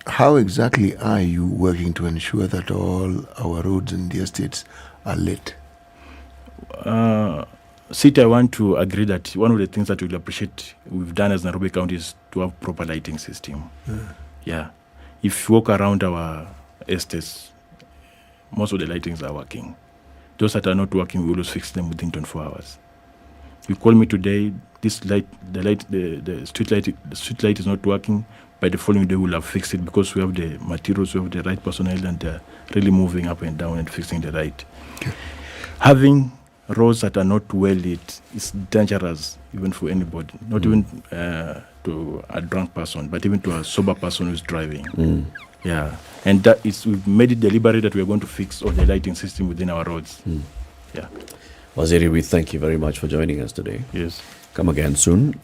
How exactly are you working to ensure that all our roads in the estates are lit? City, I want to agree that one of the things that we'll appreciate we've done as Nairobi County is to have proper lighting system. Yeah. If you walk around our estates, most of the lightings are working. Those that are not working, we always fix them within 24 hours. You call me today, the street light is not working. By the following day, we'll have fixed it because we have the materials, we have the right personnel, and they're really moving up and down and fixing the light. Okay. Having roads that are not well lit is dangerous even for anybody, not even to a drunk person, but even to a sober person who's driving. Yeah, and that is, we've made it deliberate that we are going to fix all the lighting system within our roads. Yeah. Waziri, we thank you very much for joining us today. Yes. Come again soon.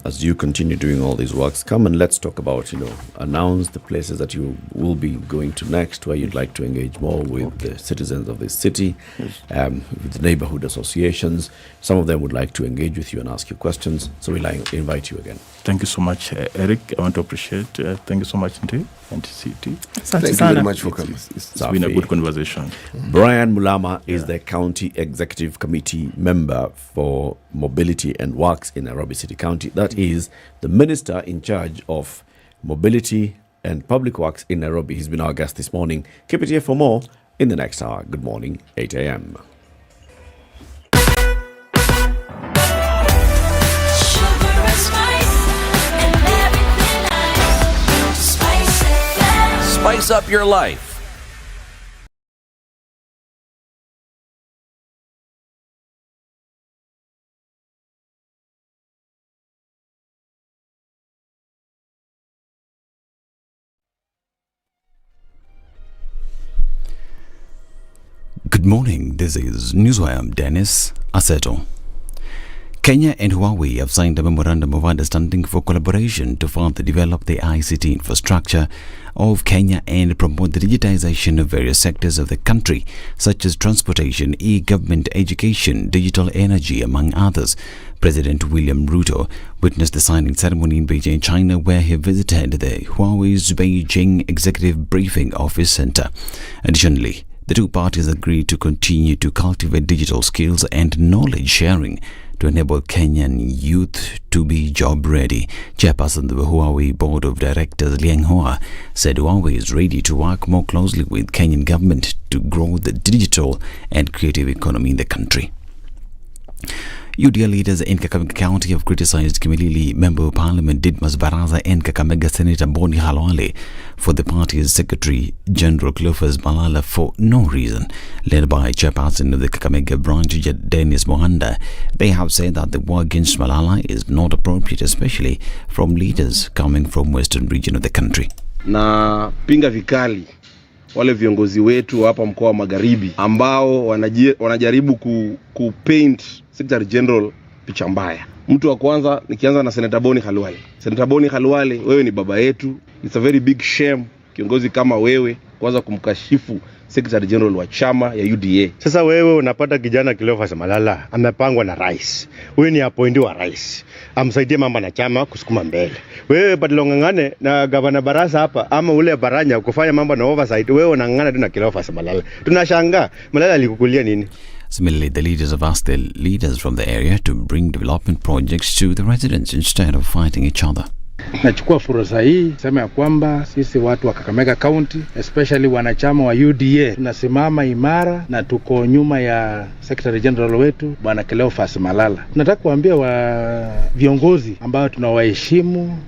As you continue doing all these works, come and let's talk about, announce the places that you will be going to next, where you'd like to engage more with the citizens of this city, with the neighborhood associations. Some of them would like to engage with you and ask you questions. So we'll invite you again. Thank you so much, Eric. I want to appreciate. Thank you so much, Ndu and CT. Thank you very much for coming. It's been a good conversation. Brian Mulama is the County Executive Committee member for Mobility and Works in Nairobi City County. That is the Minister in charge of Mobility and Public Works in Nairobi. He's been our guest this morning. Keep it here for more in the next hour. Good morning, 8 a.m. Spice up your life. Good morning, this is Newswire. I'm Dennis Aseto. Kenya and Huawei have signed a memorandum of understanding for collaboration to further develop the ICT infrastructure of Kenya and promote the digitization of various sectors of the country, such as transportation, e-government, education, digital energy, among others. President William Ruto witnessed the signing ceremony in Beijing, China, where he visited the Huawei's Beijing Executive Briefing Office Center. Additionally, the two parties agreed to continue to cultivate digital skills and knowledge sharing to enable Kenyan youth to be job ready. Chairperson of the Huawei Board of Directors, Liang Hoa, said Huawei is ready to work more closely with Kenyan government to grow the digital and creative economy in the country. UDA leaders in Kakamega County have criticized Kimilili Member of Parliament Didmas Baraza and Kakamega Senator Boni Halwale for the party's Secretary General Cleophas Malala for no reason. Led by Chairperson of the Kakamega branch, Dennis Mohanda, they have said that the war against Malala is not appropriate, especially from leaders coming from western region of the country. Na pinga vikali wale viongozi wetu hapa mkoa wa Magharibi ambao wanajaribu kupaint Secretary General picha mbaya. Mtu wa kwanza nikianza na Senator Boni Halwale. Senator Boni Halwale, wewe ni baba yetu. It's a very big shame kiongozi kama wewe kwanza kumkashifu Secretary General wa chama ya UDA. Sasa wewe unapata kijana Cleophas Malala amepangwa na rais. Wewe ni appointee wa rais. Amsaidie mama na chama kusukuma mbele. Wewe badilongangane na gavana Barasa hapa ama ule Baranya kufanya mambo na oversight. Wewe unangangana tu na Cleophas Malala. Tunashangaa Malala alikukulia nini? Similarly, the leaders have asked the leaders from the area to bring development projects to the residents instead of fighting each other. Nachukua fursa hii sema ya kwamba sisi watu wa Kakamega County, especially wanachama wa UDA, tunasimama imara na tuko nyuma ya Secretary General wetu Bwana Cleophas Malala. Tunataka kuambia viongozi ambao tunawaheshimu,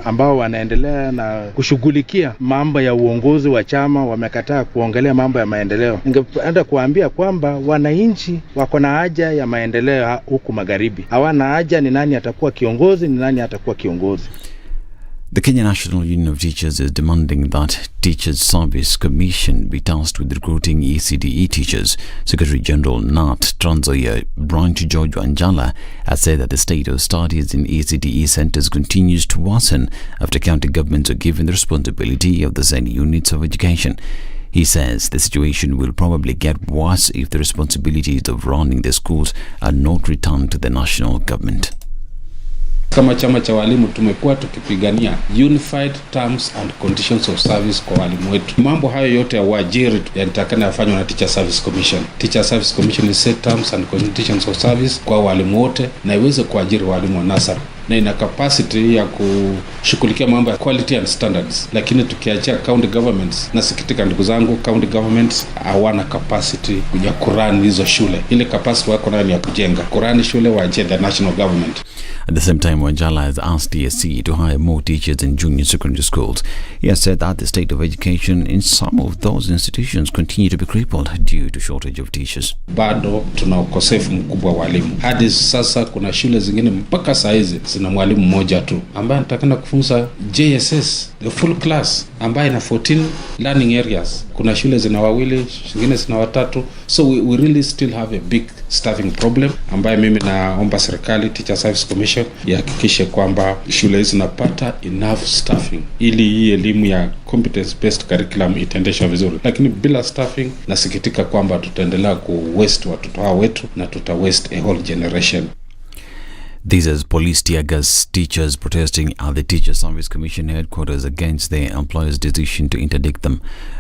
ambao wanaendelea na kushughulikia mambo ya uongozi wa chama, wamekataa kuongelea mambo ya maendeleo. Ningependa kuambia kwamba wananchi wako na haja ya maendeleo huku Magharibi. Hawana haja ni nani atakuwa kiongozi, ni nani atakuwa kiongozi. The Kenya National Union of Teachers is demanding that Teachers Service Commission be tasked with recruiting ECDE teachers. Secretary General Nat Transoya Branch George Wanjala has said that the state of studies in ECDE centers continues to worsen after county governments are given the responsibility of the said units of education. He says the situation will probably get worse if the responsibilities of running the schools are not returned to the national government. Kama chama cha walimu tumekuwa tukipigania unified terms and conditions of service kwa walimu wetu. Mambo hayo yote ya uajiri yanatakana yafanywe na Teacher Service Commission. Teacher Service Commission is set terms and conditions of service kwa walimu wote na iweze kuajiri walimu wa nursery, na ina capacity ya kushughulikia mambo ya quality and standards, lakini tukiachia county governments, na sikitika ndugu zangu, county governments hawana capacity ya kurun hizo shule. Ile capacity wako nayo ni ya kujenga, kurun shule waachie the national government. At the same time, Wanjala has asked DSC to hire more teachers in junior secondary schools. He has said that the state of education in some of those institutions continue to be crippled due to shortage of teachers. Bado tuna ukosefu mkubwa wa walimu. Hadi sasa kuna shule zingine mpaka saizi zina mwalimu mmoja tu ambaye anatakana kufunza JSS, the full class, ambaye ina 14 learning areas. Kuna shule zina wawili, zingine zina watatu. So we really still have a big staffing problem, ambaye mimi naomba serikali, Teacher Service Commission, ihakikishe kwamba shule hizi zinapata enough staffing ili hii elimu ya competence based curriculum itaendeshwa vizuri. Lakini bila staffing, nasikitika kwamba tutaendelea ku waste watoto hao wetu na tuta waste a whole generation. These as police tear gas teachers protesting at the Teacher Service Commission headquarters against their employer's decision to interdict them.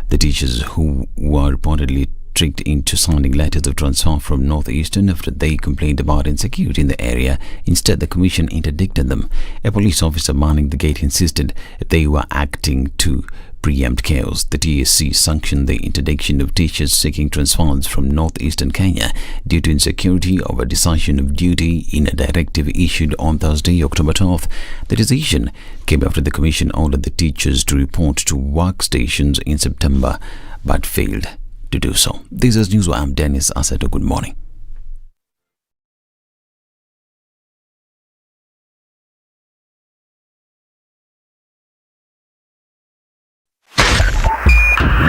The teachers who were reportedly tricked into signing letters of transfer from Northeastern after they complained about insecurity in the area. Instead, the commission interdicted them. A police officer manning the gate insisted they were acting to preempt chaos. The TSC sanctioned the interdiction of teachers seeking transfers from northeastern Kenya due to insecurity of a decision of duty in a directive issued on Thursday, October 12th. The decision came after the commission ordered the teachers to report to workstations in September but failed to do so. This is News. I'm Dennis Aseto. Good morning.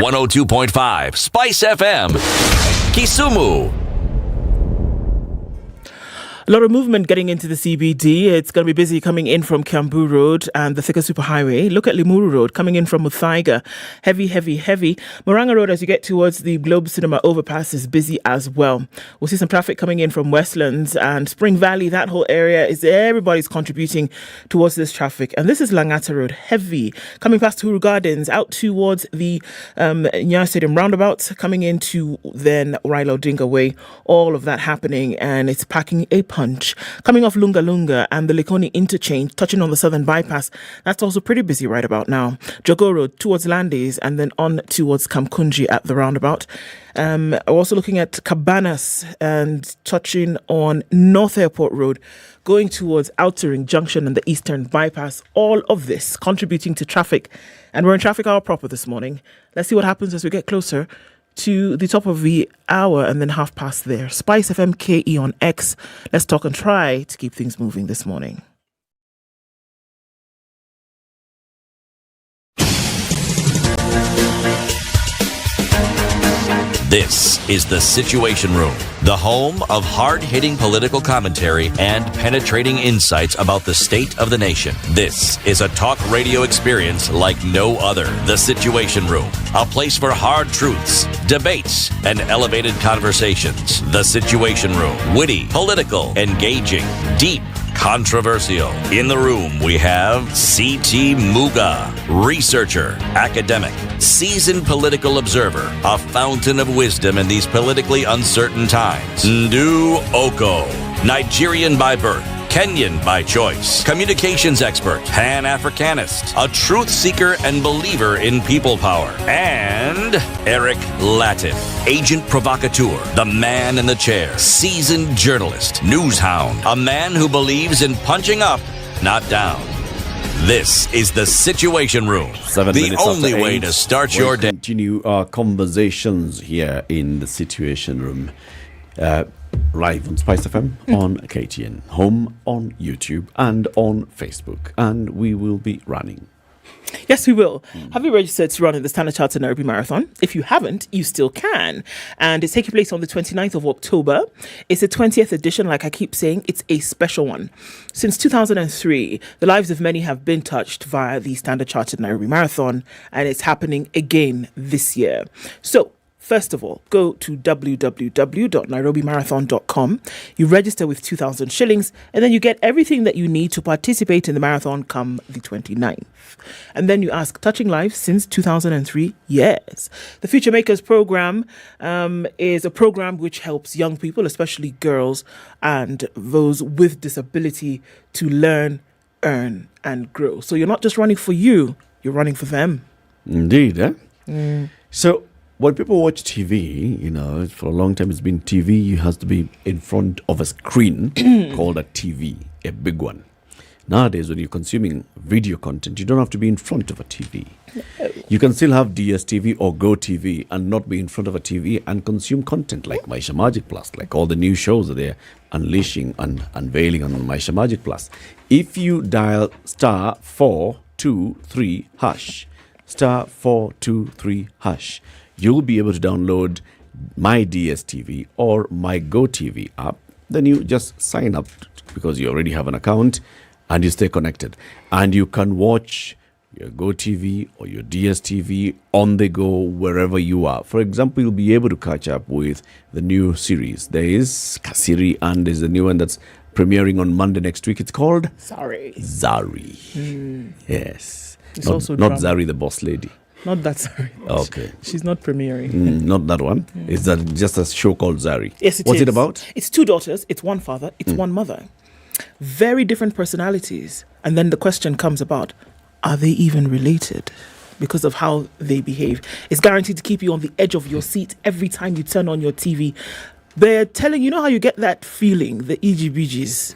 .5 Spice FM, Kisumu. A lot of movement getting into the CBD. It's going to be busy coming in from Kiambu Road and the Thika Superhighway. Look at Limuru Road coming in from Muthaiga. Heavy. Moranga Road as you get towards the Globe Cinema overpass is busy as well. We'll see some traffic coming in from Westlands and Spring Valley. That whole area is everybody's contributing towards this traffic. And this is Langata Road. Heavy. Coming past Huru Gardens out towards the Nyeri Stadium roundabout. Coming into then Raila Odinga Way. All of that happening and it's packing a punch. Coming off Lunga Lunga and the Likoni interchange, touching on the southern bypass, that's also pretty busy right about now. Jogo Road towards Landis and then on towards Kamkunji at the roundabout. Also looking at Cabanas and touching on North Airport Road, going towards Outering Junction and the eastern bypass. All of this contributing to traffic. And we're in traffic hour proper this morning. Let's see what happens as we get closer to the top of the hour and then half past there. Spice FM KE on X. Let's talk and try to keep things moving this morning. This is The Situation Room, the home of hard-hitting political commentary and penetrating insights about the state of the nation. This is a talk radio experience like no other. The Situation Room, a place for hard truths, debates, and elevated conversations. The Situation Room, witty, political, engaging, deep, controversial. In the room, we have C.T. Muga, researcher, academic, seasoned political observer, a fountain of wisdom in these politically uncertain times. Ndu Okoh, Nigerian by birth, Kenyan by choice, communications expert, Pan-Africanist, a truth seeker and believer in people power, and Eric Latiff, agent provocateur, the man in the chair, seasoned journalist, news hound, a man who believes in punching up, not down. This is The Situation Room, 7 the minutes only after way 8. to start We'll your day. Continue our conversations here in The Situation Room. Live on SpiceFM, on KTN, home on YouTube and on Facebook. And we will be running. Yes, we will. Have you registered to run in the Standard Chartered Nairobi Marathon? If you haven't, you still can. And it's taking place on the 29th of October. It's the 20th edition. Like I keep saying, it's a special one. Since 2003, the lives of many have been touched via the Standard Chartered Nairobi Marathon, and it's happening again this year. So, first of all, go to www.nairobimarathon.com. You register with 2,000 shillings, and then you get everything that you need to participate in the marathon come the 29th. And then you ask, touching lives since 2003? Yes. The Future Makers program is a program which helps young people, especially girls and those with disability, to learn earn, and grow. So you're not just running for you, you're running for them. Indeed, eh? Mm. So when people watch TV, for a long time it's been TV, you have to be in front of a screen called a TV, a big one. Nowadays, when you're consuming video content, you don't have to be in front of a TV. You can still have DSTV or Go TV and not be in front of a TV and consume content like Maisha Magic Plus, like all the new shows that they're unleashing and unveiling on Maisha Magic Plus. If you dial *423#, *423#, you'll be able to download my DSTV or my Go TV app. Then you just sign up because you already have an account and you stay connected. And you can watch your Go TV or your DSTV on the go wherever you are. For example, you'll be able to catch up with the new series. There is Kasiri and there's a new one that's premiering on Monday next week. It's called Zari. Yes. It's not, also not drama. Zari the boss lady. Not that Zari. Okay. She's not premiering. Not that one. Is that just a show called Zari? Yes, What's is. it about? It's two daughters. It's one father. It's one mother. Very different personalities. And then the question comes about, are they even related? Because of how they behave. It's guaranteed to keep you on the edge of your seat every time you turn on your TV. They're telling, you know how you get that feeling, the EGBGs,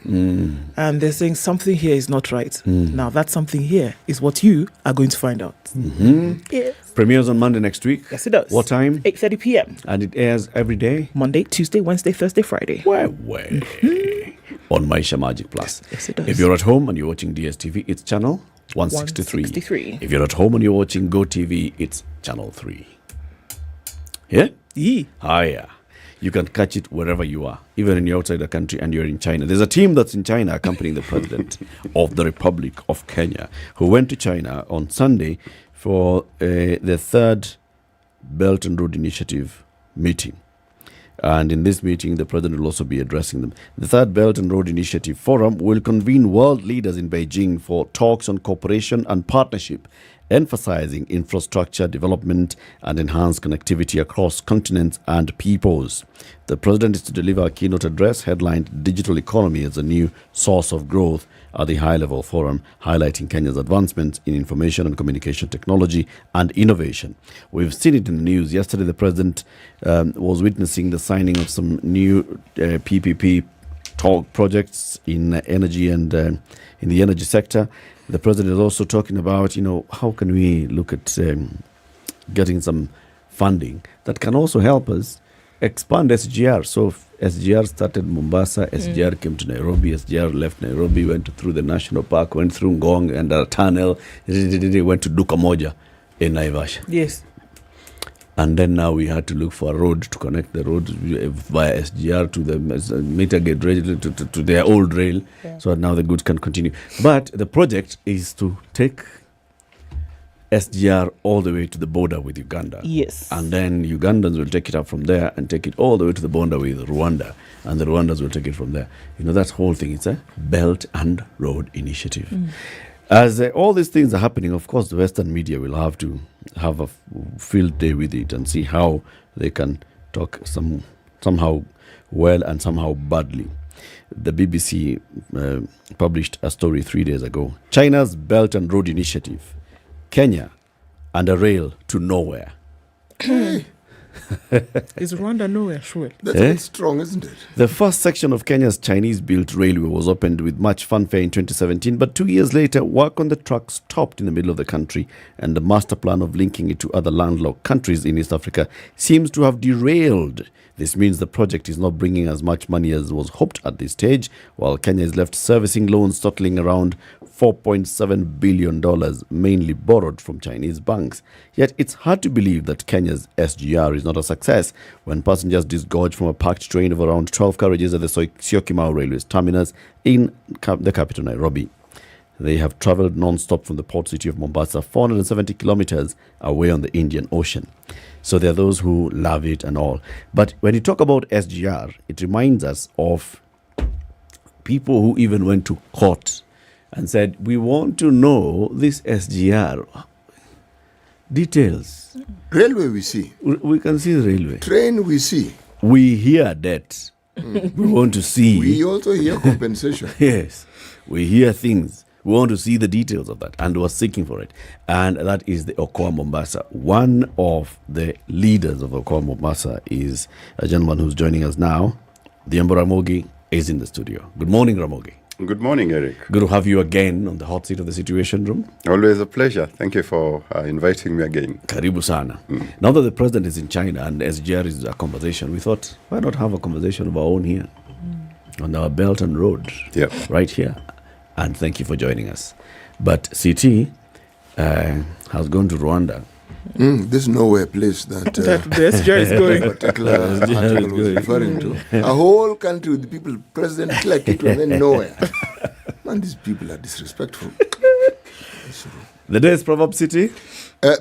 and they're saying something here is not right. Now that something here is what you are going to find out. Yes. Premieres on Monday next week. Yes, it does. What time? 8:30 p.m. And it airs every day? Monday, Tuesday, Wednesday, Thursday, Friday. Where? On Maisha Magic Plus. Yes, it does. If you're at home and you're watching DSTV, it's channel 163. If you're at home and you're watching Go TV, it's channel 3. Yeah? Yeah. You can catch it wherever you are, even when you're outside the country and you're in China. There's a team that's in China accompanying the president of the Republic of Kenya, who went to China on Sunday for the third Belt and Road Initiative meeting. And in this meeting, the president will also be addressing them. The Third Belt and Road Initiative Forum will convene world leaders in Beijing for talks on cooperation and partnership, emphasizing infrastructure development and enhanced connectivity across continents and peoples. The president is to deliver a keynote address headlined Digital Economy as a New Source of Growth at the high-level forum, highlighting Kenya's advancements in information and communication technology and innovation. We've seen it in the news. Yesterday, the president was witnessing the signing of some new PPP talk projects in energy and in the energy sector. The president is also talking about, how can we look at getting some funding that can also help us expand SGR. So SGR started Mombasa, SGR came to Nairobi, SGR left Nairobi, went through the national park, went through Ngong and a tunnel, went to Duka Moja in Naivasha. Yes. And then now we had to look for a road to connect the road via SGR to the meter gauge rail to their old rail, so that now the goods can continue. But the project is to take SGR all the way to the border with Uganda. Yes. And then Ugandans will take it up from there and take it all the way to the border with Rwanda. And the Rwandans will take it from there. That whole thing, it's a Belt and Road Initiative. As all these things are happening, of course, the Western media will have to have a field day with it and see how they can talk somehow well and somehow badly. The BBC published a story 3 days ago. China's Belt and Road Initiative. Kenya and a rail to nowhere. Is Rwanda nowhere, sure? That's a bit strong, isn't it? The first section of Kenya's Chinese-built railway was opened with much fanfare in 2017, but 2 years later, work on the track stopped in the middle of the country, and the master plan of linking it to other landlocked countries in East Africa seems to have derailed. This means the project is not bringing as much money as was hoped at this stage, while Kenya is left servicing loans totaling around $4.7 billion, mainly borrowed from Chinese banks. Yet it's hard to believe that Kenya's SGR is not a success when passengers disgorge from a packed train of around 12 carriages at the Syokimau Railway terminus in the capital, Nairobi. They have traveled non-stop from the port city of Mombasa, 470 kilometers away on the Indian Ocean. So there are those who love it and all. But when you talk about SGR, it reminds us of people who even went to court and said, we want to know this SGR details. Railway we see. We can see the railway. Train we see. We hear debt. We want to see. We also hear compensation. Yes. We hear things. We want to see the details of that, and we're seeking for it. And that is the Okoa Mombasa. One of the leaders of Okoa Mombasa is a gentleman who's joining us now. The Ramogi is in the studio. Good morning, Ramogi. Good morning, Eric. Good to have you again on the hot seat of the Situation Room. Always a pleasure. Thank you for inviting me again. Karibu sana. Now that the president is in China and SGR is a conversation, we thought, why not have a conversation of our own here on our Belt and Road, right here. And thank you for joining us. But CT has gone to Rwanda. This is nowhere place that the SGR is going. Particular article was referring to. A whole country with the people, President like it and then nowhere. Man, these people are disrespectful. The day is Proverb City.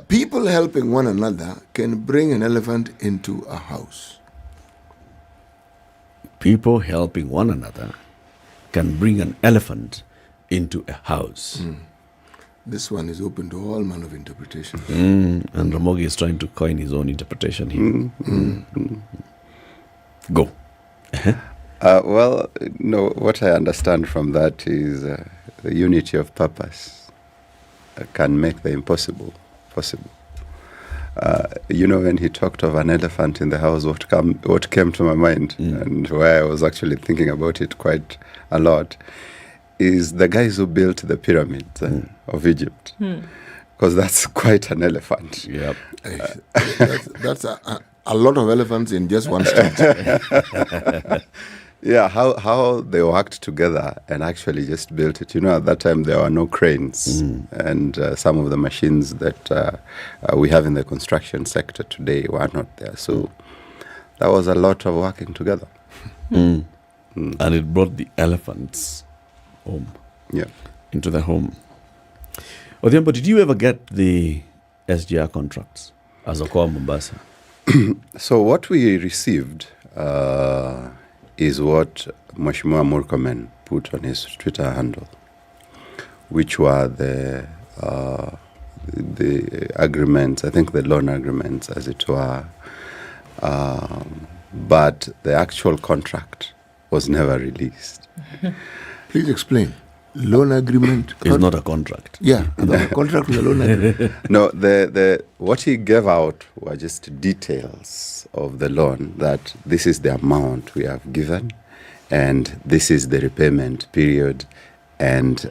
People helping one another can bring an elephant into a house. People helping one another can bring an elephant into a house. This one is open to all manner of interpretation. And Ramogi is trying to coin his own interpretation here. Go. Well, no, what I understand from that is the unity of purpose can make the impossible possible. When he talked of an elephant in the house, what came to my mind, and why I was actually thinking about it quite a lot, is the guys who built the pyramids of Egypt. Because that's quite an elephant. Yep. That's a lot of elephants in just one state. Yeah, how they worked together and actually just built it. At that time there were no cranes, and some of the machines that we have in the construction sector today were not there. So that was a lot of working together. And it brought the elephants home. Yeah. Into the home. Odhiambo, did you ever get the SGR contracts as Okoa Mombasa? So what we received is what Mheshimiwa Murkomen put on his Twitter handle, which were the agreements, I think the loan agreements as it were, but the actual contract was never released. Please explain. Loan agreement is not a contract. Yeah, a contract with a loan agreement. No, what he gave out were just details of the loan, that this is the amount we have given, and this is the repayment period, and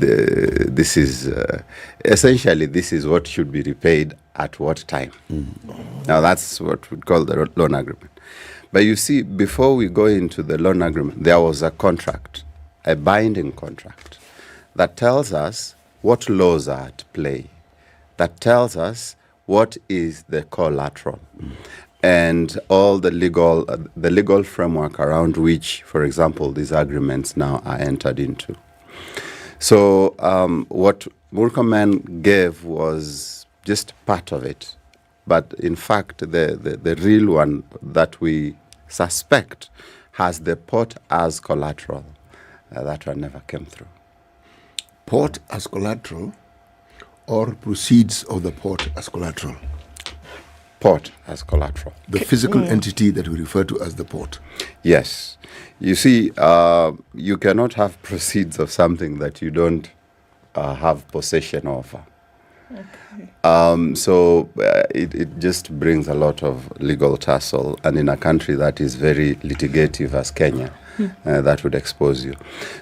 this is essentially this is what should be repaid at what time. Now that's what we call the loan agreement. But you see, before we go into the loan agreement, there was a contract, a binding contract, that tells us what laws are at play, that tells us what is the collateral, and all the legal framework around which, for example, these agreements now are entered into. So what Murkomen gave was just part of it. But in fact, the real one that we suspect has the port as collateral. That one never came through. Port as collateral, or proceeds of the port as collateral? Port as collateral. The physical entity that we refer to as the port. Yes. You see, you cannot have proceeds of something that you don't have possession of. So it just brings a lot of legal tussle, and in a country that is very litigative as Kenya, that would expose you.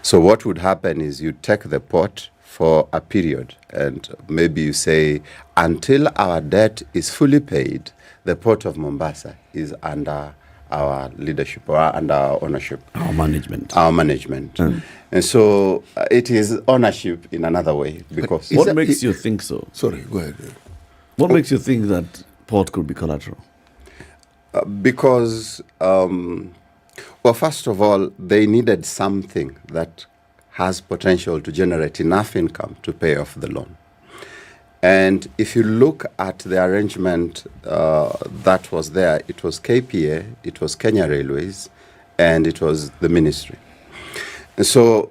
So what would happen is you take the port for a period, and maybe you say, until our debt is fully paid, the port of Mombasa is under our leadership or under our ownership. Our management. Our management. And so it is ownership in another way. Because what makes you think so? Sorry, go ahead. What makes you think that port could be collateral? Because, well, first of all, they needed something that has potential to generate enough income to pay off the loan. And if you look at the arrangement that was there, it was KPA, it was Kenya Railways, and it was the ministry. And so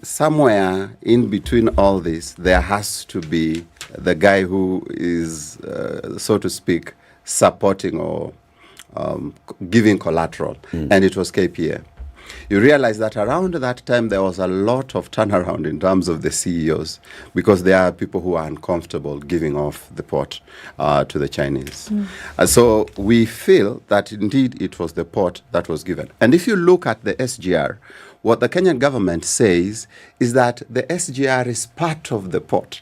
somewhere in between all this, there has to be the guy who is, so to speak, supporting or giving collateral, and it was KPA. you realize that around that time there was a lot of turnaround in terms of the CEOs, because there are people who are uncomfortable giving off the port to the Chinese. And so we feel that indeed it was the port that was given. And if you look at the SGR, what the Kenyan government says is that the SGR is part of the port.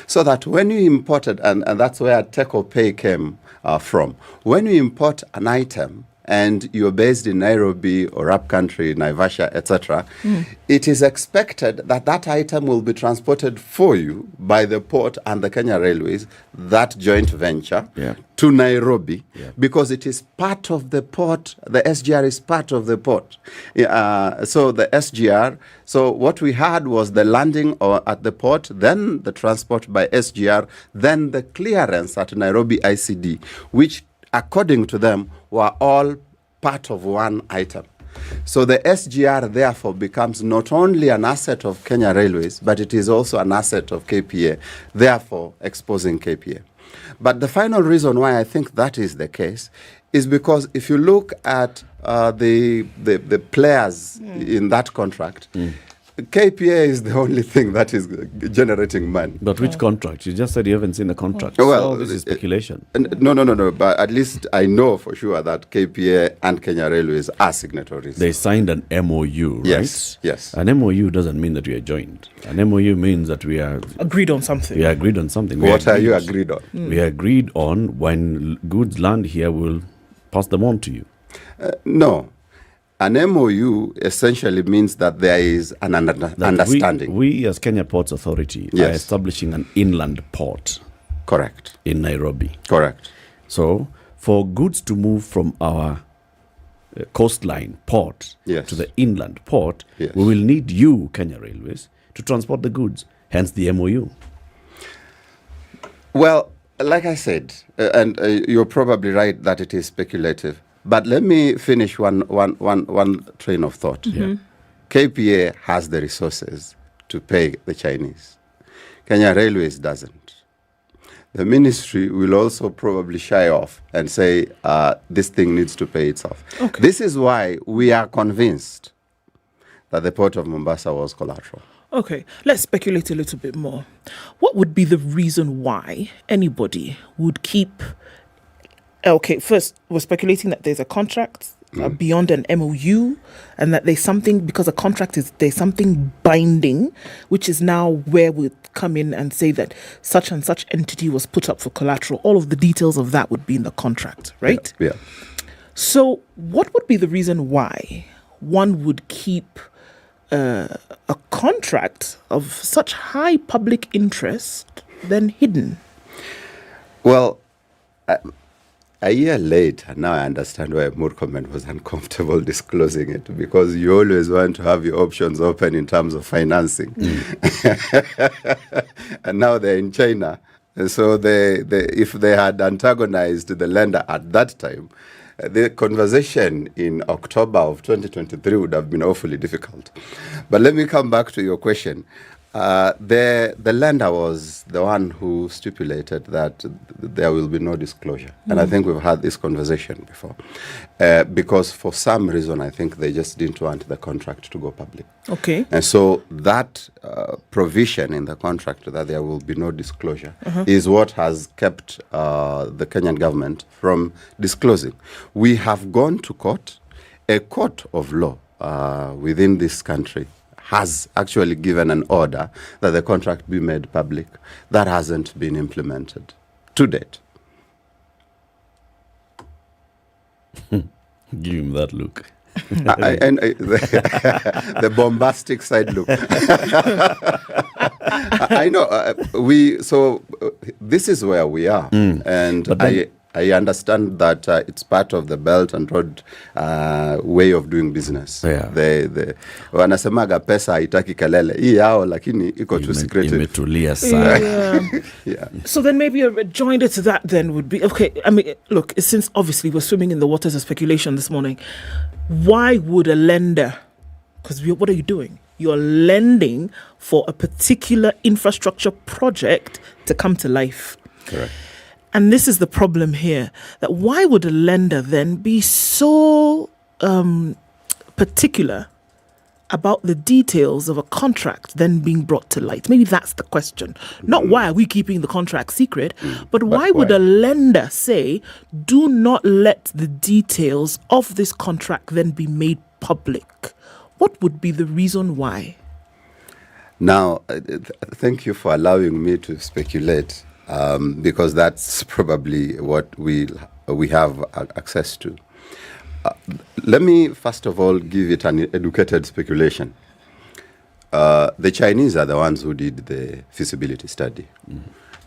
So that when you imported, and that's where take or pay came from, when you import an item and you're based in Nairobi or upcountry, Naivasha, etc., it is expected that that item will be transported for you by the port and the Kenya Railways, that joint venture, to Nairobi, because it is part of the port. The SGR is part of the port. So the SGR, so what we had was the landing at the port, then the transport by SGR, then the clearance at Nairobi ICD, which according to them, were all part of one item. So the SGR therefore becomes not only an asset of Kenya Railways, but it is also an asset of KPA, therefore exposing KPA. But the final reason why I think that is the case is because if you look at the players in that contract, KPA is the only thing that is generating money. But which contract? You just said you haven't seen the contract. Well, this is speculation. No. But at least I know for sure that KPA and Kenya Railways are signatories. They signed an MOU, right? Yes. An MOU doesn't mean that we are joined. An MOU means that we are agreed on something. We agreed on something. What are you agreed on? We agreed on when goods land here, we'll pass them on to you. No. An MOU essentially means that there is an understanding. We as Kenya Ports Authority are establishing an inland port. Correct. In Nairobi. Correct. So for goods to move from our coastline port to the inland port, we will need you, Kenya Railways, to transport the goods, hence the MOU. Well, like I said, and you're probably right that it is speculative, but let me finish one train of thought. KPA has the resources to pay the Chinese. Kenya Railways doesn't. The ministry will also probably shy off and say this thing needs to pay itself. Okay. This is why we are convinced that the port of Mombasa was collateral. Okay, let's speculate a little bit more. What would be the reason why anybody would keep... Okay, first, we're speculating that there's a contract beyond an MOU, and that there's something, because a contract there's something binding, which is now where we come in and say that such and such entity was put up for collateral. All of the details of that would be in the contract, right? Yeah. So what would be the reason why one would keep a contract of such high public interest then hidden? Well, a year later, now I understand why Murkomen was uncomfortable disclosing it, because you always want to have your options open in terms of financing. And now they're in China. So if they had antagonized the lender at that time, the conversation in October of 2023 would have been awfully difficult. But let me come back to your question. The lender was the one who stipulated that there will be no disclosure. And I think we've had this conversation before. Because for some reason, I think they just didn't want the contract to go public. Okay. And so that provision in the contract that there will be no disclosure is what has kept the Kenyan government from disclosing. We have gone to court. A court of law within this country has actually given an order that the contract be made public. That hasn't been implemented to date. Give him that look. The bombastic side look. I know. This is where we are. And I understand that it's part of the Belt and Road way of doing business. Wanasemaga pesa haitaki kelele. Hii yao lakini iko tu secretive. Imetulia sana. So then maybe a rejoinder to that then would be, okay, I mean, look, since obviously we're swimming in the waters of speculation this morning, why would a lender, because what are you doing? You're lending for a particular infrastructure project to come to life. Correct. And this is the problem here, that why would a lender then be so particular about the details of a contract then being brought to light? Maybe that's the question. Not why are we keeping the contract secret, but why would a lender say, do not let the details of this contract then be made public? What would be the reason why? Now, thank you for allowing me to speculate, because that's probably what we have access to. Let me, first of all, give it an educated speculation. The Chinese are the ones who did the feasibility study.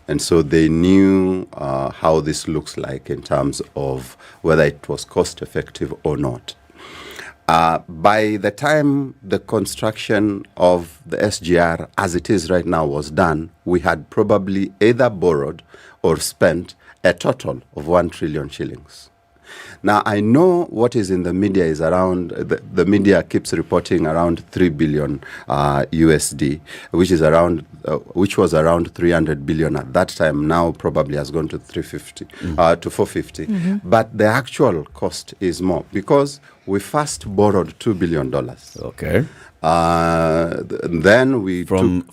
And so they knew how this looks like in terms of whether it was cost effective or not. By the time the construction of the SGR as it is right now was done, we had probably either borrowed or spent a total of 1 trillion shillings. Now, I know what is in the media is around, the media keeps reporting around 3 billion USD, which was around 300 billion at that time, now probably has gone to 350, to 450. But the actual cost is more because we first borrowed $2 billion. Okay. Then we from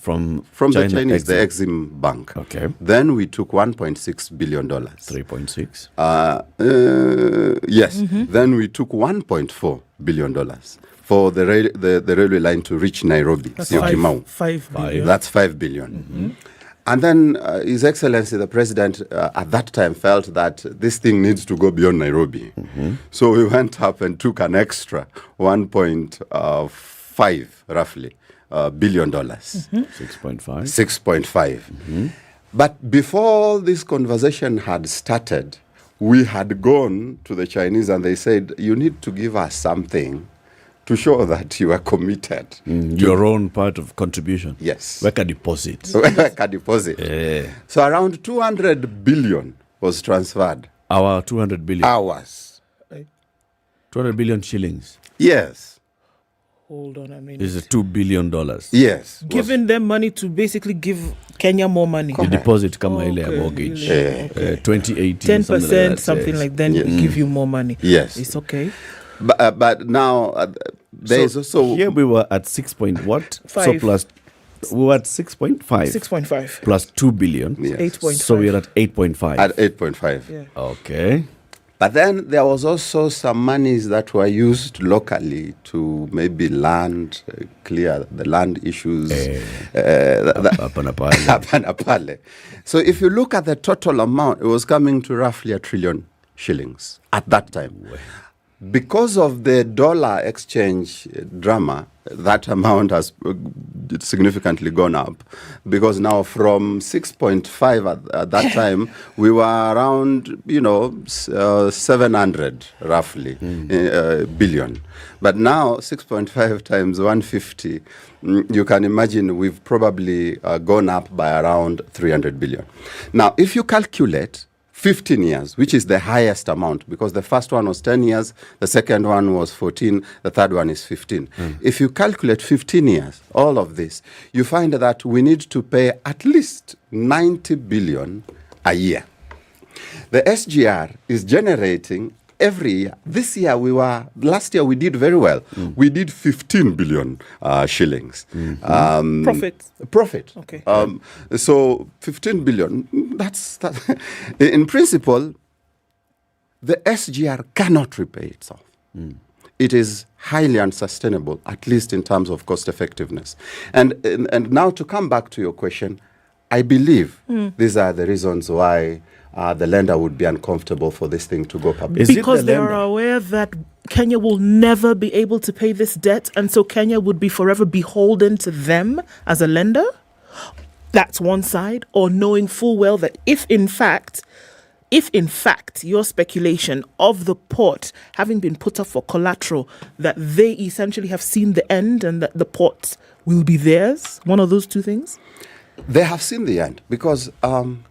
the Chinese, the Exim Bank. Okay. Then we took $1.6 billion. 3.6. Yes. Then we took $1.4 billion for the railway line to reach Nairobi. That's $5 billion. That's $5 billion. And then His Excellency the President at that time felt that this thing needs to go beyond Nairobi. So we went up and took an extra 1.5 roughly billion dollars. 6.5. 6.5. But before this conversation had started, we had gone to the Chinese and they said, you need to give us something to show that you are committed. Your own part of contribution. Yes. Weka deposit. Weka deposit. So around 200 billion was transferred. Our 200 billion. Ours. 200 billion shillings. Yes. Hold on a minute. Is it $2 billion? Yes. Giving them money to basically give Kenya more money. The deposit kama ile ya mortgage. 2018. 10%, something like that. Then we give you more money. Yes. It's okay. But now there's also here we were at 6 point what? 5. So plus we were at 6.5. 6.5 plus 2 billion. Yes. 8.5. So we're at 8.5. At 8.5. Yeah. Okay. But then there was also some monies that were used locally to maybe land, clear the land issues. Apanapale. So if you look at the total amount, it was coming to roughly 1 trillion shillings at that time. Because of the dollar exchange drama, that amount has significantly gone up. Because now from 6.5 at that time, we were around, 700 roughly billion. But now 6.5 times 150, you can imagine we've probably gone up by around 300 billion. Now, if you calculate 15 years, which is the highest amount, because the first one was 10 years, the second one was 14, the third one is 15. If you calculate 15 years, all of this, you find that we need to pay at least 90 billion a year. The SGR is generating every year. This year last year we did very well. We did 15 billion shillings. Profit. Okay. So 15 billion, that's in principle, the SGR cannot repay itself. It is highly unsustainable, at least in terms of cost effectiveness. And now to come back to your question, I believe these are the reasons why the lender would be uncomfortable for this thing to go public. Because they are aware that Kenya will never be able to pay this debt, and so Kenya would be forever beholden to them as a lender? That's one side. Or knowing full well that if in fact your speculation of the port having been put up for collateral, that they essentially have seen the end and that the port will be theirs? One of those two things? They have seen the end because,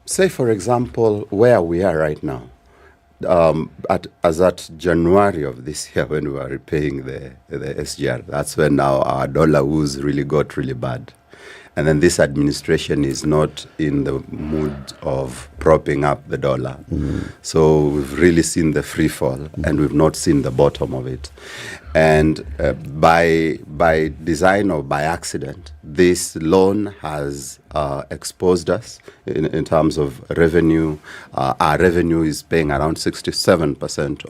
say, for example, where we are right now, as at January of this year when we were repaying the SGR, that's when now our dollar woes really got really bad. And then this administration is not in the mood of propping up the dollar. So we've really seen the free fall, and we've not seen the bottom of it. And by design or by accident, this loan has exposed us in terms of revenue. Our revenue is paying around 67%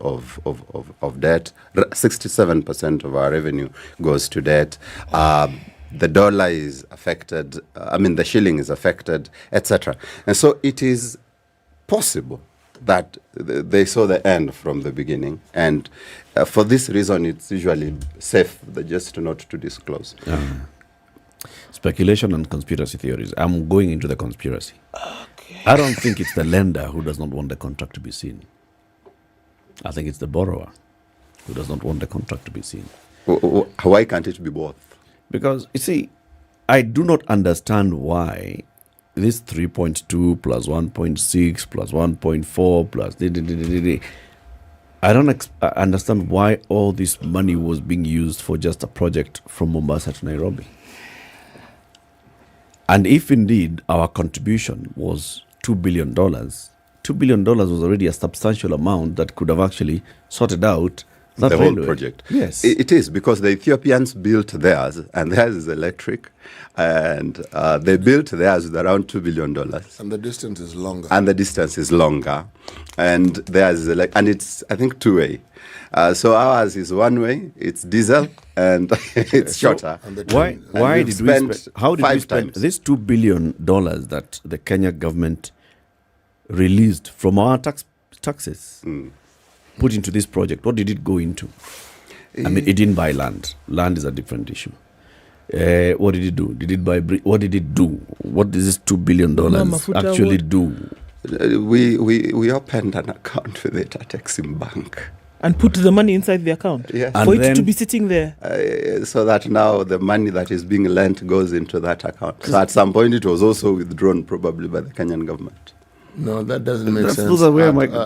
of debt. 67% of our revenue goes to debt. The dollar is affected, the shilling is affected, etc. And so it is possible that they saw the end from the beginning. And for this reason, it's usually safe just not to disclose. Speculation and conspiracy theories. I'm going into the conspiracy. Okay. I don't think it's the lender who does not want the contract to be seen. I think it's the borrower who does not want the contract to be seen. Why can't it be both? Because, you see, I do not understand why this 3.2 plus 1.6 plus 1.4 plus... I don't understand why all this money was being used for just a project from Mombasa to Nairobi. And if indeed our contribution was $2 billion, $2 billion was already a substantial amount that could have actually sorted out that the railway. whole project. Yes. It is, because the Ethiopians built theirs, and theirs is electric, and they built theirs with around $2 billion. And the distance is longer. And theirs is and it's, I think, two-way. So ours is one way, it's diesel, and it's shorter. Why did we spend, how did we spend this $2 billion that the Kenya government released from our taxes? Put into this project? What did it go into? I mean, it didn't buy land. Land is a different issue. What did it do? Did it buy what did it do? What does this $2 billion actually do? We opened an account with it at Exim Bank. And put the money inside the account? Yes. For it to be sitting there? So that now the money that is being lent goes into that account. So at some point it was also withdrawn probably by the Kenyan government. No, that doesn't make sense.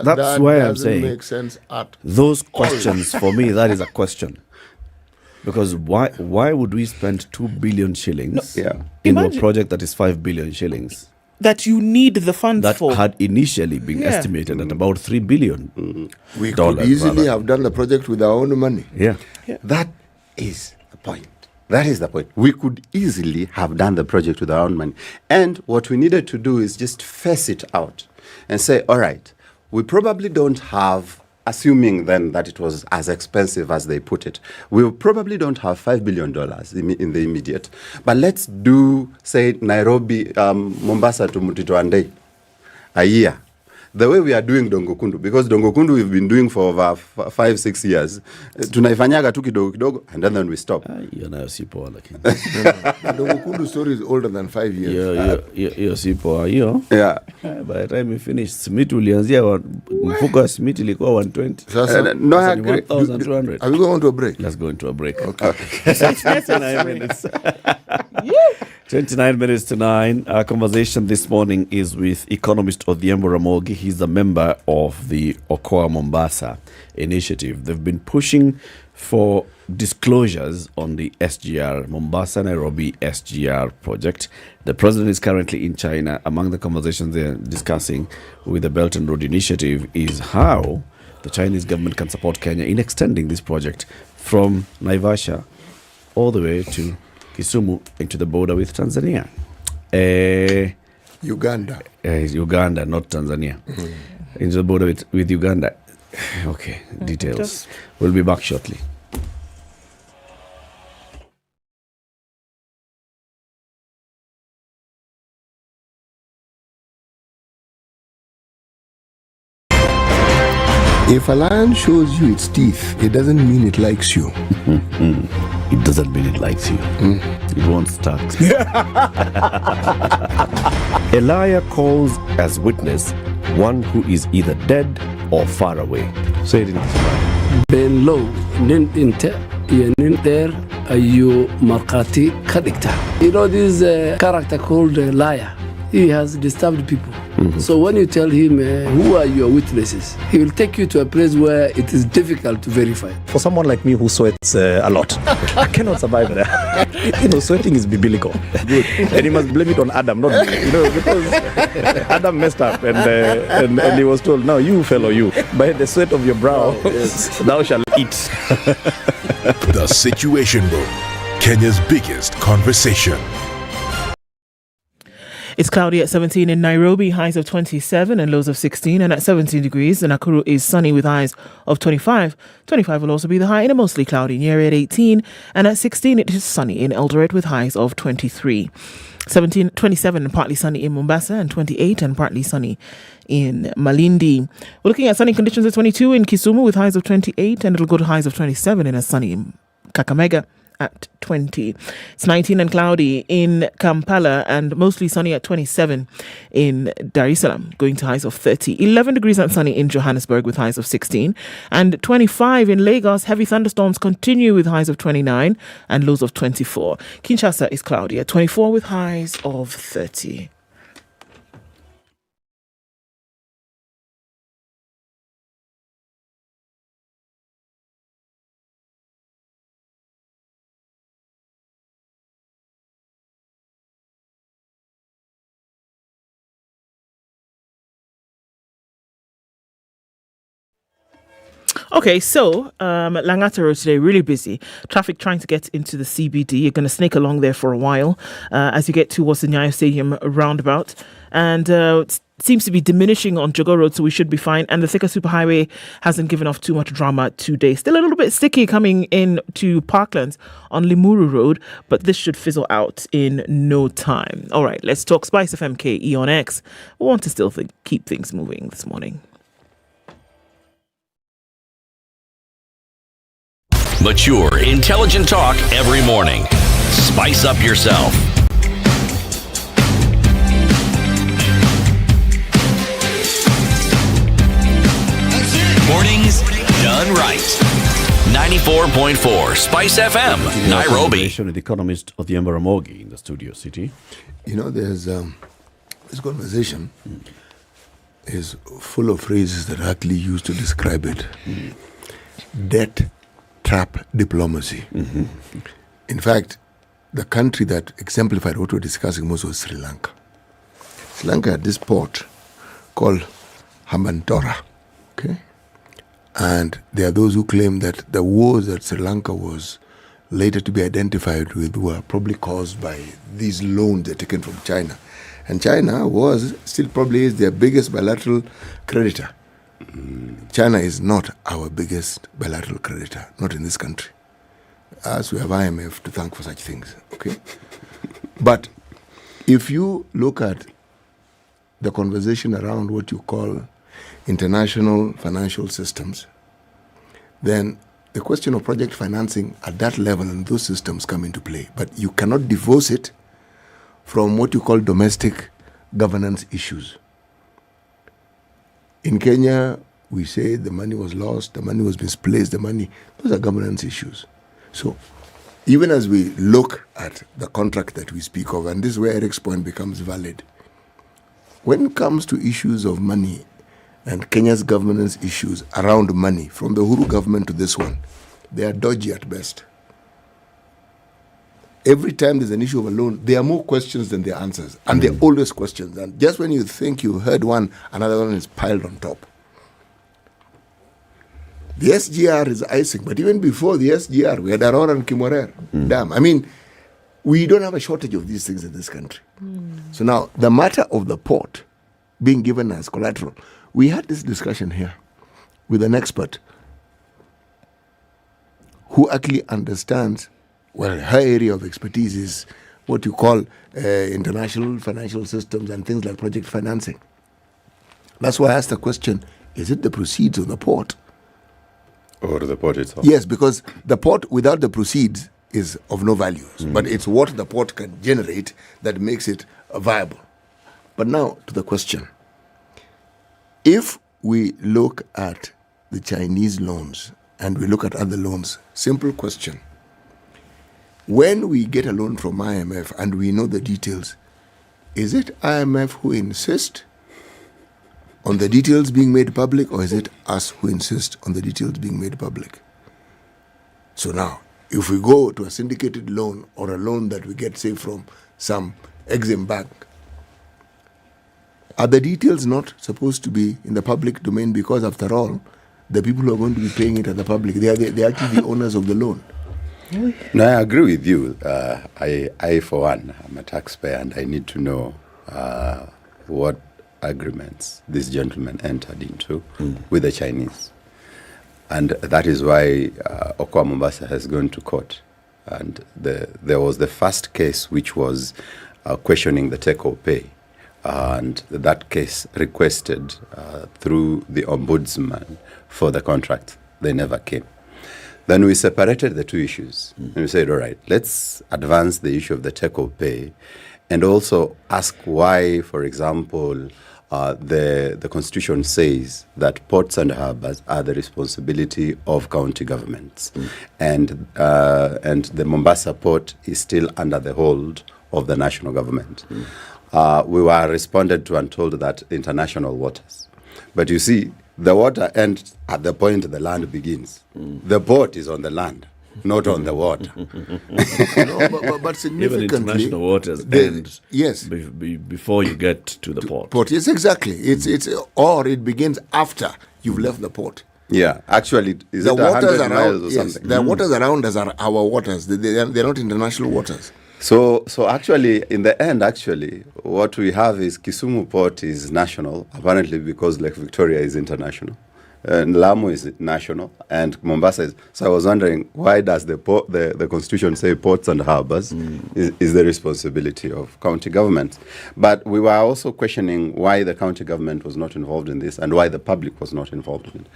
That's why I'm saying make sense at those questions for me. That is a question, because why would we spend 2 billion shillings in a project that is 5 billion shillings that you need the funds that for? Had initially been estimated at about $3 billion. We could easily have done the project with our own money. Yeah. That is the point. That is the point. We could easily have done the project with our own money. And what we needed to do is just face it out and say, all right, we probably don't have, assuming then that it was as expensive as they put it, we probably don't have $5 billion in the immediate. But let's do, say, Nairobi, Mombasa to Mutito a year. The way we are doing Dongokundu, because Dongokundu we've been doing for over 5-6 years, tunaifanyaga tu kidogo, and then we stop. Dongokundu story is older than 5 years. Yeah. By the time we finished, Smith ulianzia mfuko wa Smith ilikuwa 120. No, 1,200. Are we going to a break? Let's go into a break. Okay. 29 minutes. 29 minutes to 9. Our conversation this morning is with economist Odhiambo Ramogi. He's a member of the Okoa Mombasa initiative. They've been pushing for disclosures on the SGR, Mombasa Nairobi SGR project. The president is currently in China. Among the conversations they're discussing with the Belt and Road Initiative is how the Chinese government can support Kenya in extending this project from Naivasha all the way to Kisumu into the border with Tanzania. Uganda. Uganda, not Tanzania. Into the border with Uganda. Okay, details. We'll be back shortly. If a lion shows you its teeth, it doesn't mean it likes you. It doesn't mean it likes you. It wants tax. A liar calls as witness one who is either dead or far away. Say it in Kiswahili. Ben low nin inte nin there ayu markati kadikta. You know this character called liar. he has disturbed people. So when you tell him, who are your witnesses, he will take you to a place where it is difficult to verify. For someone like me who sweats a lot, I cannot survive there. Sweating is biblical. Good. And you must blame it on Adam, not me. Because Adam messed up and he was told, now you fellow you, by the sweat of your brow, thou shalt eat. The Situation Room, Kenya's biggest conversation. It's cloudy at 17 in Nairobi, highs of 27 and lows of 16. And at 17 degrees, Nakuru is sunny with highs of 25. 25 will also be the high in a mostly cloudy Nyeri at 18. And at 16, it is sunny in Eldoret with highs of 23. 27 partly sunny in Mombasa, and 28 and partly sunny in Malindi. We're looking at sunny conditions at 22 in Kisumu with highs of 28, and it'll go to highs of 27 in a sunny Kakamega at 20. It's 19 and cloudy in Kampala, and mostly sunny at 27 in Dar es Salaam, going to highs of 30. 11 degrees and sunny in Johannesburg with highs of 16, and 25 in Lagos. Heavy thunderstorms continue with highs of 29 and lows of 24. Kinshasa is cloudy at 24 with highs of 30. Okay, so Langata Road today, really busy. Traffic trying to get into the CBD. You're going to snake along there for a while as you get towards the Nyeri Stadium roundabout. And it seems to be diminishing on Jogo Road, so we should be fine. And the Thika Superhighway hasn't given off too much drama today. Still a little bit sticky coming in to Parklands on Limuru Road, but this should fizzle out in no time. All right, let's talk SpiceFM KE on X. We want to still keep things moving this morning. Mature, intelligent talk every morning. Spice up yourself. Mornings done right. 94.4 Spice FM, Nairobi. The economist of the Njoroge in the studio city. You know, there's this conversation is full of phrases that are actually used to describe it. Debt trap diplomacy. In fact, the country that exemplified what we're discussing most was Sri Lanka. Sri Lanka had this port called Hambantota, okay? And there are those who claim that the wars that Sri Lanka was later to be identified with were probably caused by these loans they're taken from China. And China was, still probably is, their biggest bilateral creditor. China is not our biggest bilateral creditor, not in this country. As we have IMF to thank for such things, okay? But if you look at the conversation around what you call international financial systems, then the question of project financing at that level and those systems come into play. But you cannot divorce it from what you call domestic governance issues. In Kenya, we say the money was lost, the money was misplaced, those are governance issues. So even as we look at the contract that we speak of, and this is where Eric's point becomes valid, when it comes to issues of money and Kenya's governance issues around money, from the Uhuru government to this one, they are dodgy at best. Every time there's an issue of a loan, there are more questions than there are answers. And they're always questions. And just when you think you heard one, another one is piled on top. The SGR is icing. But even before the SGR, we had Aurora and Kimorer Dam. I mean, we don't have a shortage of these things in this country. So now, the matter of the port being given as collateral, we had this discussion here with an expert who actually understands. Well, her area of expertise is what you call international financial systems and things like project financing. That's why I asked the question, is it the proceeds of the port? Or the port itself? Yes, because the port without the proceeds is of no value. But it's what the port can generate that makes it viable. But now to the question. If we look at the Chinese loans and we look at other loans, simple question. When we get a loan from IMF and we know the details, is it IMF who insist on the details being made public, or is it us who insist on the details being made public? So now, if we go to a syndicated loan or a loan that we get, say, from some Exim bank, are the details not supposed to be in the public domain? Because after all, the people who are going to be paying it are the public. They are actually the owners of the loan. No, I agree with you. I, for one, I'm a taxpayer and I need to know what agreements this gentleman entered into with the Chinese. And that is why Okoa Mombasa has gone to court. And there was the first case which was questioning the take or pay. And that case requested through the ombudsman for the contract. They never came. Then we separated the two issues. And we said, all right, let's advance the issue of the take or pay and also ask why, for example, the Constitution says that ports and harbours are the responsibility of county governments. And the Mombasa port is still under the hold of the national government. We were responded to and told that international waters. But you see, the water ends at the point the land begins. The port is on the land, not on the water. No, but significantly, even international waters end before you get to the port. Yes, exactly. It's or it begins after you've left the port. Yeah, actually, is the it waters 100 around, miles or yes, something? the waters around us are our waters. They're not international waters. So actually, in the end, what we have is Kisumu port is national, apparently because Lake Victoria is international. And Lamu is national, and Mombasa is. So I was wondering, why does the Constitution say ports and harbours is the responsibility of county government? But we were also questioning why the county government was not involved in this and why the public was not involved in it.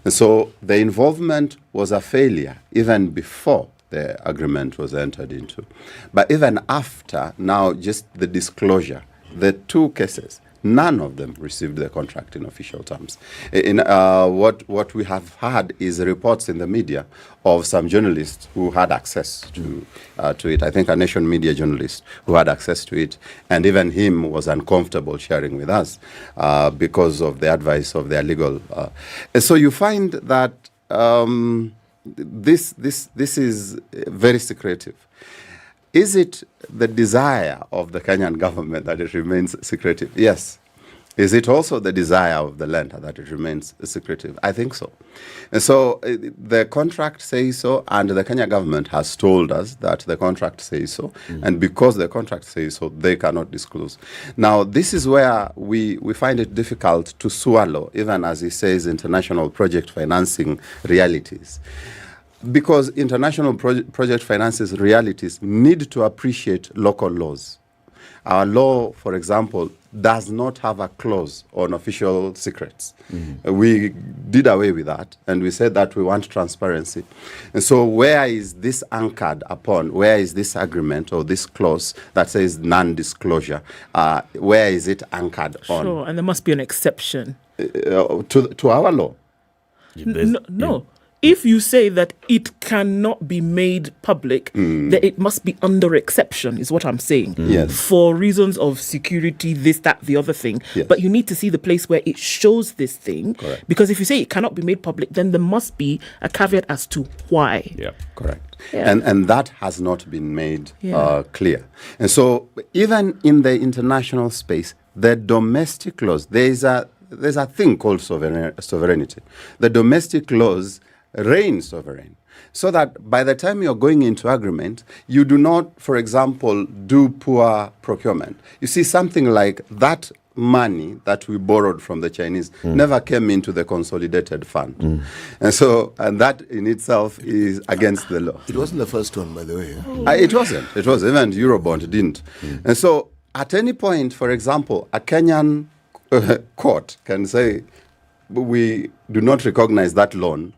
And so the involvement was a failure even before the agreement was entered into. But even after, now just the disclosure, the two cases, none of them received the contract in official terms. What we have had is reports in the media of some journalists who had access to it. I think a Nation media journalist who had access to it, and even him was uncomfortable sharing with us because of the advice of their legal. So you find that this is very secretive. Is it the desire of the Kenyan government that it remains secretive? Yes. Is it also the desire of the lender that it remains secretive? I think so. And so the contract says so, and the Kenya government has told us that the contract says so, and because the contract says so, they cannot disclose. Now, this is where we find it difficult to swallow, even as he says, international project financing realities. Because international project finances realities need to appreciate local laws. Our law, for example, does not have a clause on official secrets. We did away with that, and we said that we want transparency. And so where is this anchored upon? Where is this agreement or this clause that says non-disclosure? Where is it anchored on? Sure, and there must be an exception. To our law? No. If you say that it cannot be made public, then it must be under exception, is what I'm saying. Yes. For reasons of security, this, that, the other thing. Yes. But you need to see the place where it shows this thing. Correct. Because if you say it cannot be made public, then there must be a caveat as to why. Yeah, correct. Yeah. And that has not been made Yeah. clear. And so even in the international space, the domestic laws, there's a thing called sovereignty. The domestic laws reign sovereign, so that by the time you're going into agreement, you do not, for example, do poor procurement. You see, something like that money that we borrowed from the Chinese never came into the consolidated fund. And that in itself is against the law. It wasn't the first one, by the way. It wasn't. Even Eurobond didn't. And so at any point, for example, a Kenyan court can say, we do not recognize that loan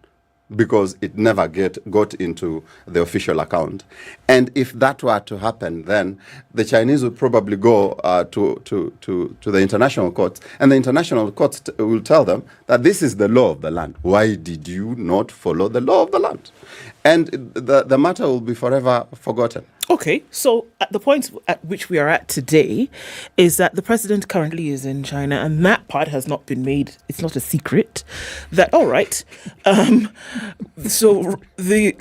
because it never got into the official account. And if that were to happen, then the Chinese would probably go to the international courts, and the international courts will tell them that this is the law of the land. Why did you not follow the law of the land? And the matter will be forever forgotten. Okay, so at the point at which we are at today is that the president currently is in China, and that part has not been made. It's not a secret. That all right. So the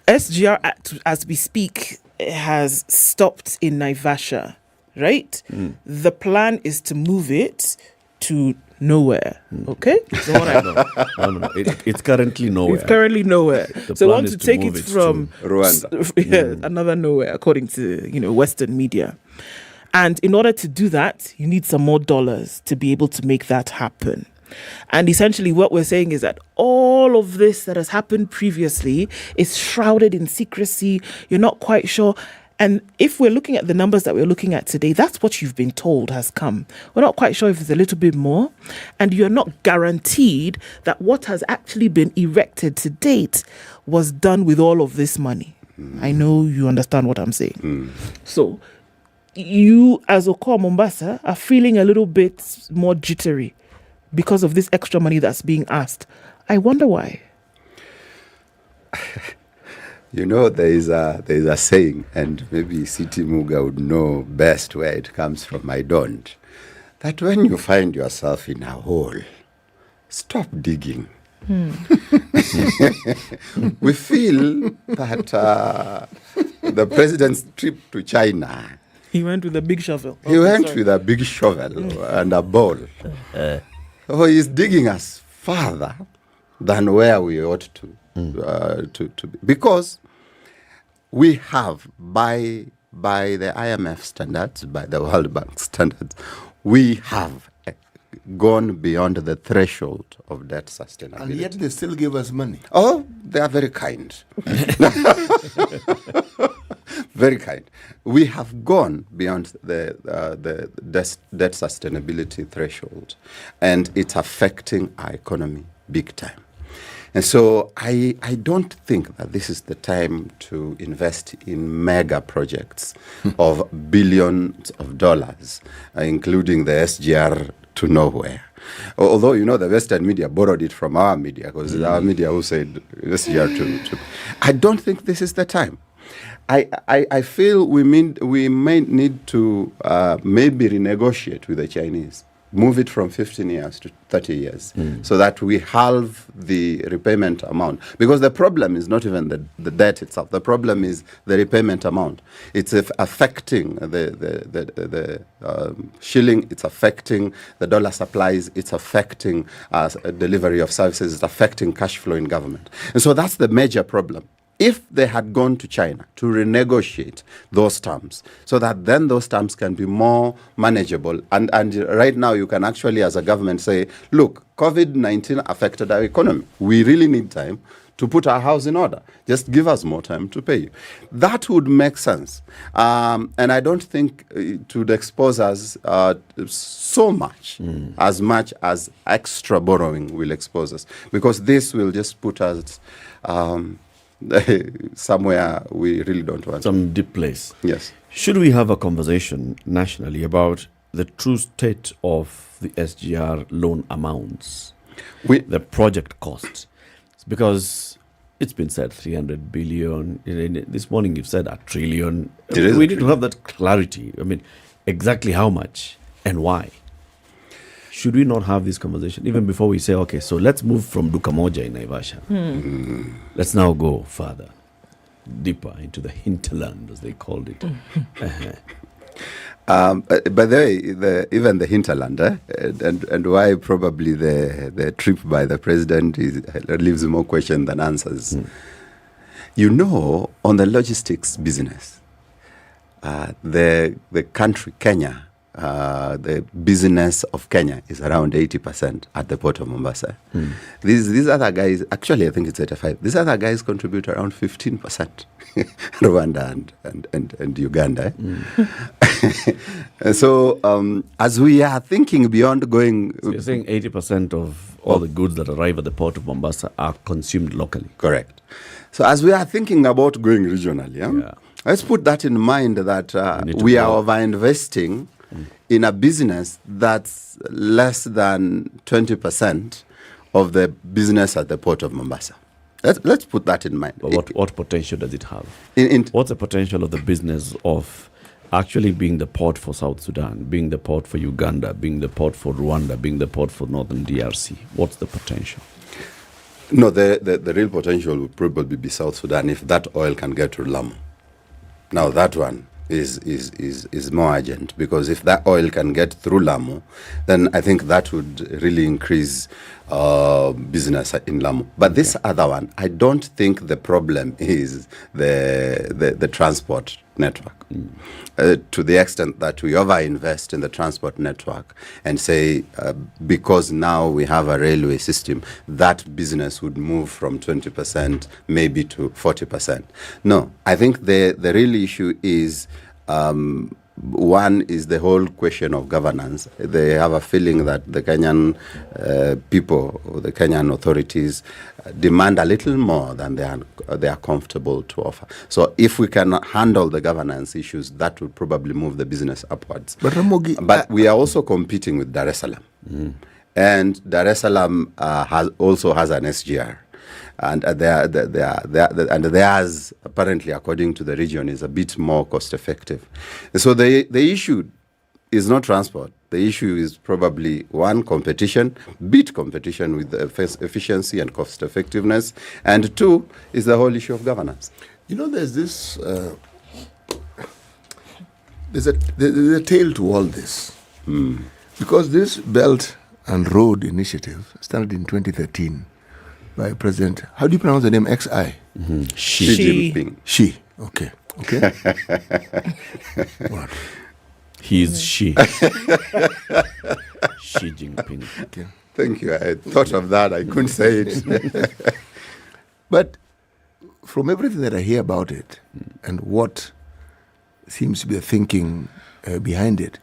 SGR Act, as we speak, has stopped in Naivasha, right? The plan is to move it to nowhere. Okay, so what I know. No. It's currently nowhere. It's currently nowhere. The So I plan want is to take move it from Rwanda. another nowhere, according to Western media. And in order to do that, you need some more dollars to be able to make that happen. And essentially what we're saying is that all of this that has happened previously is shrouded in secrecy. You're not quite sure. And if we're looking at the numbers that we're looking at today, that's what you've been told has come. We're not quite sure if it's a little bit more. And you're not guaranteed that what has actually been erected to date was done with all of this money. I know you understand what I'm saying. So you, as Okoa Mombasa, are feeling a little bit more jittery because of this extra money that's being asked. I wonder why. You know, there is a saying, and maybe City Muga would know best where it comes from. I don't. That when you find yourself in a hole, stop digging. We feel that the president's trip to China, he went with a big shovel. He went with a big shovel and a bowl. So he's digging us further than where we ought to be. Because we have, by the IMF standards, by the World Bank standards, we have gone beyond the threshold of debt sustainability. And yet they still give us money. Oh, they are very kind. Very kind. We have gone beyond the debt sustainability threshold, and it's affecting our economy big time. And so I don't think that this is the time to invest in mega projects of billions of dollars, including the SGR to nowhere. Although, the Western media borrowed it from our media, because our media who said SGR to. I don't think this is the time. I feel we may need to maybe renegotiate with the Chinese. Move it from 15 years to 30 years so that we halve the repayment amount. Because the problem is not even the debt itself. The problem is the repayment amount. It's affecting the shilling. It's affecting the dollar supplies. It's affecting delivery of services. It's affecting cash flow in government. And so that's the major problem. If they had gone to China to renegotiate those terms so that then those terms can be more manageable. And right now you can actually, as a government, say, look, COVID-19 affected our economy. We really need time to put our house in order. Just give us more time to pay you. That would make sense. And I don't think it would expose us so much, as much as extra borrowing will expose us. Because this will just put us somewhere we really don't want. Some deep place. Yes. Should we have a conversation nationally about the true state of the SGR loan amounts, the project costs? Because it's been said 300 billion. This morning you've said $1 trillion. We need to have that clarity. I mean, exactly how much and why? Should we not have this conversation even before we say, okay, so let's move from Duka Moja in Naivasha. Let's now go further, deeper into the hinterland, as they called it. By the way, even the hinterland, and why probably the trip by the president leaves more questions than answers. On the logistics business, the country, Kenya, the business of Kenya is around 80% at the port of Mombasa. These other guys, actually I think it's 85%. These other guys contribute around 15%. Rwanda and Uganda. So as we are thinking beyond going... So you're saying 80% of all the goods that arrive at the port of Mombasa are consumed locally? Correct. So as we are thinking about going regionally, let's put that in mind that we are over-investing in a business that's less than 20% of the business at the port of Mombasa. Let's put that in mind. But what potential does it have? In What's the potential of the business of actually being the port for South Sudan, being the port for Uganda, being the port for Rwanda, being the port for Northern DRC? What's the potential? No, the real potential would probably be South Sudan if that oil can get to Lamu. Now that one is more urgent, because if that oil can get through Lamu, then I think that would really increase business in Lamu. But this other one, I don't think the problem is the transport network. To the extent that we overinvest in the transport network and say, because now we have a railway system, that business would move from 20% maybe to 40%. No, I think the real issue is, one is the whole question of governance. They have a feeling that the Kenyan people, or the Kenyan authorities, demand a little more than they are comfortable to offer. So if we can handle the governance issues, that would probably move the business upwards. But Ramogi, we are also competing with Dar es Salaam. And Dar es Salaam also has an SGR. And theirs, apparently, according to the region, is a bit more cost effective. So the issue is not transport. The issue is probably, one, competition, beat competition with efficiency and cost effectiveness, and two, is the whole issue of governance. You know, there's this, there's a tail to all this. Because this Belt and Road Initiative started in 2013 by President, how do you pronounce the name? XI? Xi Jinping. Xi, okay. What? He's Xi. Xi Jinping. Okay. Thank you. I thought of that. I couldn't say it. But from everything that I hear about it and what seems to be the thinking behind it,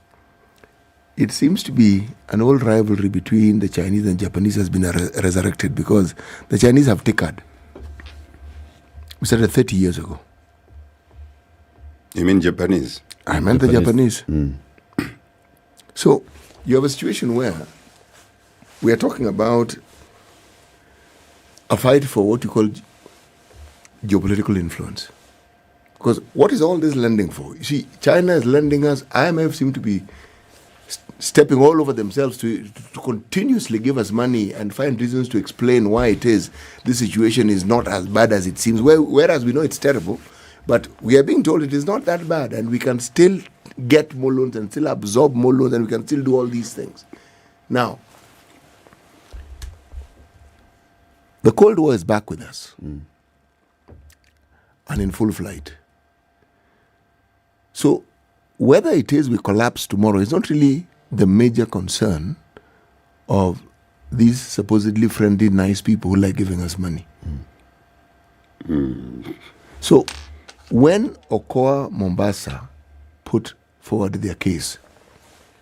it seems to be an old rivalry between the Chinese and Japanese has been resurrected, because the Chinese have tickered. We started 30 years ago. You mean Japanese? I meant the Japanese. So you have a situation where we are talking about a fight for what you call geopolitical influence. Because what is all this lending for? You see, China is lending us. IMF seem to be stepping all over themselves to continuously give us money and find reasons to explain why it is this situation is not as bad as it seems, whereas we know it's terrible, but we are being told it is not that bad, and we can still get more loans and still absorb more loans, and we can still do all these things. Now, the Cold War is back with us and in full flight. So whether it is we collapse tomorrow is not really the major concern of these supposedly friendly, nice people who like giving us money. So when Okoa Mombasa put forward their case,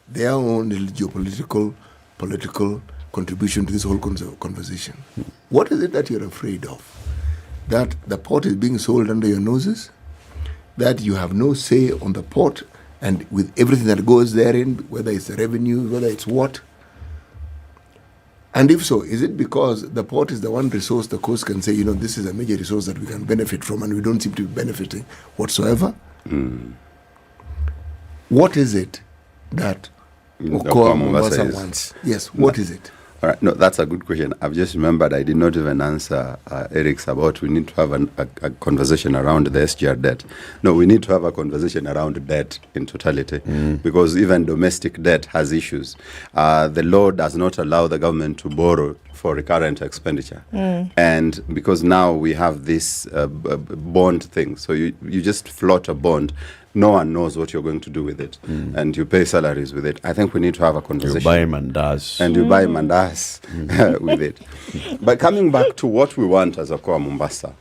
their own geopolitical, political contribution to this whole conversation, what is it that you're afraid of? That the port is being sold under your noses? That you have no say on the port, and with everything that goes therein, whether it's the revenue, whether it's what? And if so, is it because the port is the one resource the coast can say, this is a major resource that we can benefit from, and we don't seem to be benefiting whatsoever? What is it that Okoa Mombasa wants? Yes, what is it? All right, no, that's a good question. I've just remembered I did not even answer Eric's about we need to have a conversation around the SGR debt. No, we need to have a conversation around debt in totality, because even domestic debt has issues. The law does not allow the government to borrow for recurrent expenditure. And because now we have this bond thing, so you just float a bond. No one knows what you're going to do with it, and you pay salaries with it. I think we need to have a conversation. You buy mandas. And you buy mandas with it. But coming back to what we want as Okoa Mombasa,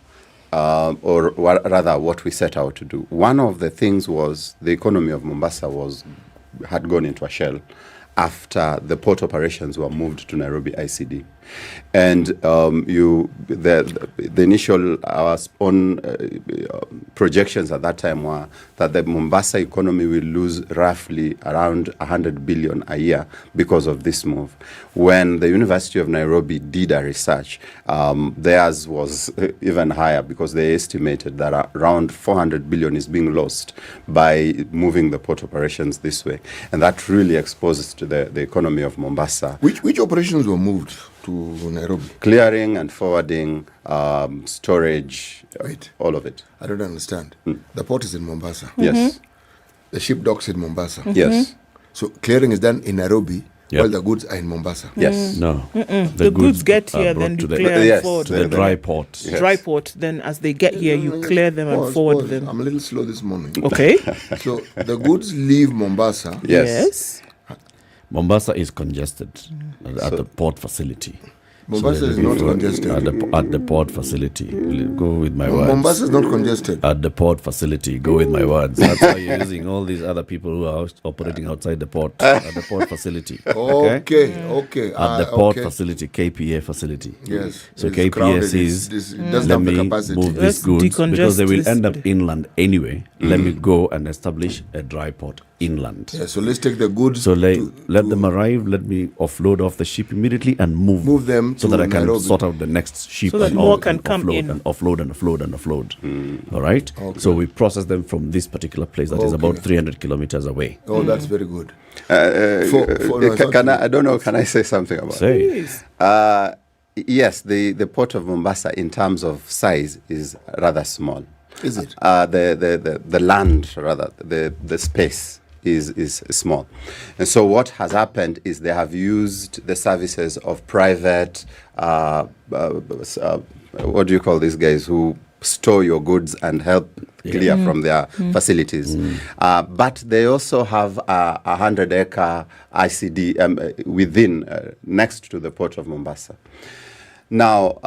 or rather what we set out to do, one of the things was the economy of Mombasa had gone into a shell, after the port operations were moved to Nairobi ICD. And the initial, our own projections at that time were that the Mombasa economy will lose roughly around 100 billion a year because of this move. When the University of Nairobi did a research, theirs was even higher because they estimated that around 400 billion is being lost by moving the port operations this way. And that really exposes to the economy of Mombasa. Which operations were moved to Nairobi? Clearing and forwarding, storage, all of it. I don't understand. The port is in Mombasa. Yes. The ship docks in Mombasa. Yes. So clearing is done in Nairobi Yep. while the goods are in Mombasa. Yes. No. The goods get here, then you clear and forward to the dry port. Yes. Dry port, then as they get here, you clear them and forward them. I'm a little slow this morning. Okay. So the goods leave Mombasa. Yes. Mombasa is congested at the port facility. Mombasa is not congested. At the port facility. Go with my words. Mombasa is not congested. At the port facility. Go with my words. That's why you're using all these other people who are operating outside the port. At the port facility. Okay. At the port facility, KPA facility. Yes. So It's KPA crowded. says, It doesn't let have the me capacity. move Let's these goods because they will decongest end this. up inland anyway. Let me go and establish a dry port inland. Yeah, so let's take the goods. So let them arrive. Let me offload off the ship immediately and move them so to that I can Nairobi. sort out the next ship. So that and more all, can and come offload in. and offload. All right. Okay. So we process them from this particular place that is about 300 kilometers away. Oh, that's very good. Can I don't know, can I say something about it? Yes, the port of Mombasa in terms of size is rather small. Is it? The land, rather, the space is small. And so what has happened is they have used the services of private, what do you call these guys who store your goods and help clear from their facilities. But they also have a 100-acre ICD within, next to the port of Mombasa. Now,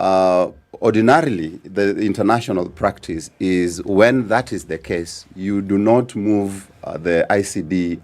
ordinarily, the international practice is when that is the case, you do not move the ICD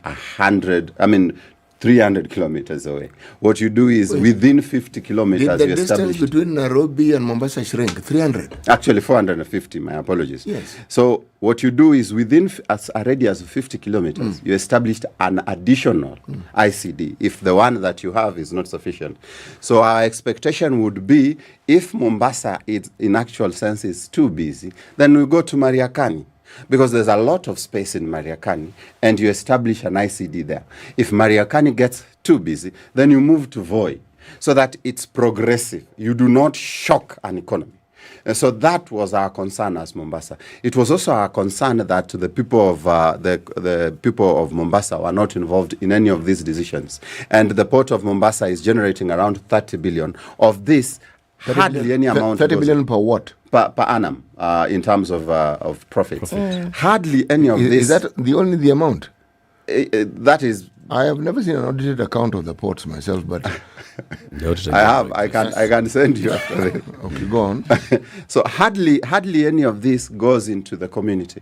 300 kilometers away. What you do is within 50 kilometers, Did the you distance establish... between Nairobi and Mombasa shrink? 300? Actually, 450, my apologies. Yes. So what you do is within a radius of 50 kilometers, you established an additional ICD if the one that you have is not sufficient. So our expectation would be if Mombasa, in actual sense, is too busy, then we go to Mariakani. Because there's a lot of space in Mariakani, and you establish an ICD there. If Mariakani gets too busy, then you move to Voi, so that it's progressive. You do not shock an economy. And so that was our concern as Mombasa. It was also our concern that the people of the people of Mombasa were not involved in any of these decisions. And the port of Mombasa is generating around 30 billion. Of this, hardly any amount. 30 billion per what? Per annum, in terms of profits. Hardly any of this. Is that the amount? That is. I have never seen an audited account of the ports myself, but I have. I can send you after this. Okay, go on. So hardly any of this goes into the community.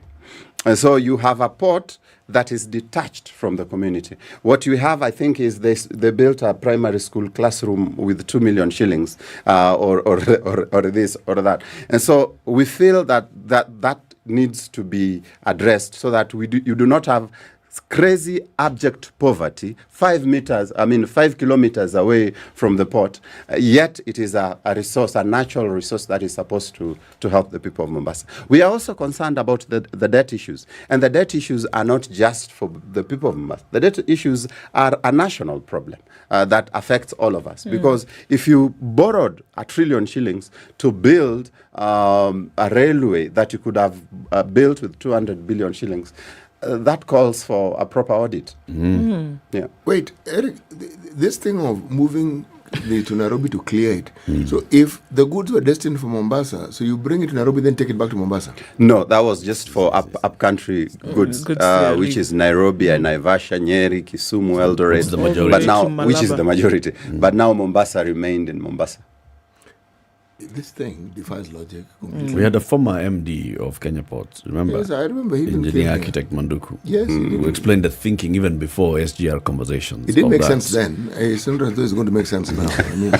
And so you have a port that is detached from the community. What you have, I think, is they built a primary school classroom with 2 million shillings, or this or that. And so we feel that needs to be addressed so that you do not have crazy abject poverty 5 kilometers away from the port, yet it is a resource, a natural resource that is supposed to help the people of Mombasa. We are also concerned about the debt issues, and the debt issues are not just for the people of Mombasa. The debt issues are a national problem that affects all of us, because if you borrowed 1 trillion shillings to build a railway that you could have built with 200 billion shillings, that calls for a proper audit. Yeah. Wait, Eric, this thing of moving to Nairobi to clear it. So if the goods were destined for Mombasa, so you bring it to Nairobi, then take it back to Mombasa? No, that was just for up-country goods, which is Nairobi and Naivasha, Nyeri, Kisumu, Eldoret. Which is the majority. But now, which is the majority. But now Mombasa remained in Mombasa. This thing defies logic completely. We had a former MD of Kenya Ports, remember? Yes, I remember. He even Engineer came Architect Manduku. Yes, he who explained the thinking even before SGR conversations. It didn't of make that. sense then. It's not as though it's going to make sense now. I mean,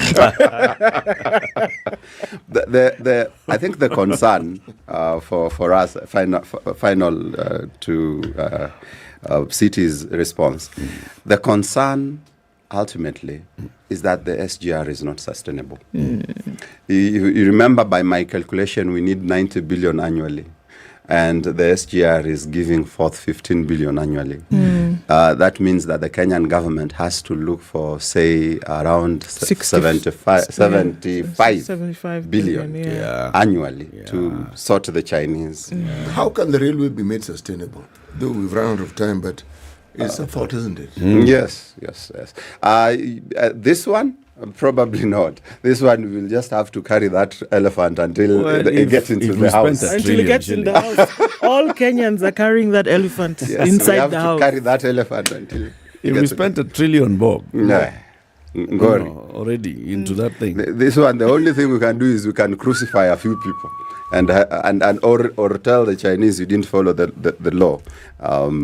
I think the concern for us, final to city's response, the concern ultimately is that the SGR is not sustainable. You remember, by my calculation, we need 90 billion annually, and the SGR is giving forth 15 billion annually. That means that the Kenyan government has to look for, say, around 75 billion annually to sort the Chinese. how can the railway be made sustainable? Though we've run out of time, but it's a thought, isn't it? Yes. This one, probably not. This one will just have to carry that elephant until it gets into the house. Until it gets in the house. All Kenyans are carrying that elephant inside we have the house. to carry that elephant until If we spent $1 trillion, Bob, already into that thing. This one, the only thing we can do is we can crucify a few people, or tell the Chinese you didn't follow the law,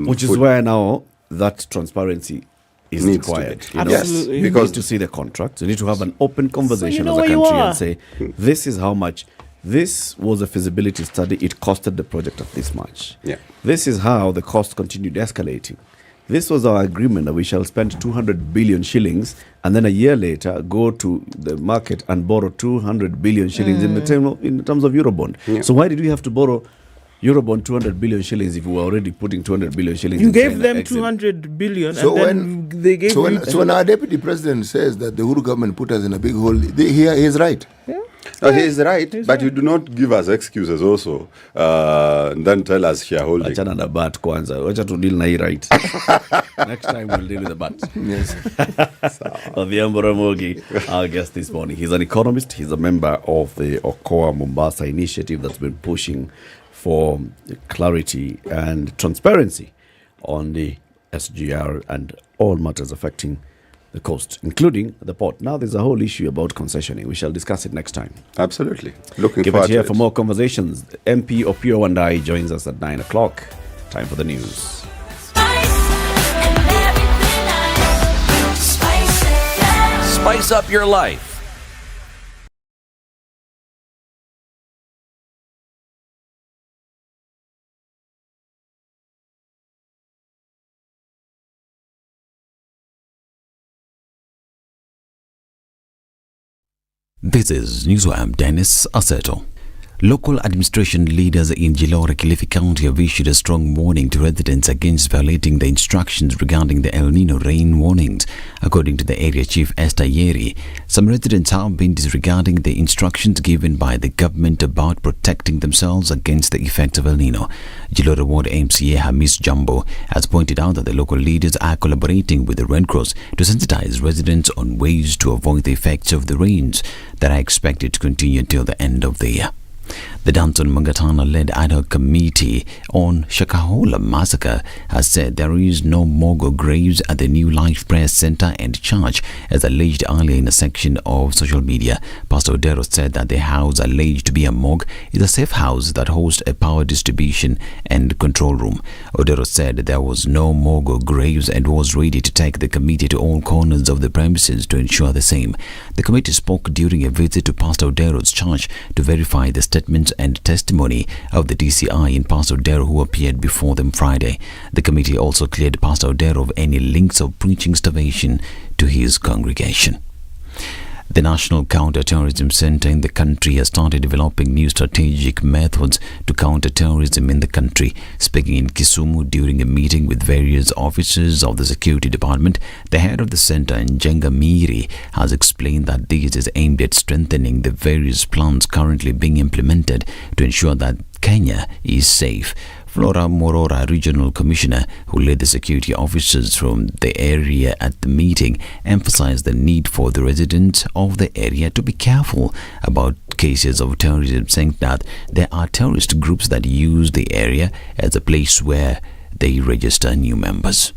which is where now that transparency is needs required. to be. Absolutely. You need to see the contracts. You need to have an open conversation as a country and say, this is how much. This was a feasibility study. It costed the project of this much. This is how the cost continued escalating. This was our agreement that we shall spend 200 billion shillings and then a year later go to the market and borrow 200 billion shillings in terms of Eurobond. So why did we have to borrow Eurobond 200 billion shillings if we were already putting 200 billion shillings You in gave China them exit? 200 billion So and then they gave so you... when our deputy president says that the Uhuru government put us in a big hole, he is right. No, he is right, but you do not give us excuses also. Then tell us shareholding. Achana na bat kwanza. Wacha tu deal na hii right. Next time we'll deal with the bat. Yes. Odhiambo Ramogi, our guest this morning. He's an economist. He's a member of the Okoa Mombasa initiative that's been pushing for clarity and transparency on the SGR and all matters affecting the coast, including the port. Now there's a whole issue about concessioning. We shall discuss it next time. Absolutely. Looking Keep forward it here to for more conversations. MP Opio Wandai joins us at 9 o'clock. Time for the news. Spice up your life. This is Newswam Dennis Aseto. Local administration leaders in Njoroge, Kilifi County have issued a strong warning to residents against violating the instructions regarding the El Nino rain warnings. According to the area chief Esther Nyeri, some residents have been disregarding the instructions given by the government about protecting themselves against the effects of El Nino. Njoroge Ward MCA Hamis Jumbo has pointed out that the local leaders are collaborating with the Red Cross to sensitize residents on ways to avoid the effects of the rains that are expected to continue till the end of the year. The Danton Mangatana-led ad hoc committee on Shakahola massacre has said there is no morgue graves at the New Life Prayer Center and Church, as alleged earlier in a section of social media. Pastor Odero said that the house alleged to be a morgue is a safe house that hosts a power distribution and control room. Odero said there was no morgue graves and was ready to take the committee to all corners of the premises to ensure the same. The committee spoke during a visit to Pastor Odero's church to verify the statements and testimony of the DCI and Pastor Odero, who appeared before them Friday. The committee also cleared Pastor Odero of any links of preaching starvation to his congregation. The National Counter-Terrorism Center in the country has started developing new strategic methods to counter terrorism in the country. Speaking in Kisumu during a meeting with various officers of the security department, the head of the center, Nyeri, has explained that this is aimed at strengthening the various plans currently being implemented to ensure that Kenya is safe. Flora Morora, Regional Commissioner, who led the security officers from the area at the meeting, emphasized the need for the residents of the area to be careful about cases of terrorism, saying that there are terrorist groups that use the area as a place where they register new members.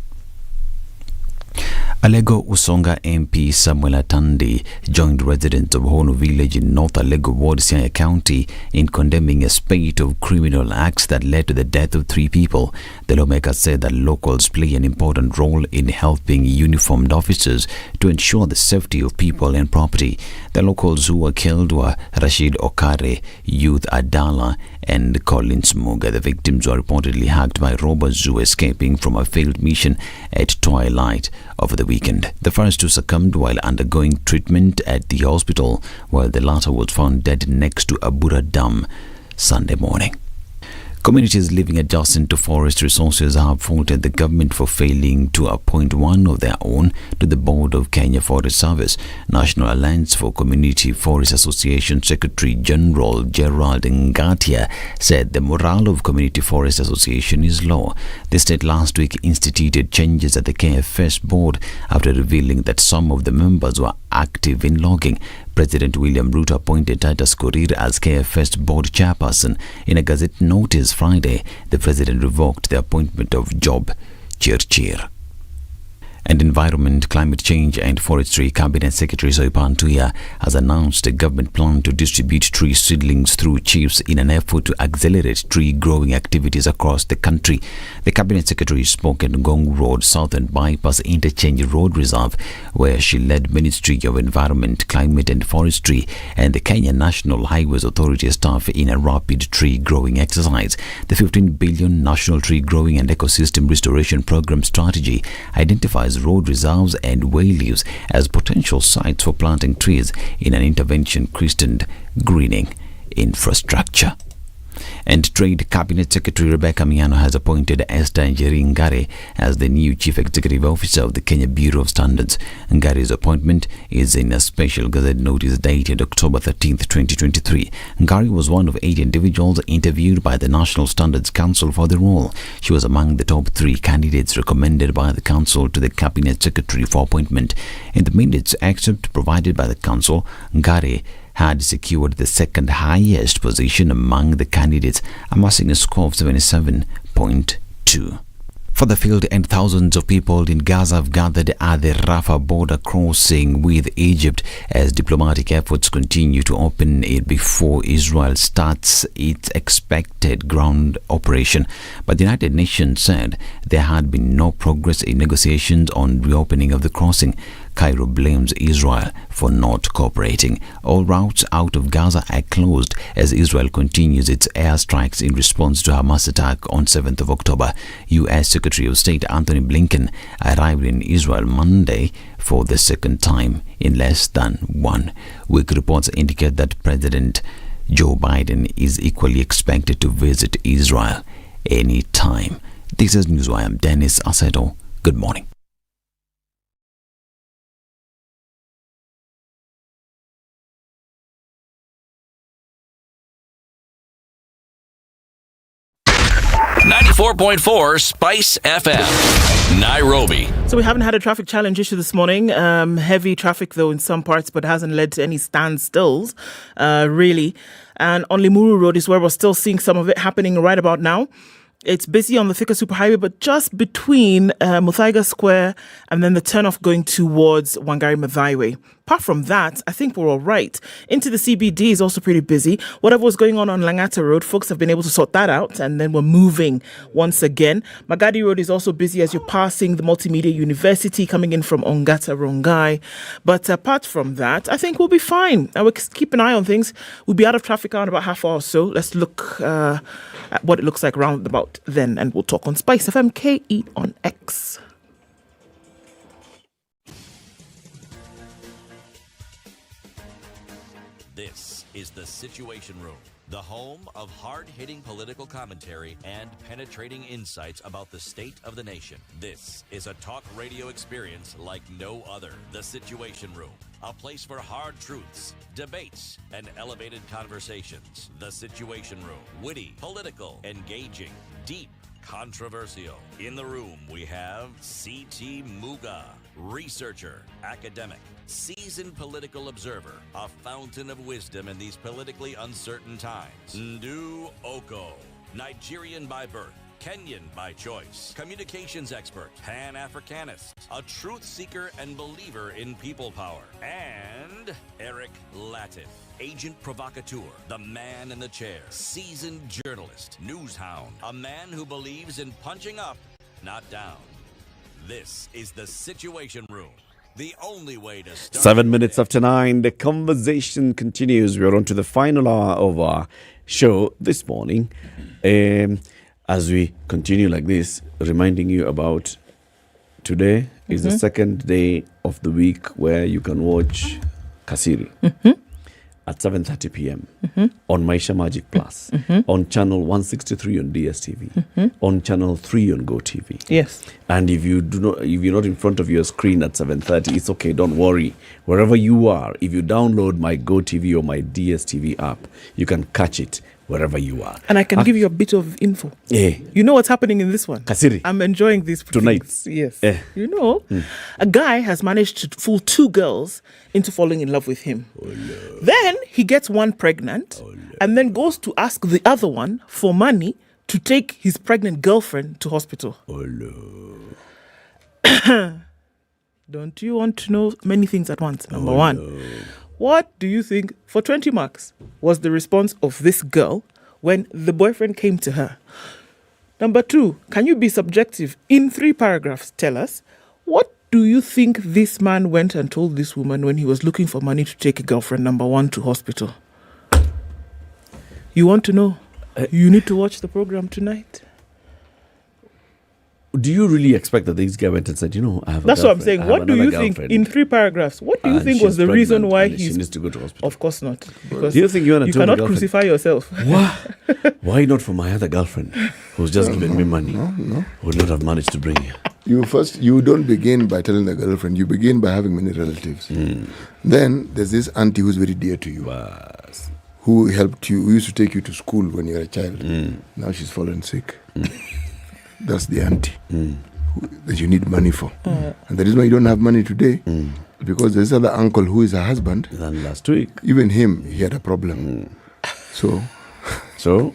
Alego Usonga MP Samuel Atandi joined residents of Hono village in North Alego Ward, Siaya County in condemning a spate of criminal acts that led to the death of 3 people. The lawmaker said that locals play an important role in helping uniformed officers to ensure the safety of people and property. The locals who were killed were Rashid Okare, Youth Adala and Collins Muga. The victims were reportedly hacked by robbers who were escaping from a failed mission at twilight over the weekend. The first 2 succumbed while undergoing treatment at the hospital, while the latter was found dead next to Abura Dam Sunday morning. Communities living adjacent to forest resources have faulted the government for failing to appoint one of their own to the board of Kenya Forest Service. National Alliance for Community Forest Association Secretary General Gerald Ngatia said the morale of Community Forest Association is low. The state last week instituted changes at the KFS board after revealing that some of the members were active in logging. President William Ruto appointed Titus Korir as KFS board chairperson. In a Gazette notice Friday, the president revoked the appointment of Job Chirchir. And Environment, Climate Change and Forestry Cabinet Secretary Soipan Tuya has announced a government plan to distribute tree seedlings through chiefs in an effort to accelerate tree growing activities across the country. The Cabinet Secretary spoke at Gong Road Southern Bypass Interchange Road Reserve, where she led Ministry of Environment, Climate and Forestry and the Kenya National Highways Authority staff in a rapid tree growing exercise. The 15 billion National Tree Growing and Ecosystem Restoration Program strategy identifies road reserves and way leaves as potential sites for planting trees in an intervention christened Greening Infrastructure. And Trade Cabinet Secretary Rebecca Miano has appointed Esther Njeri as the new Chief Executive Officer of the Kenya Bureau of Standards. Ngari's appointment is in a special Gazette notice dated October 13, 2023. Ngari was one of 8 individuals interviewed by the National Standards Council for the role. She was among the top 3 candidates recommended by the Council to the Cabinet Secretary for appointment. In the minutes excerpt provided by the Council, Ngari had secured the second highest position among the candidates, amassing a score of 77.2. For the field, and thousands of people in Gaza have gathered at the Rafah border crossing with Egypt as diplomatic efforts continue to open it before Israel starts its expected ground operation. But the United Nations said there had been no progress in negotiations on reopening of the crossing. Cairo blames Israel for not cooperating. All routes out of Gaza are closed as Israel continues its airstrikes in response to Hamas attack on 7th of October. U.S. Secretary of State Anthony Blinken arrived in Israel Monday for the second time in less than 1 week. Reports indicate that President Joe Biden is equally expected to visit Israel any time. This is News. I am Dennis Asedo. Good morning. .4 Spice FM, Nairobi. So we haven't had a traffic challenge issue this morning. Heavy traffic though in some parts, but hasn't led to any standstills, really. And on Limuru Road is where we're still seeing some of it happening right about now. It's busy on the Thika Superhighway, but just between Muthaiga Square and then the turnoff going towards Wangari Maathai. Apart from that, I think we're all right. Into the CBD is also pretty busy. Whatever was going on Langata Road, folks have been able to sort that out, and then we're moving once again. Magadi Road is also busy as you're passing the Multimedia University coming in from Ongata Rongai. But apart from that, I think we'll be fine. And we'll keep an eye on things. We'll be out of traffic in about half hour or so. Let's look at what it looks like round about then, and we'll talk on Spice FM KE on X. This is the Situation Room, the home of hard-hitting political commentary and penetrating insights about the state of the nation. This is a talk radio experience like no other. The Situation Room, a place for hard truths, debates, and elevated conversations. The Situation Room, witty, political, engaging, deep, controversial. In the room, we have C.T. Muga, researcher, academic, seasoned political observer, a fountain of wisdom in these politically uncertain times. Ndu Okoh, Nigerian by birth, Kenyan by choice, communications expert, Pan-Africanist, a truth seeker and believer in people power, and Eric Latiff, agent provocateur, the man in the chair, seasoned journalist, news hound, a man who believes in punching up, not down. This is the Situation Room. The only way to start 7 minutes after 9, the conversation continues. We're on to the final hour of our show this morning. As we continue like this, reminding you about today is the second day of the week where you can watch Kasiri at 7:30 p.m. on Maisha Magic Plus, on channel 163 on DSTV, on channel 3 on GoTV. Yes. And if you're not in front of your screen at 7:30, it's okay. Don't worry. Wherever you are, if you download my GoTV or my DSTV app, you can catch it wherever you are. And I can give you a bit of info. You know what's happening in this one? Kasiri. I'm enjoying this Tonight. Yes. You know, a guy has managed to fool 2 girls into falling in love with him. Then he gets one pregnant and then goes to ask the other one for money to take his pregnant girlfriend to hospital. Don't you want to know many things at once? Number one, what do you think, for 20 marks, was the response of this girl when the boyfriend came to her? Number 2, can you be subjective? In 3 paragraphs, tell us, what do you think this man went and told this woman when he was looking for money to take a girlfriend number 1 to hospital? You want to know? You need to watch the program tonight. Do you really expect that this guy went and said, I have a That's what I'm girlfriend. saying. I What have do you another think, girlfriend, in 3 paragraphs, what do you and think she's was the reason pregnant why and she he's... needs to go to hospital? Of course not. Because Do you think you want to tell the cannot girlfriend, crucify yourself. Why not for my other girlfriend who's just given me money? No. Would not have managed to bring you. You don't begin by telling the girlfriend. You begin by having many relatives. Then there's this auntie who's very dear to you, who helped you, who used to take you to school when you were a child. Now she's fallen sick. That's the auntie that you need money for. And the reason why you don't have money today, because there's other uncle who is a husband. Then last week, even him, he had a problem. So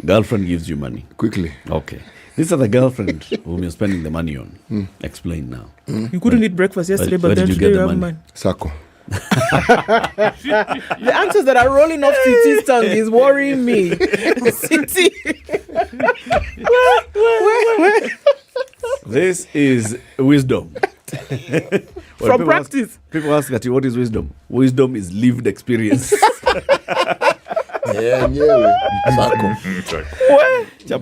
girlfriend gives you money quickly. Okay. This is the girlfriend whom you're spending the money on. Explain now. You couldn't eat breakfast yesterday, Where but then did you today get you the have money? money. Sako. The answers that are rolling off Titi's tongue is worrying me. Titi. Where? This is wisdom. From practice. People ask at you, what is wisdom? Wisdom is lived experience.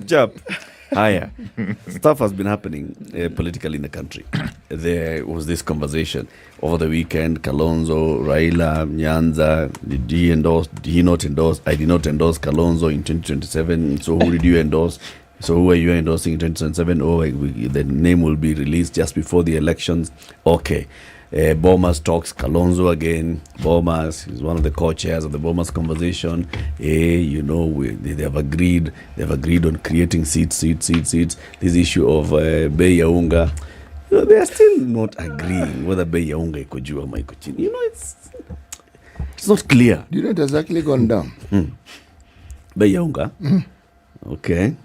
Chap. Higher. Stuff has been happening politically in the country. There was this conversation over the weekend. Kalonzo, Raila, Nyanza, did he endorse? Did he not endorse? I did not endorse Kalonzo in 2027. So who did you endorse? So who are you endorsing in 2027? Oh, the name will be released just before the elections. Okay. Bomas talks Kalonzo again. Bomas is one of the co-chairs of the Bomas conversation. They have agreed. They have agreed on creating seats. This issue of Bei ya Unga, they are still not agreeing whether Bei ya Unga iko juu ama iko chini. It's not clear. Do you know it has actually gone down? Bei ya Unga. Okay.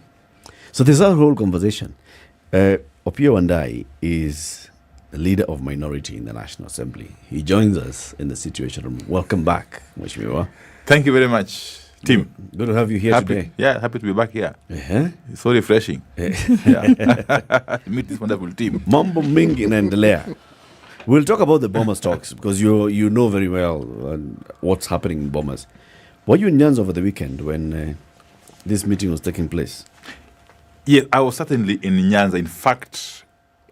So there's a whole conversation. Opiyo Wandayi is the leader of minority in the National Assembly. He joins us in the Situation Room. Welcome back, Mheshimiwa. Thank you very much, team. Good to have you here today. Yeah, happy to be back here. It's so refreshing. Meet this wonderful team. Mambo mingi inaendelea. We'll talk about the Bomas talks because you know very well what's happening in Bomas. Were you in Nyanza over the weekend when this meeting was taking place? Yes, I was certainly in Nyanza. In fact,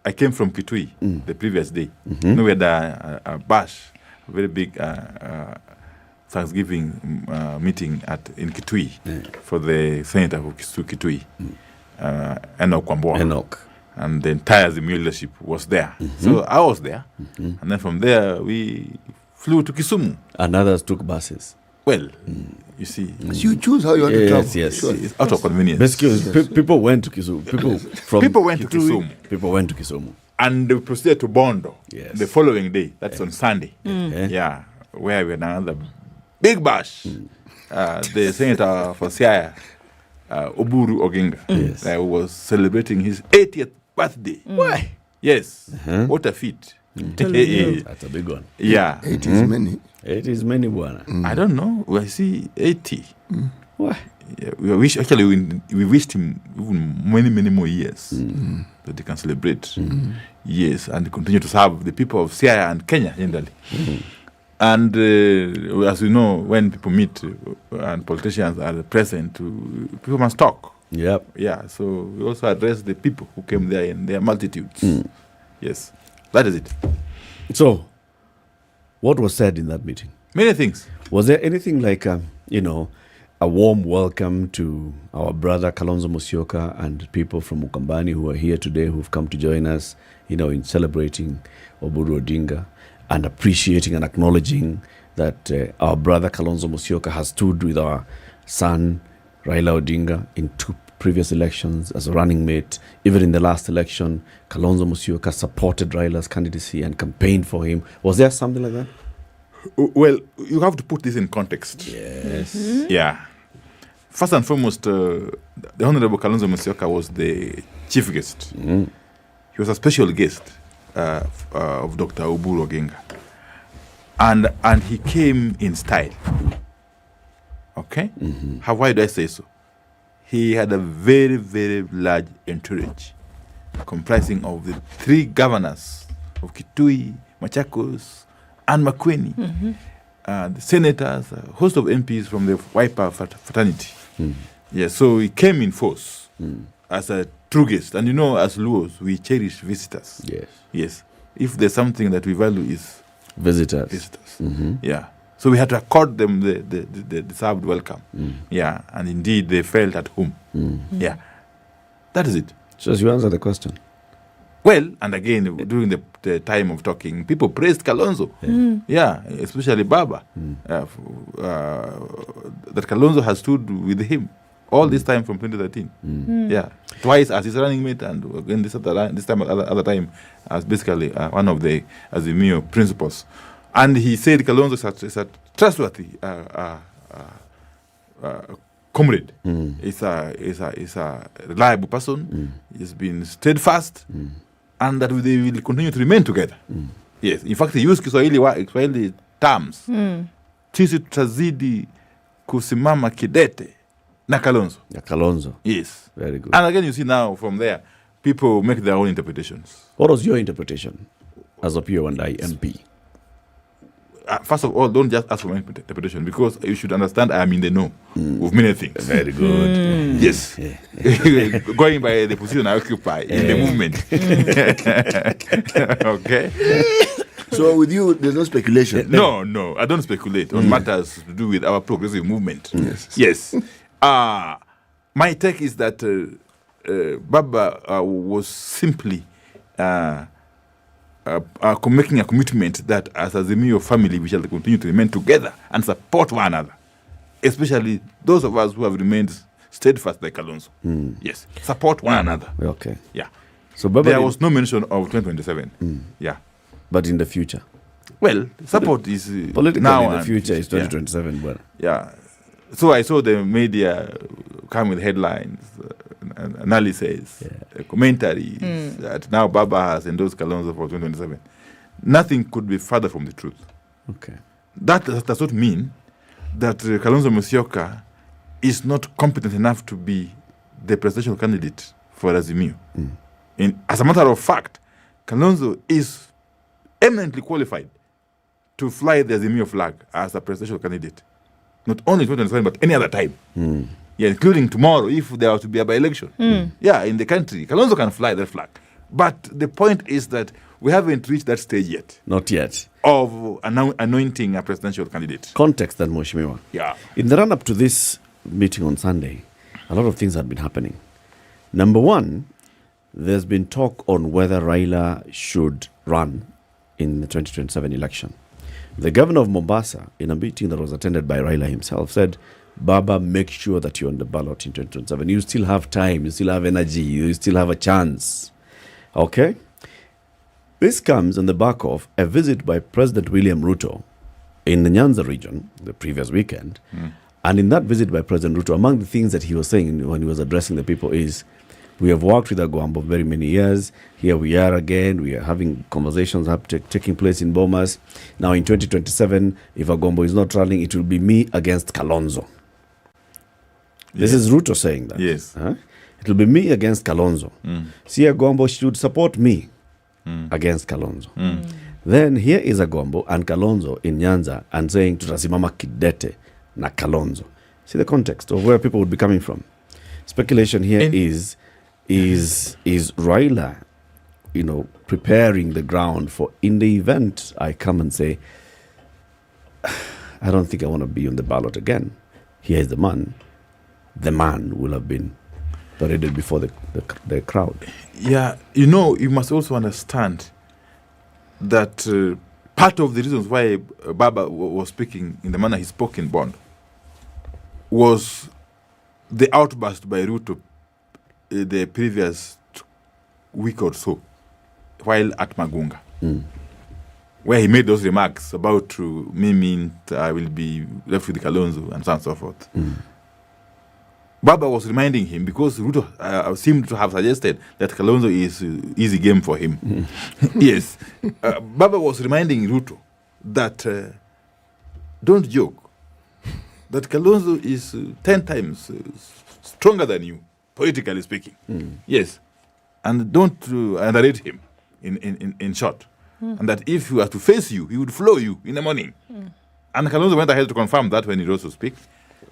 I came from Kitui the previous day. We had a bash, a very big Thanksgiving meeting in Kitui for the senator of Kitui, Enoch. And the entire Zimio leadership was there. So I was there. And then from there, we flew to Kisumu. And others took buses. Well, you see. You choose how you want to travel. Yes. Sure, it's out of convenience. Basically, people went to Kisumu. People went to Kisumu. People went to Kisumu. And they proceeded to Bondo the following day. That's on Sunday. Yeah, where we had another big bash. The senator for Siaya Oburu Oginga, Yes. who was celebrating his 80th birthday. Why? Yes. What a feat. That's a big one. Yeah. 80 is many. 80 is many, bwana. I don't know. I see 80. Why? Yeah, we wished him even many more years that he can celebrate. Yes, and continue to serve the people of Siaya and Kenya generally. And as you know, when people meet and politicians are present, people must talk. Yep. Yeah, so we also address the people who came there in their multitudes. Yes, that is it. So, what was said in that meeting? Many things. Was there anything like, a warm welcome to our brother Kalonzo Musyoka and people from Ukambani who are here today, who've come to join us, in celebrating Oburu Odinga and appreciating and acknowledging that our brother Kalonzo Musyoka has stood with our son Raila Odinga in 2 previous elections as a running mate. Even in the last election, Kalonzo Musyoka supported Raila's candidacy and campaigned for him. Was there something like that? Well, you have to put this in context. Yes. Yeah. First and foremost, the Honorable Kalonzo Musyoka was the chief guest. He was a special guest of Dr. Oburu Oginga. And he came in style. Okay? Why do I say so? He had a very, very large entourage comprising of the 3 governors of Kitui, Machakos, and Makueni, the senators, a host of MPs from the Wiper fraternity. Yes, so he came in force as a true guest. And as Luos, we cherish visitors. Yes. Yes. If there's something that we value is visitors. Yeah. So we had to accord them the deserved welcome. Yeah. And indeed, they felt at home. Yeah. That is it. So as you answer the question. Well, and again, during the time of talking, people praised Kalonzo. Yeah, especially Baba. That Kalonzo has stood with him all this time from 2013. Yeah, twice as his running mate, and again this other time as basically one of the Azimio principals. And he said Kalonzo is a trustworthy comrade. He's a reliable person. He's been steadfast. And that they will continue to remain together. Yes, in fact, he used Kiswahili terms. Sisi tutazidi kusimama kidete na Kalonzo. Yes. Very good. And again, you see now from there, people make their own interpretations. What was your interpretation as a PO&I MP? First of all, don't just ask for my interpretation, because you should understand I am in the know of many things. Very good. Yes. Going by the position I occupy in the movement. Okay. So with you, there's no speculation? No, I don't speculate on matters to do with our progressive movement. Yes. My take is that Baba was simply making a commitment that as a Azimio family we shall continue to remain together and support one another, especially those of us who have remained steadfast like Kalonzo. Yes, support one another. Okay. Yeah. So Baba there was no mention of 2027. Yeah. But in the future? Well, support is politically now in the future is 2027. But yeah. So I saw the media come with headlines, analysis, commentaries that now Baba has endorsed Kalonzo for 2027. Nothing could be further from the truth. Okay. That does not mean that Kalonzo Musyoka is not competent enough to be the presidential candidate for Azimio. As a matter of fact, Kalonzo is eminently qualified to fly the Azimio flag as a presidential candidate. Not only 2027, but any other time. Yeah, including tomorrow, if there were to be a by-election. Yeah, in the country, Kalonzo can fly that flag. But the point is that we haven't reached that stage yet. Not yet. Of anointing a presidential candidate. Context then, Mheshimiwa. Yeah. In the run-up to this meeting on Sunday, a lot of things have been happening. Number one, there's been talk on whether Raila should run in the 2027 election. The governor of Mombasa, in a meeting that was attended by Raila himself, said, Baba, make sure that you're on the ballot in 2027. You still have time, you still have energy, you still have a chance. Okay? This comes on the back of a visit by President William Ruto in the Nyanza region the previous weekend, And in that visit by President Ruto, among the things that he was saying when he was addressing the people is, we have worked with Agwambo very many years. Here we are again. We are having conversations taking place in Bomas. Now in 2027, if Agwambo is not running, it will be me against Kalonzo. This is Ruto saying that. Yes. Huh? It will be me against Kalonzo. See, Agwambo should support me against Kalonzo. Then here is Agwambo and Kalonzo in Nyanza and saying tutasimama kidete na Kalonzo. See the context of where people would be coming from. Speculation here is Raila, preparing the ground for, in the event I come and say, I don't think I want to be on the ballot again. Here is the man. The man will have been paraded before the crowd. Yeah, you must also understand that part of the reasons why Baba was speaking in the manner he spoke in Bond was the outburst by Ruto the previous week or so while at Magunga, where he made those remarks about me I will be left with Kalonzo and so on and so forth. Baba was reminding him, because Ruto seemed to have suggested that Kalonzo is easy game for him. Yes. Baba was reminding Ruto that don't joke, that Kalonzo is 10 times stronger than you, politically speaking. Yes. And don't underrate him, in short. And that if he was to face you, he would floor you in the morning. And Kalonzo went ahead to confirm that when he rose to speak,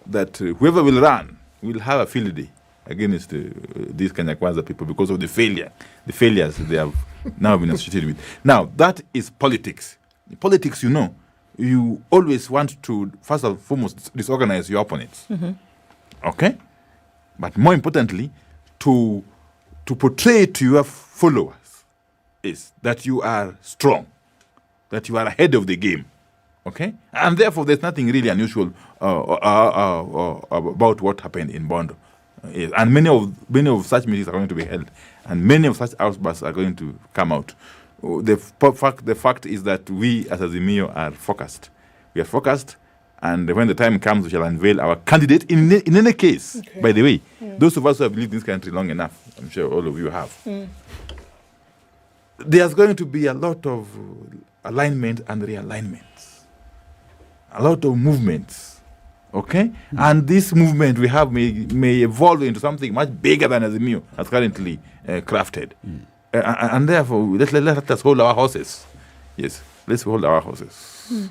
that whoever will run will have a field day against these Kenya Kwanza people because of the failures they have now been associated with. Now, that is politics. In politics, you always want to, first and foremost, disorganize your opponents. Okay? But more importantly, to portray to your followers is that you are strong, that you are ahead of the game. Okay? And therefore, there's nothing really unusual about what happened in Bondo. And many of such meetings are going to be held, and many of such outbursts are going to come out. The fact is that we as Azimio are focused. We are focused, and when the time comes, we shall unveil our candidate. In any case, by the way, those of us who have lived in this country long enough, I'm sure all of you have, there's going to be a lot of alignment and realignments. A lot of movements, okay? And this movement we have may evolve into something much bigger than Azimio has currently crafted. And therefore, let us hold our horses. Yes, let's hold our horses.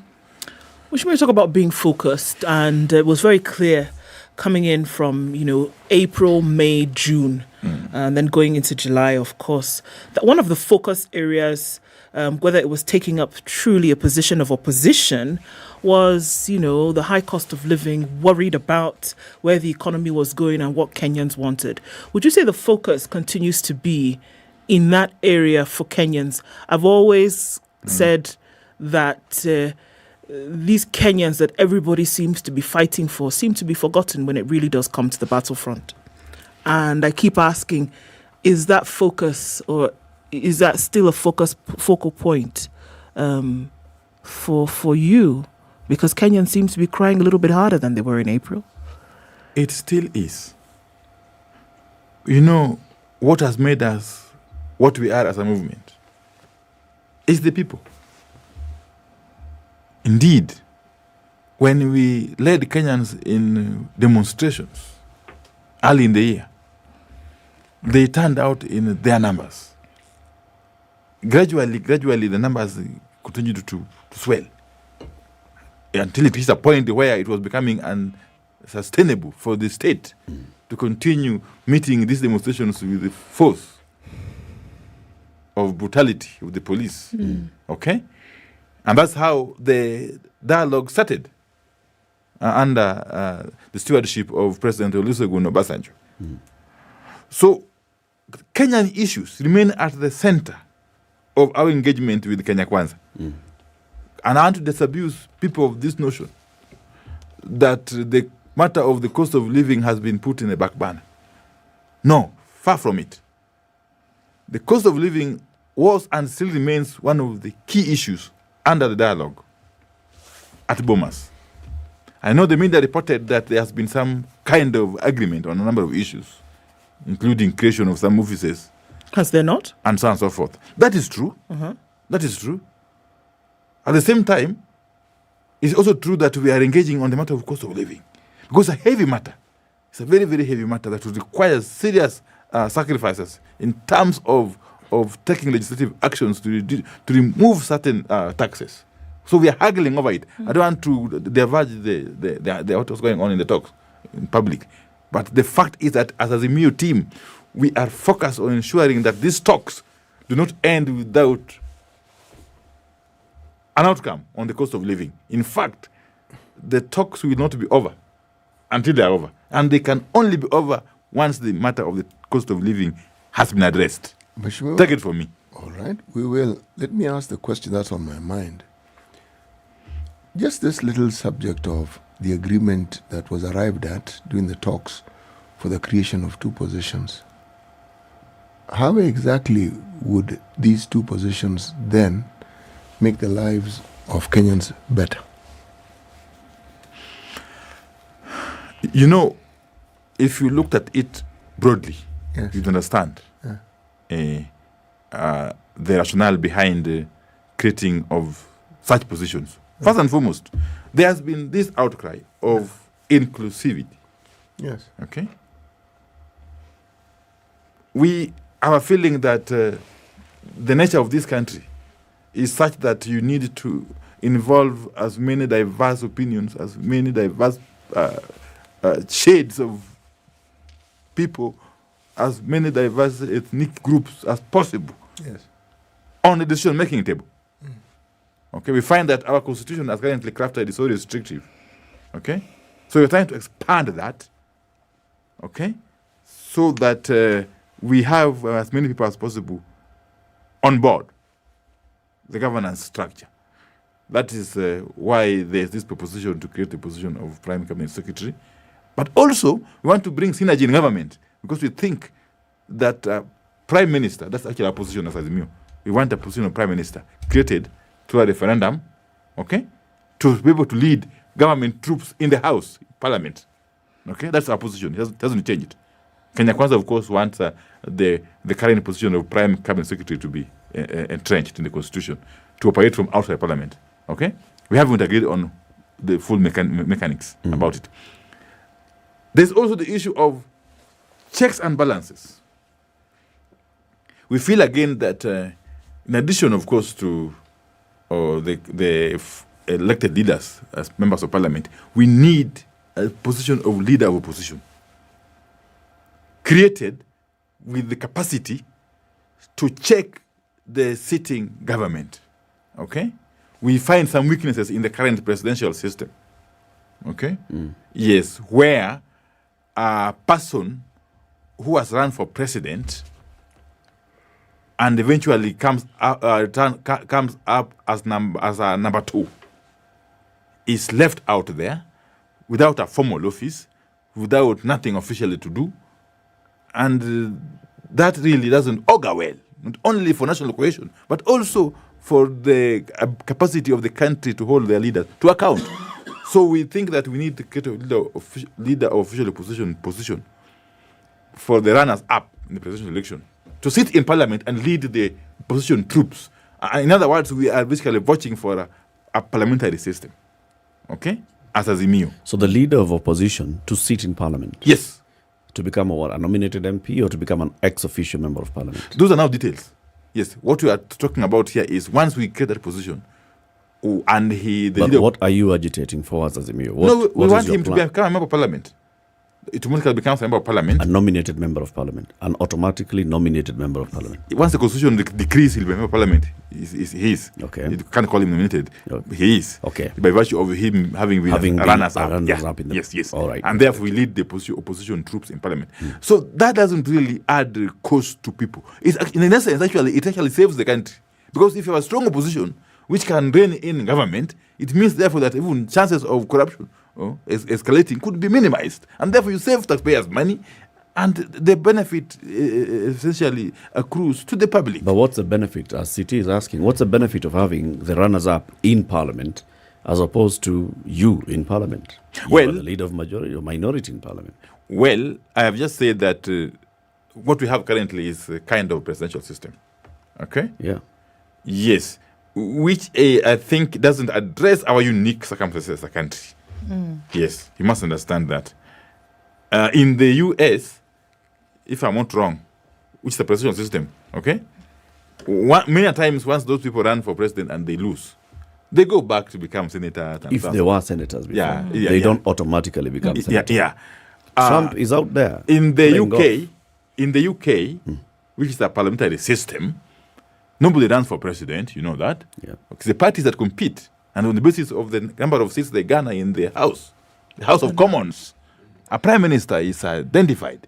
We should maybe talk about being focused, and it was very clear coming in from, April, May, June, and then going into July, of course, that one of the focus areas, whether it was taking up truly a position of opposition, was, the high cost of living, worried about where the economy was going and what Kenyans wanted. Would you say the focus continues to be in that area for Kenyans? I've always said that these Kenyans that everybody seems to be fighting for seem to be forgotten when it really does come to the battlefront. And I keep asking, is that focus, or is that still a focal point for you? Because Kenyans seem to be crying a little bit harder than they were in April. It still is. What has made us what we are as a movement is the people. Indeed, when we led Kenyans in demonstrations early in the year, they turned out in their numbers. Gradually, the numbers continued to swell, until it reached a point where it was becoming unsustainable for the state to continue meeting these demonstrations with the force of brutality of the police. Okay? And that's how the dialogue started under the stewardship of President Olusegun Obasanjo. So, Kenyan issues remain at the center of our engagement with Kenya Kwanza. And I want to disabuse people of this notion that the matter of the cost of living has been put in the back burner. No, far from it. The cost of living was and still remains one of the key issues under the dialogue at Bomas. I know the media reported that there has been some kind of agreement on a number of issues, including creation of some offices. Has there not? And so on and so forth. That is true. That is true. At the same time, it's also true that we are engaging on the matter of cost of living. Because it's a heavy matter. It's a very, very heavy matter that will require serious sacrifices in terms of taking legislative actions to remove certain taxes. So we are haggling over it. I don't want to diverge what's going on in the talks in public. But the fact is that as a Nyero team, we are focused on ensuring that these talks do not end without an outcome on the cost of living. In fact, the talks will not be over until they are over. And they can only be over once the matter of the cost of living has been addressed. Take it from me. All right, we will. Let me ask the question that's on my mind. Just this little subject of the agreement that was arrived at during the talks for the creation of 2 positions. How exactly would these 2 positions then make the lives of Kenyans better? You know, if you looked at it broadly, you'd understand the rationale behind creating of such positions. First and foremost, there has been this outcry of inclusivity. Yes. Okay? We have a feeling that the nature of this country is such that you need to involve as many diverse opinions, as many diverse shades of people, as many diverse ethnic groups as possible on the decision-making table. Okay, we find that our constitution as currently crafted is so restrictive. Okay, so we're trying to expand that. Okay, so that we have as many people as possible on board the governance structure. That is why there's this proposition to create the position of Prime Cabinet Secretary. But also, we want to bring synergy in government because we think that Prime Minister, that's actually our position as Nyero. We want a position of Prime Minister created through a referendum, okay, to be able to lead government troops in the House, Parliament. Okay, that's our position. It doesn't change it. Kenya Kwanza, of course, wants the current position of Prime Cabinet Secretary to be entrenched in the Constitution, to operate from outside Parliament. Okay, we haven't agreed on the full mechanics about it. There's also the issue of checks and balances. We feel again that in addition, of course, to the elected leaders as members of Parliament, we need a position of leader of opposition created with the capacity to check the sitting government. Okay? We find some weaknesses in the current presidential system. Okay? Yes, where a person who has run for president and eventually comes up as a number 2 is left out there without a formal office, without nothing officially to do, and that really doesn't augur well, not only for national cohesion, but also for the capacity of the country to hold their leaders to account. So we think that we need to create a leader of official position for the runners up in the presidential election to sit in Parliament and lead the opposition troops. In other words, we are basically watching for a parliamentary system. Okay? As a Nyero. So the leader of opposition to sit in Parliament? Yes. To become a nominated MP or to become an ex-officio member of Parliament? Those are now details. Yes. What we are talking about here is once we create that position, and what are you agitating for as a Nyero? We want him to become a member of Parliament. It automatically becomes a member of Parliament. A nominated member of Parliament. An automatically nominated member of Parliament. Once the Constitution decrees he'll be a member of Parliament, he is. Okay. You can't call him nominated. Okay. He is. Okay. By virtue of him having been a runners-up. Yes. All right. And therefore we lead the opposition troops in Parliament. So that doesn't really add cost to people. In essence, it actually saves the country. Because if you have a strong opposition, which can rein in government, it means therefore that even chances of corruption escalating could be minimized, and therefore you save taxpayers money, and the benefit essentially accrues to the public. But what's the benefit, as CT is asking, what's the benefit of having the runners-up in Parliament as opposed to you in parliament. You Well- are the leader of majority or minority in parliament. Well, I have just said that what we have currently is a kind of presidential system. Okay? Yeah. Yes. Which I think doesn't address our unique circumstances as a country. Yes, you must understand that. In the US, if I'm not wrong, which is the presidential system, okay? Many times, once those people run for president and they lose, they go back to become senators. And If stuff. they were senators before, Yeah, yeah, they yeah. don't automatically become senators. Yeah. Trump is out there. In the playing golf. UK, which is a parliamentary system, nobody runs for president. You know that. Yeah. It's the parties that compete, and on the basis of the number of seats they garner in the House of Commons, a prime minister is identified,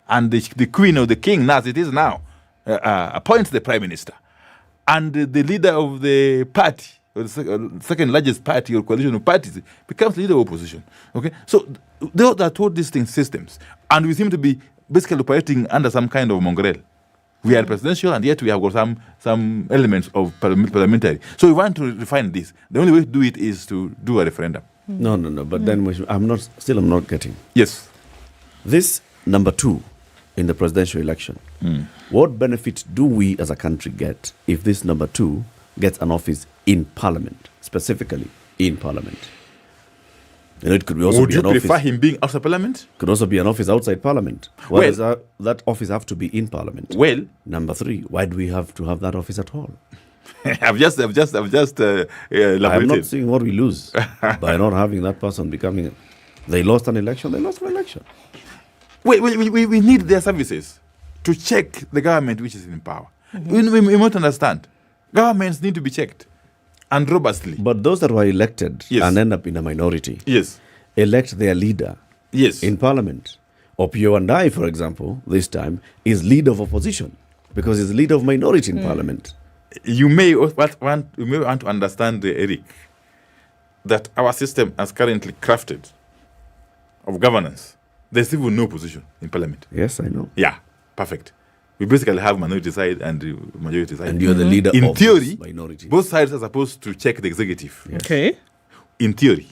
and the queen or the king, as it is now, appoints the prime minister, and the leader of the party, or the second largest party or coalition of parties, becomes leader of opposition. Okay, so those are two distinct systems, and we seem to be basically operating under some kind of mongrel. We are presidential, and yet we have got some elements of parliamentary. So we want to refine this. The only way to do it is to do a referendum. No. But then I'm not getting. Yes. This number 2 in the presidential election. What benefit do we as a country get if this number 2 gets an office in parliament, specifically in parliament? It could also Would be you an office. prefer him being outside parliament? Could also be an office outside parliament. Why does that office have to be in parliament? Well, number 3, why do we have to have that office at all? I've just elaborated. I'm not seeing what we lose by not having that person becoming. They lost an election. We need their services to check the government which is in power. We must understand. Governments need to be checked and robustly. But those that were elected and end up in a minority, elect their leader in parliament. Opio and I, for example, this time is leader of opposition because he's leader of minority in parliament. You may want to understand, Eric, that our system as currently crafted of governance, there's even no opposition in parliament. Yes, I know. Yeah, perfect. We basically have minority side and majority side. And you're the leader in of theory, minority. Both sides are supposed to check the executive. Yes. Okay. In theory.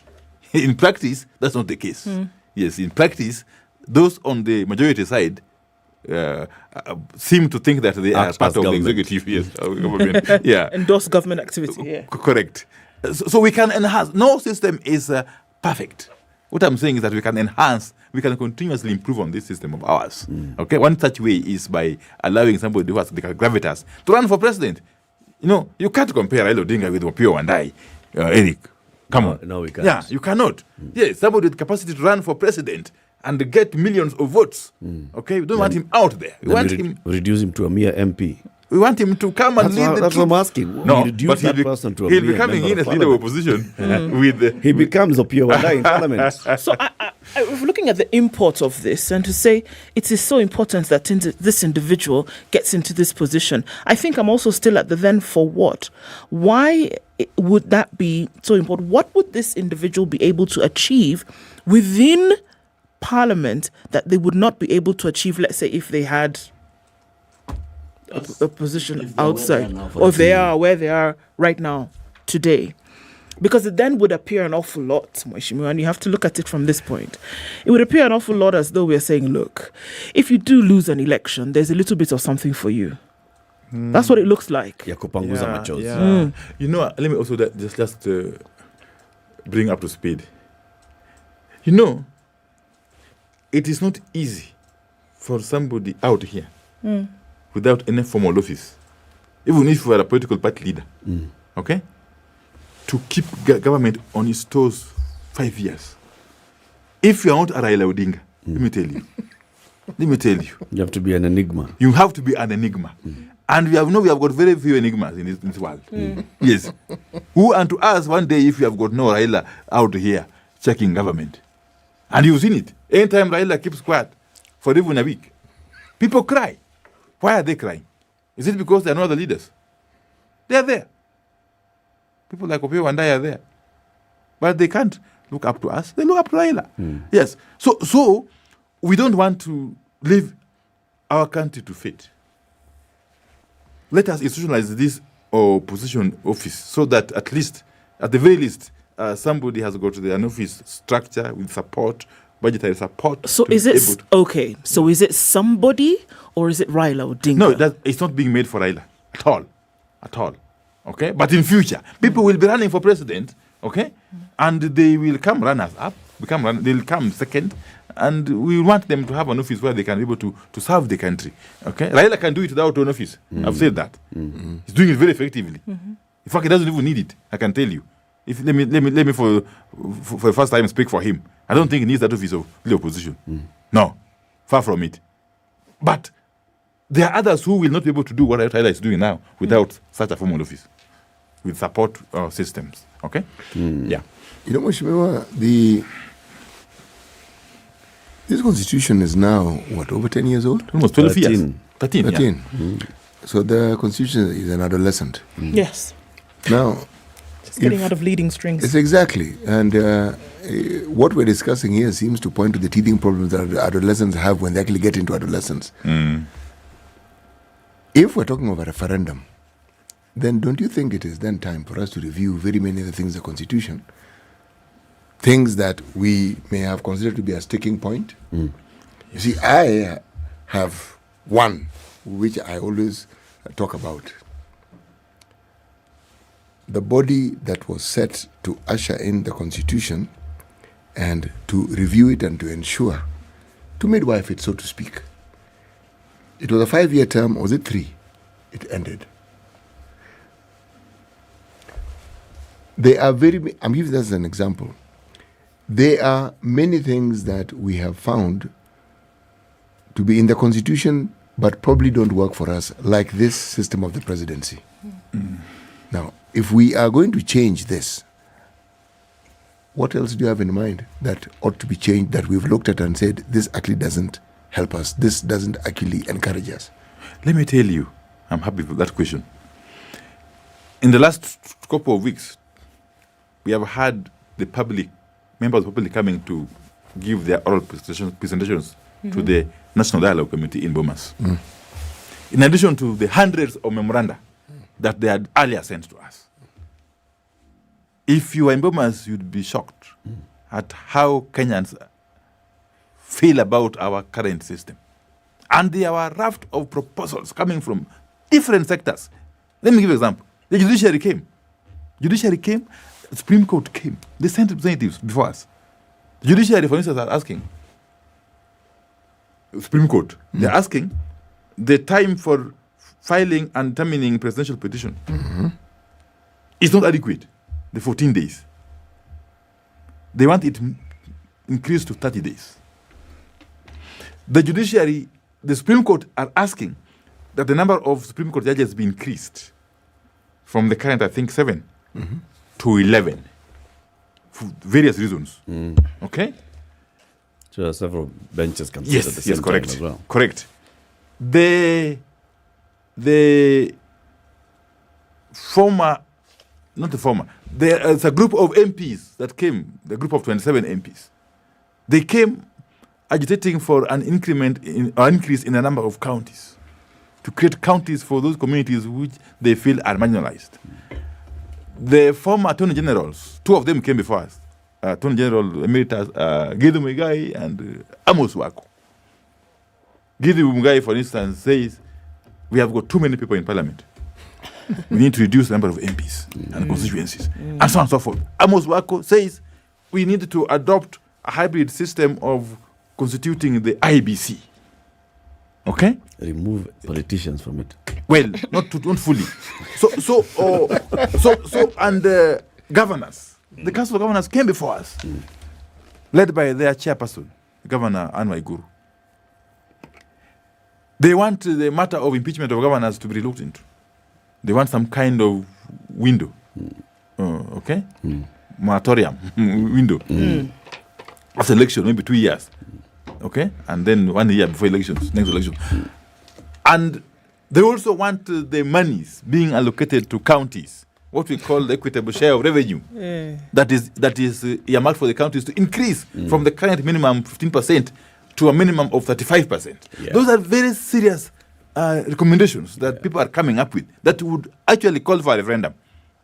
In practice, that's not the case. Yes, in practice, those on the majority side seem to think that they are part of the executive. Yes, government. Yeah. Endorse government activity. Yeah. Correct. So we can enhance. No system is perfect. What I'm saying is that we can enhance, we can continuously improve on this system of ours. Okay, one such way is by allowing somebody who has the gravitas to run for president. You know, you can't compare Raila Odinga with Opio and I, Eric. Come on. No, we can't. Yeah, you cannot. Yes, somebody with capacity to run for president and get millions of votes. Okay, we don't want him out there. We want him. Reduce him to a mere MP. We want him to come and lead the That's what I'm asking. No, Reduce but that person to a he'll mere be coming in member as of leader of parliament. opposition with. He becomes Opio and I in parliament. So if looking at the import of this and to say it is so important that this individual gets into this position, I think I'm also still at the then for what? Why would that be so important? What would this individual be able to achieve within parliament that they would not be able to achieve, let's say, if they had a position outside, or if they are where they are right now today? Because it then would appear an awful lot, Mheshimiwa, and you have to look at it from this point. It would appear an awful lot as though we're saying, look, if you do lose an election, there's a little bit of something for you. That's what it looks like. Ya kupanguza machozi. You know, let me also just bring up to speed. You know, it is not easy for somebody out here without any formal office, even if you are a political party leader, okay, to keep government on its toes 5 years. If you are not a Raila Odinga, let me tell you. You have to be an enigma. You have to be an enigma. And we have got very few enigmas in this world. Yes. Who unto us one day if you have got no Raila out here checking government. And you've seen it. Anytime Raila keeps quiet for even a week, people cry. Why are they crying? Is it because they are not the leaders? They are there. People like Opio and I are there. But they can't look up to us. They look up to Raila. Yes. So we don't want to leave our country to fate. Let us institutionalize this opposition office so that at the very least, somebody has got an office structure with support, budgetary support. So is it okay? So is it somebody or is it Raila Odinga? No, it's not being made for Raila at all. Okay, but in future, people will be running for president. Okay, and they will come runners up, they'll come second, and we want them to have an office where they can be able to serve the country. Okay, Raila can do it without an office. I've said that. He's doing it very effectively. In fact, he doesn't even need it. I can tell you. Let me for the first time speak for him. I don't think he needs that office of the opposition. No, far from it. But there are others who will not be able to do what Raila is doing now without such a formal office, with support systems. Okay? Yeah. You know, Mheshimiwa, this constitution is now, what, over 10 years old? Almost 12 years. 13. Yeah. So the constitution is an adolescent. Yes. Now, just getting out of leading strings. It's exactly. And what we're discussing here seems to point to the teething problems that adolescents have when they actually get into adolescence. If we're talking about a referendum, then don't you think it is then time for us to review very many of the things in the Constitution, things that we may have considered to be a sticking point? You see, I have one which I always talk about. The body that was set to usher in the Constitution and to review it and to ensure, to midwife it, so to speak. It was a 5-year term, or was it 3? It ended. There are I'm giving this as an example. There are many things that we have found to be in the Constitution, but probably don't work for us, like this system of the presidency. Now, if we are going to change this, what else do you have in mind that ought to be changed, that we've looked at and said, this actually doesn't help us, this doesn't actually encourage us? Let me tell you, I'm happy with that question. In the last couple of weeks, we have had the public, members of the public coming to give their oral presentations to the National Dialogue Committee in Bomas. In addition to the hundreds of memoranda that they had earlier sent to us. If you were in Bomas, you'd be shocked at how Kenyans feel about our current system. And there were a raft of proposals coming from different sectors. Let me give you an example. The judiciary came. The Supreme Court came. They sent representatives before us. The judiciary, for instance, are asking, Supreme Court, they're asking the time for filing and determining presidential petition is not adequate, the 14 days. They want it increased to 30 days. The judiciary, the Supreme Court are asking that the number of Supreme Court judges be increased from the current, I think, 7 to 11 for various reasons. Okay? So several benches can sit at the same correct. time as well. Correct. The former, not the former, there's a group of MPs that came, the group of 27 MPs. They came agitating for an increment or increase in the number of counties, to create counties for those communities which they feel are marginalized. The former attorney generals, 2 of them came before us, Attorney General Emeritus Githu Muigai and Amos Wako. Githu Muigai, for instance, says, we have got too many people in parliament. We need to reduce the number of MPs and constituencies, and so on and so forth. Amos Wako says, we need to adopt a hybrid system of constituting the IBC. Okay? Remove politicians from it. Well, not fully. And governors. The Council of Governors came before us, led by their chairperson, Governor Anne Waiguru. They want the matter of impeachment of governors to be looked into. They want some kind of window, moratorium window. After election, maybe 2 years, okay, and then 1 year before elections, next election. And they also want the monies being allocated to counties, what we call the equitable share of revenue, that is earmarked for the counties to increase from the current minimum 15% to a minimum of 35%. Yeah. Those are very serious recommendations that people are coming up with that would actually call for a referendum.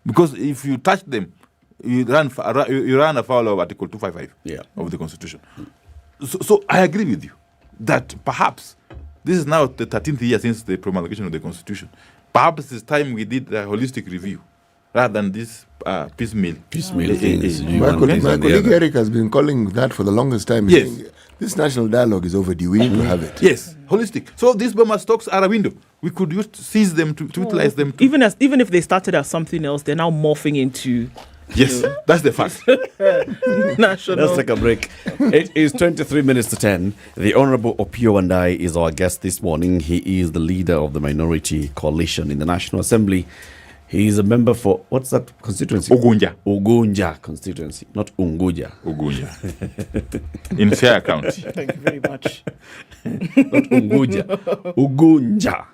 Because if you touch them, you run afoul of Article 255 of the Constitution. So I agree with you that perhaps this is now the 13th year since the promulgation of the Constitution. Perhaps it's time we did a holistic review rather than this piecemeal things. My colleague Eric has been calling that for the longest time. Yes. This national dialogue is overdue. We need to have it. Yes, holistic. So these Bomas talks are a window. We could seize them to utilize them. Even if they started as something else, they're now morphing into. Yes, that's the fact. National. Let's take a break. It is 23 minutes to 10. The Honorable Opiyo Wandayi is our guest this morning. He is the leader of the minority coalition in the National Assembly. He is a member for, what's that constituency? Ugunja constituency, not Unguja. Ugunja. In Siaya County. Thank you very much. Not Unguja. Ugunja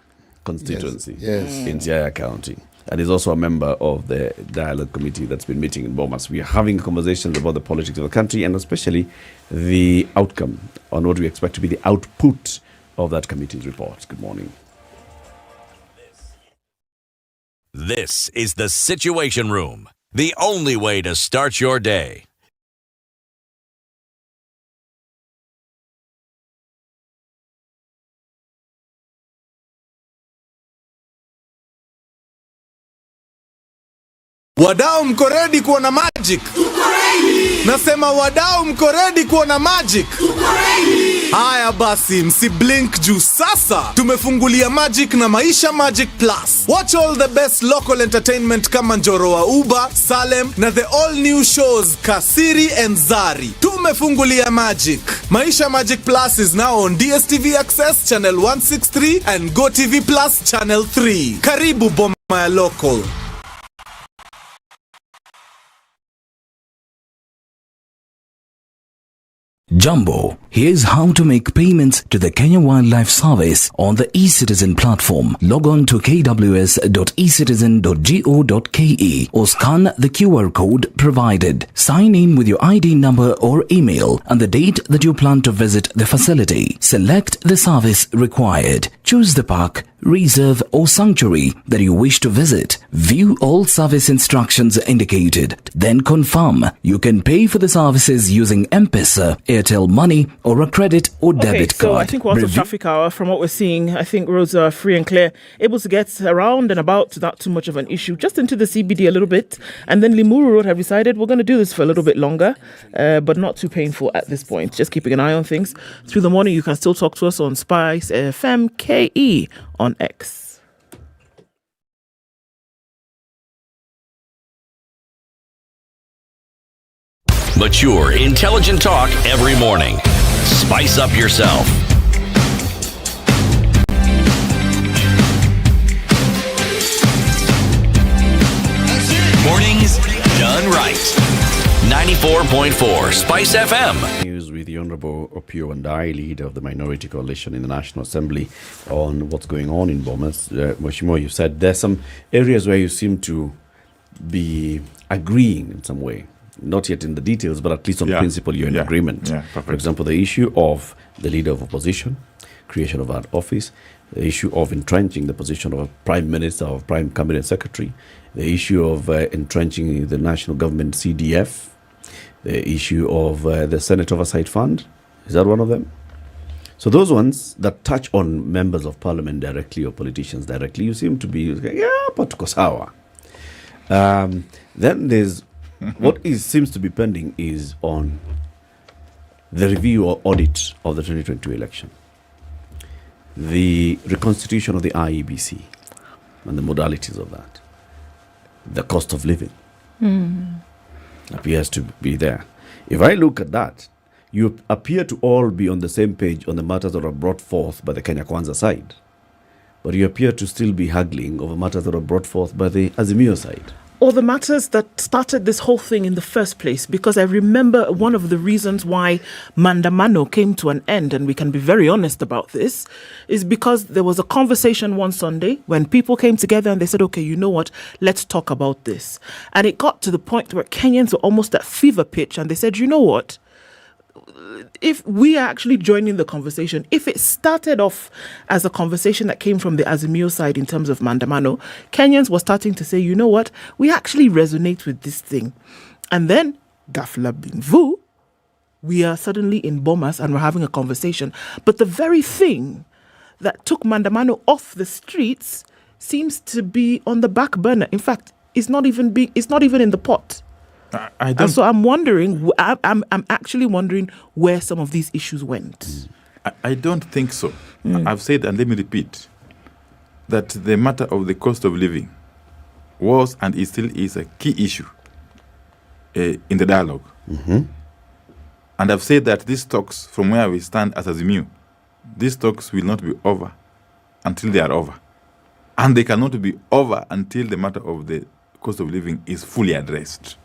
constituency Yes. in Siaya County. And he's also a member of the dialogue committee that's been meeting in Bomas. We are having conversations about the politics of the country and especially the outcome on what we expect to be the output of that committee's report. Good morning. This is the Situation Room, the only way to start your day. Wadau mko ready kuona magic? Nasema wadau mko ready kuona magic? Haya basi, msiblink juu sasa tumefungulia Magic na Maisha Magic Plus. Watch all the best local entertainment kama Njoroge, Salem na the all new shows Kasiri and Zari. Tumefungulia Magic. Maisha Magic Plus is now on DSTV Access channel 163 and GoTV Plus channel 3. Karibu Boma ya local. Jumbo, here's how to make payments to the Kenya Wildlife Service on the eCitizen platform. Log on to kws.ecitizen.go.ke or scan the QR code provided. Sign in with your ID number or email and the date that you plan to visit the facility. Select the service required. Choose the park, reserve or sanctuary that you wish to visit. View all service instructions indicated. Then confirm. You can pay for the services using M-Pesa, Airtel Money or a credit or debit card. So I think once the traffic hour, from what we're seeing, I think roads are free and clear, able to get around and about without too much of an issue, just into the CBD a little bit. And then Limuru Road have decided we're going to do this for a little bit longer, but not too painful at this point. Just keeping an eye on things. Through the morning, you can still talk to us on SpiceFM KE on X. Mature, intelligent talk every morning. Spice up yourself. Mornings done right. 94.4 Spice FM. News with the Honorable Opiyo Wandayi, leader of the Minority Coalition in the National Assembly, on what's going on in Bomas. Mheshimiwa, you said there's some areas where you seem to be agreeing in some way. Not yet in the details, but at least on principle you're in agreement. For example, the issue of the leader of opposition, creation of that office, the issue of entrenching the position of a prime minister or prime cabinet secretary, the issue of entrenching the national government CDF, the issue of the Senate Oversight Fund. Is that one of them? So those ones that touch on members of parliament directly or politicians directly, you seem to be, but tuko sawa. Then there's what seems to be pending is on the review or audit of the 2022 election, the reconstitution of the IEBC and the modalities of that, the cost of living appears to be there. If I look at that, you appear to all be on the same page on the matters that are brought forth by the Kenya Kwanza side, but you appear to still be haggling over matters that are brought forth by the Azimio side. Or the matters that started this whole thing in the first place, because I remember one of the reasons why Mandamano came to an end, and we can be very honest about this, is because there was a conversation one Sunday when people came together and they said, okay, you know what, let's talk about this. And it got to the point where Kenyans were almost at fever pitch and they said, you know what, if we are actually joining the conversation, if it started off as a conversation that came from the Azimio side in terms of Mandamano, Kenyans were starting to say, you know what, we actually resonate with this thing. And then, Gafla Binvu, we are suddenly in Bomas and we're having a conversation. But the very thing that took Mandamano off the streets seems to be on the back burner. In fact, it's not even in the pot. And so I'm wondering, I'm actually wondering where some of these issues went. I don't think so. I've said, and let me repeat, that the matter of the cost of living was and it still is a key issue in the dialogue. And I've said that these talks, from where we stand as Azimio, these talks will not be over until they are over. And they cannot be over until the matter of the cost of living is fully addressed.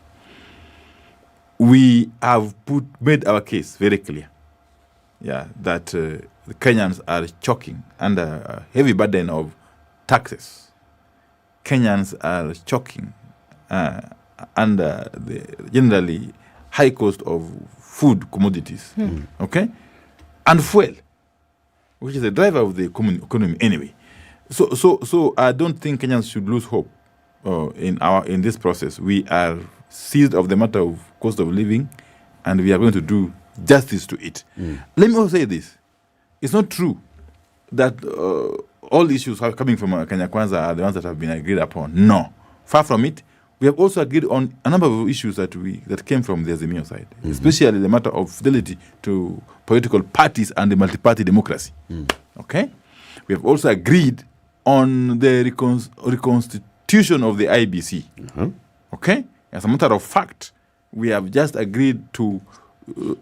We have made our case very clear, that the Kenyans are choking under a heavy burden of taxes. Kenyans are choking under the generally high cost of food commodities, okay, and fuel, which is the driver of the economy anyway. So I don't think Kenyans should lose hope in this process. We are seized of the matter of cost of living, and we are going to do justice to it. Let me also say this: it's not true that all issues coming from Kenya Kwanza are the ones that have been agreed upon. No, far from it. We have also agreed on a number of issues that came from the Azimio side, especially the matter of fidelity to political parties and the multi-party democracy. Okay, we have also agreed on the reconstitution of the IBC. Okay, as a matter of fact, we have just agreed to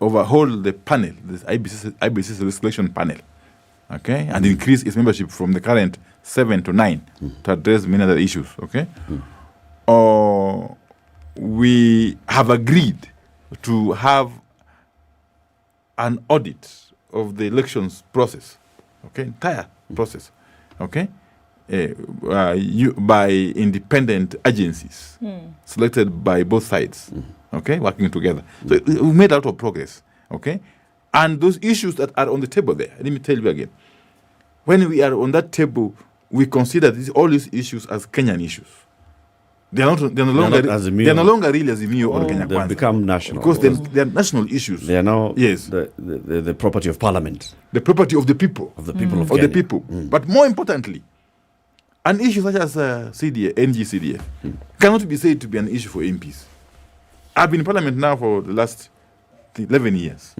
overhaul the panel, this IBC selection panel. Okay, and increase its membership from the current 7 to 9 to address many other issues. Okay. We have agreed to have an audit of the elections process, okay, entire process, okay, by independent agencies selected by both sides, okay, working together. So we made a lot of progress, okay, and those issues that are on the table there. Let me tell you again, when we are on that table, we consider all these issues as Kenyan issues. They are no longer really Azimio or Kenya Kwanza. They become national. Because they are national issues. They are now yes. the property of parliament. The property of the people. Of the people of the Kenya. people. But more importantly, an issue such as NGCDF cannot be said to be an issue for MPs. I've been in parliament now for the last 11 years.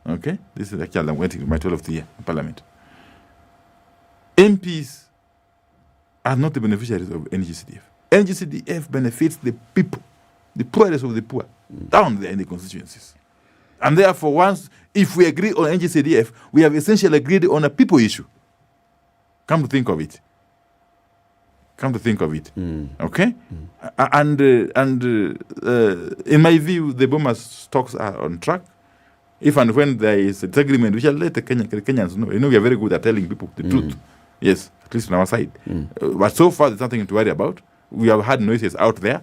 Okay? This is actually I'm waiting my 12th year in parliament. MPs are not the beneficiaries of NGCDF. NGCDF benefits the people, the poorest of the poor, down there in the constituencies. And therefore, if we agree on NGCDF, we have essentially agreed on a people issue. Come to think of it. Okay? And in my view, the Bomas talks are on track. If and when there is a disagreement, we shall let the Kenyans know. You know, we are very good at telling people the truth. Yes, at least on our side. But so far, there's nothing to worry about. We have had noises out there,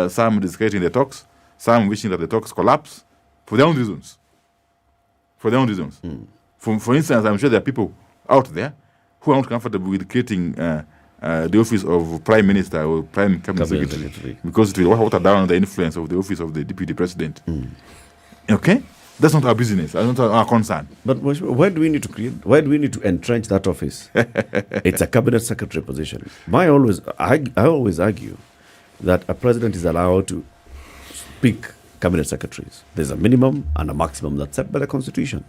some discrediting the talks, some wishing that the talks collapse for their own reasons. For instance, I'm sure there are people out there who are not comfortable with creating the office of Prime Minister or Prime Cabinet Secretary because it will water down the influence of the office of the Deputy President. Okay? That's not our business. That's not our concern. But why do we need to create? Why do we need to entrench that office? It's a cabinet secretary position. I always argue that a president is allowed to pick cabinet secretaries. There's a minimum and a maximum that's set by the Constitution.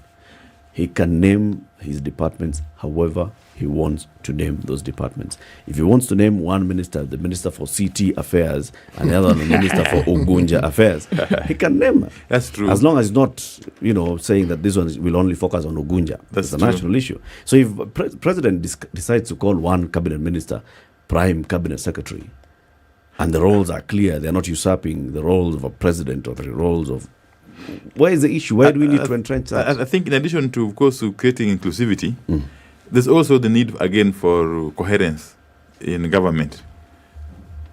He can name his departments however he wants to name those departments. If he wants to name one minister, the Minister for CT Affairs, and the other the Minister for Ugunja Affairs, he can name them. That's true. As long as he's not, saying that this one will only focus on Ugunja. That's a national issue. So if President decides to call one cabinet minister Prime Cabinet Secretary, and the roles are clear, they're not usurping the roles of a president or the roles of... Where is the issue? Where do we need to entrench that? I think in addition to, of course, to creating inclusivity, there's also the need, again, for coherence in government.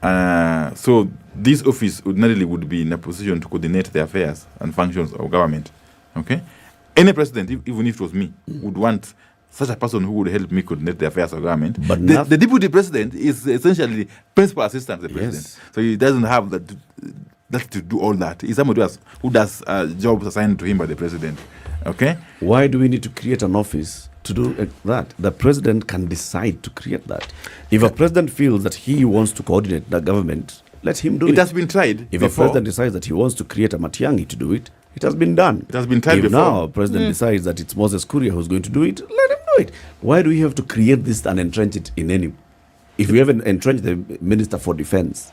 So this office ordinarily would be in a position to coordinate the affairs and functions of government. Okay? Any president, even if it was me, would want such a person who would help me coordinate the affairs of government. But the deputy president is essentially principal assistant to the president. Yes. So he doesn't have the that to do all that. He's somebody who does jobs assigned to him by the president. Okay? Why do we need to create an office to do that? The president can decide to create that. If a president feels that he wants to coordinate the government, let him do it. It has been tried If before. a president decides that he wants to create a Matiang'i to do it, it has been done. It has been tried if before. now a president decides that it's Moses Kuria who's going to do it, let him do it. Why do we have to create this and entrench it in any... If we haven't entrenched the Minister for Defense,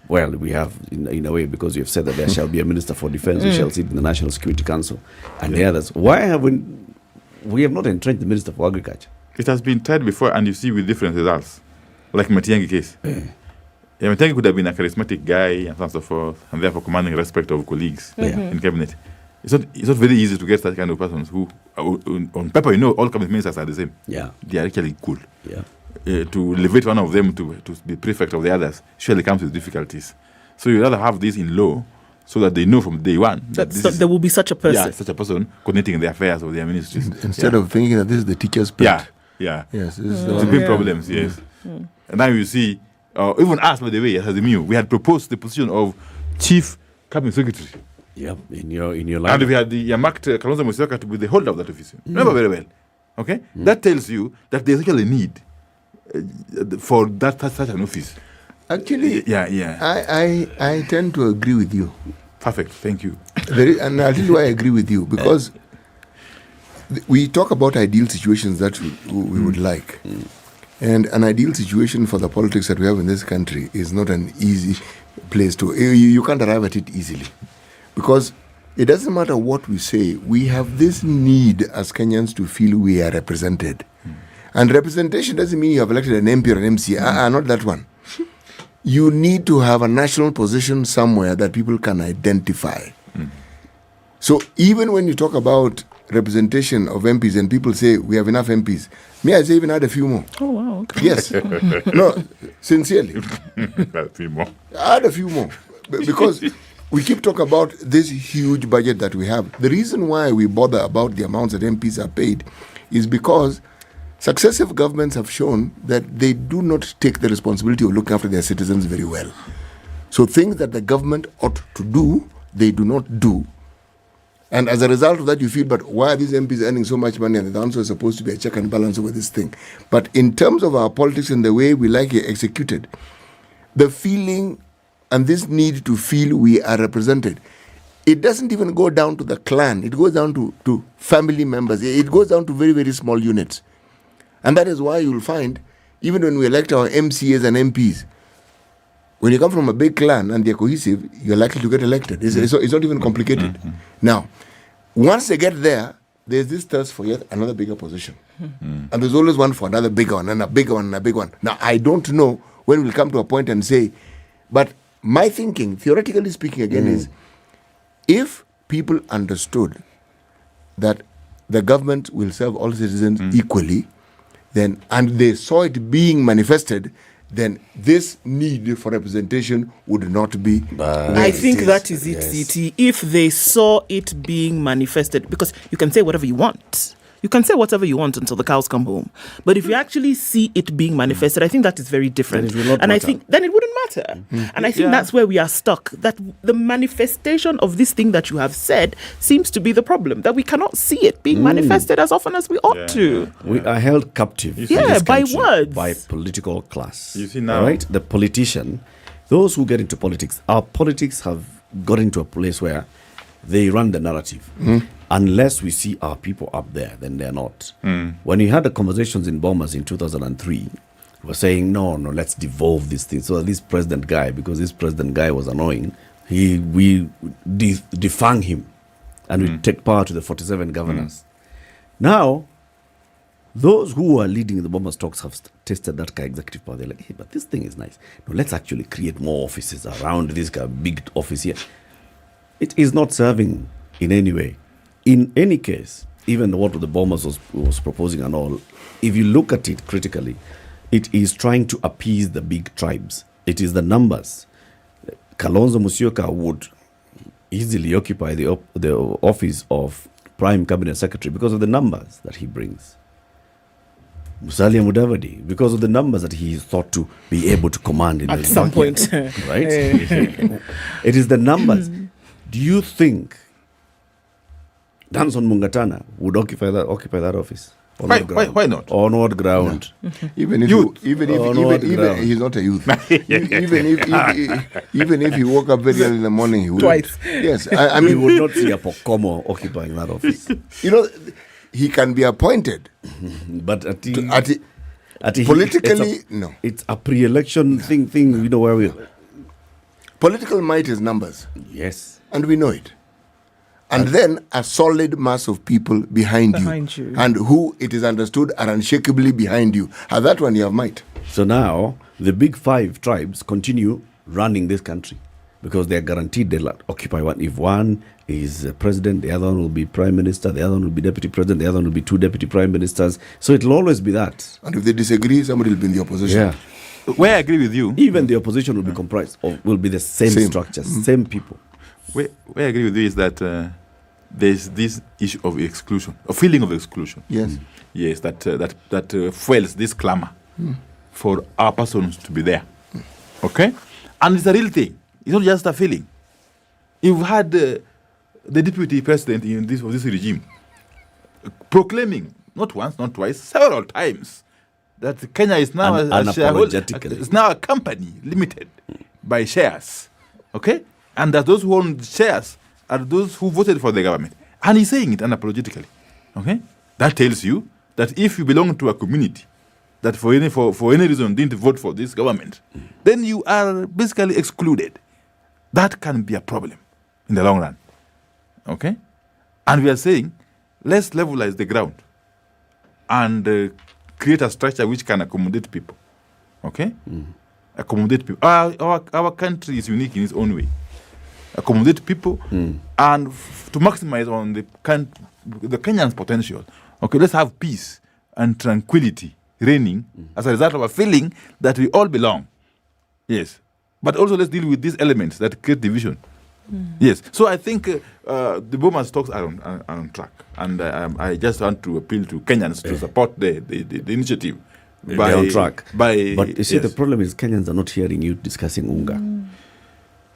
well, we have in a way, because you have said that there shall be a Minister for Defense who shall sit in the National Security Council and the others. Why have we have not entrenched the Minister for Agriculture? It has been tried before, and you see with different results, like Matiang'i case. Yeah, Matiang'i could have been a charismatic guy and so on and so forth, and therefore commanding respect of colleagues in cabinet. It's not very easy to get that kind of persons who, on paper, all cabinet ministers are the same. Yeah, they are actually cool. Yeah. To elevate one of them to be prefect of the others surely comes with difficulties. So you rather have this in law so that they know from day one that there will be such a person. Yeah, such a person coordinating the affairs of their ministries. Instead of thinking that this is the teacher's pet. Yeah. Yes, this is It's big problems, yes. And now you see, even us, by the way, as the MU, we had proposed the position of chief cabinet secretary. Yeah, in your line. And we had the marked Kalonzo Musyoka to be the holder of that office. Remember very well. Okay? That tells you that there's actually a need for such an office. Actually, I tend to agree with you. Perfect, thank you. And I'll tell you why I agree with you. Because we talk about ideal situations that we would like. And an ideal situation for the politics that we have in this country is not an easy place to... You can't arrive at it easily. Because it doesn't matter what we say. We have this need as Kenyans to feel we are represented. And representation doesn't mean you have elected an MP or an MC. Not that one. You need to have a national position somewhere that people can identify. So even when you talk about representation of MPs and people say we have enough MPs, I say even add a few more. Oh, wow. Okay. Yes. No, sincerely. A few more. Add a few more. Because we keep talking about this huge budget that we have. The reason why we bother about the amounts that MPs are paid is because successive governments have shown that they do not take the responsibility of looking after their citizens very well. So things that the government ought to do, they do not do. And as a result of that, you feel, but why are these MPs earning so much money? And the answer is supposed to be a check and balance over this thing. But in terms of our politics and the way we like it executed, the feeling and this need to feel we are represented, it doesn't even go down to the clan. It goes down to family members. It goes down to very, very small units. And that is why you'll find, even when we elect our MCAs and MPs, when you come from a big clan and they're cohesive, you're likely to get elected. It's not even complicated. Now, once they get there, there's this thirst for yet another bigger position. And there's always one for another bigger one, and a bigger one, and a big one. Now, I don't know when we'll come to a point and say, but my thinking, theoretically speaking again, is if people understood that the government will serve all citizens equally, then, and they saw it being manifested, then this need for representation would not be. I think that is it, CT. If they saw it being manifested, because you can say whatever you want. You can say whatever you want until the cows come home. But if you actually see it being manifested, I think that is very different. And I think then it wouldn't matter. And I think that's where we are stuck. That the manifestation of this thing that you have said seems to be the problem. That we cannot see it being manifested as often as we ought to. We are held captive. By words. By political class. You see now. Right? The politician, those who get into politics, our politics have got into a place where they run the narrative. Unless we see our people up there, then they're not. When we had the conversations in Bomas in 2003, we were saying, no, let's devolve this thing. So this president guy, because this president guy was annoying, we defang him and we take power to the 47 governors. Now, those who are leading the Bomas talks have tested that guy executive power. They're like, hey, but this thing is nice. No, let's actually create more offices around this guy, big office here. It is not serving in any way. In any case, even what the Bomas was proposing and all, if you look at it critically, it is trying to appease the big tribes. It is the numbers. Kalonzo Musyoka would easily occupy the office of Prime Cabinet Secretary because of the numbers that he brings. Musalia Mudavadi, because of the numbers that he is thought to be able to command in At some point. right? It is the numbers. Do you think Danson Mungatana would occupy that office? Why not? On what ground? No. Even if he's not a youth. even if he woke up very early in the morning, he would. Twice. Yes, I mean, he would not see a Pokomo occupying that office. He can be appointed, but politically, no. It's a pre-election thing. Where we political might is numbers. Yes, and we know it. And then a solid mass of people behind you, and who it is understood are unshakably behind you. And that one you have might. So now the big 5 tribes continue running this country because they are guaranteed they'll occupy one. If one is president, the other one will be prime minister, the other one will be deputy president, the other one will be 2 deputy prime ministers. So it will always be that. And if they disagree, somebody will be in the opposition. Yeah. Where I agree with you. Even the opposition will be comprised of, will be the same structures, same people. Where I agree with you is that there's this issue of exclusion, a feeling of exclusion. Yes. Yes, that fuels this clamor for our persons to be there. Okay? And it's a real thing. It's not just a feeling. You've had the deputy president in this regime proclaiming, not once, not twice, several times, that Kenya is now a shareholder, it's now a company limited by shares. Okay? And that those who own shares are those who voted for the government. And he's saying it unapologetically. Okay? That tells you that if you belong to a community that for any reason didn't vote for this government, then you are basically excluded. That can be a problem in the long run. Okay? And we are saying, let's levelize the ground and create a structure which can accommodate people. Okay? Accommodate people. Our country is unique in its own way. Accommodate people and to maximize on the Kenyan's potential. Okay, let's have peace and tranquility reigning as a result of a feeling that we all belong. Yes. But also let's deal with these elements that create division. Yes. So I think the Bomas talks are on track. And I just want to appeal to Kenyans to support the initiative. They're on track. But you see, the problem is Kenyans are not hearing you discussing Unga.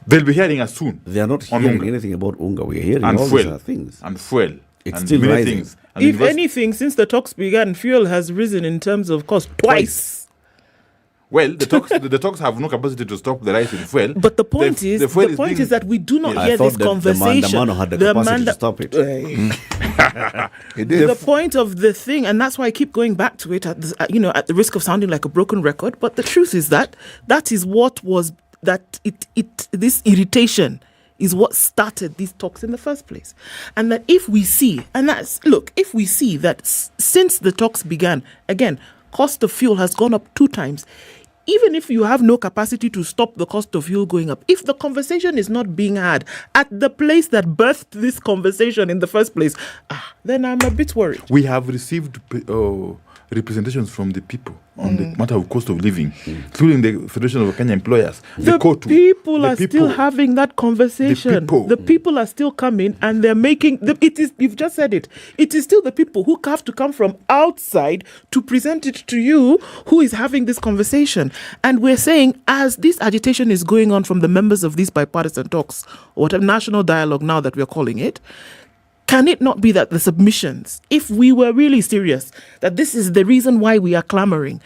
They'll be hearing us soon. They are not hearing anything about Unga. We are hearing all these other things. And fuel. It's still rising. Things. If anything, since the talks began, fuel has risen in terms of cost twice. Well, the talks have no capacity to stop the rise in fuel. But the point is that we do not hear this conversation. The Mano had the capacity to stop it. The point of the thing, and that's why I keep going back to it, at the risk of sounding like a broken record. But the truth is that is what was this irritation is what started these talks in the first place. And that if we see that since the talks began, again, cost of fuel has gone up 2 times. Even if you have no capacity to stop the cost of fuel going up, if the conversation is not being had at the place that birthed this conversation in the first place, then I'm a bit worried. We have received representations from the people on the matter of cost of living, including the Federation of Kenya Employers. The people are still having that conversation. The people are still coming, and they're making you've just said it. It is still the people who have to come from outside to present it to you who is having this conversation. And we're saying, as this agitation is going on from the members of these bipartisan talks, or whatever national dialogue now that we're calling it, can it not be that the submissions, if we were really serious, that this is the reason why we are clamoring,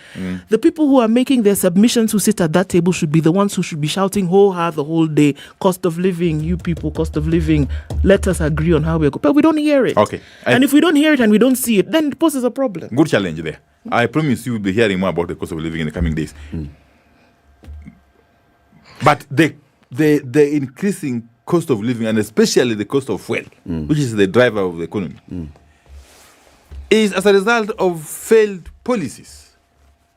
the people who are making their submissions who sit at that table should be the ones who should be shouting ho-ha the whole day, cost of living, you people, cost of living, let us agree on how we're going. But we don't hear it. Okay. And if we don't hear it and we don't see it, then it poses a problem. Good challenge there. I promise you will be hearing more about the cost of living in the coming days. But the increasing cost of living, and especially the cost of fuel, which is the driver of the economy, is as a result of failed policies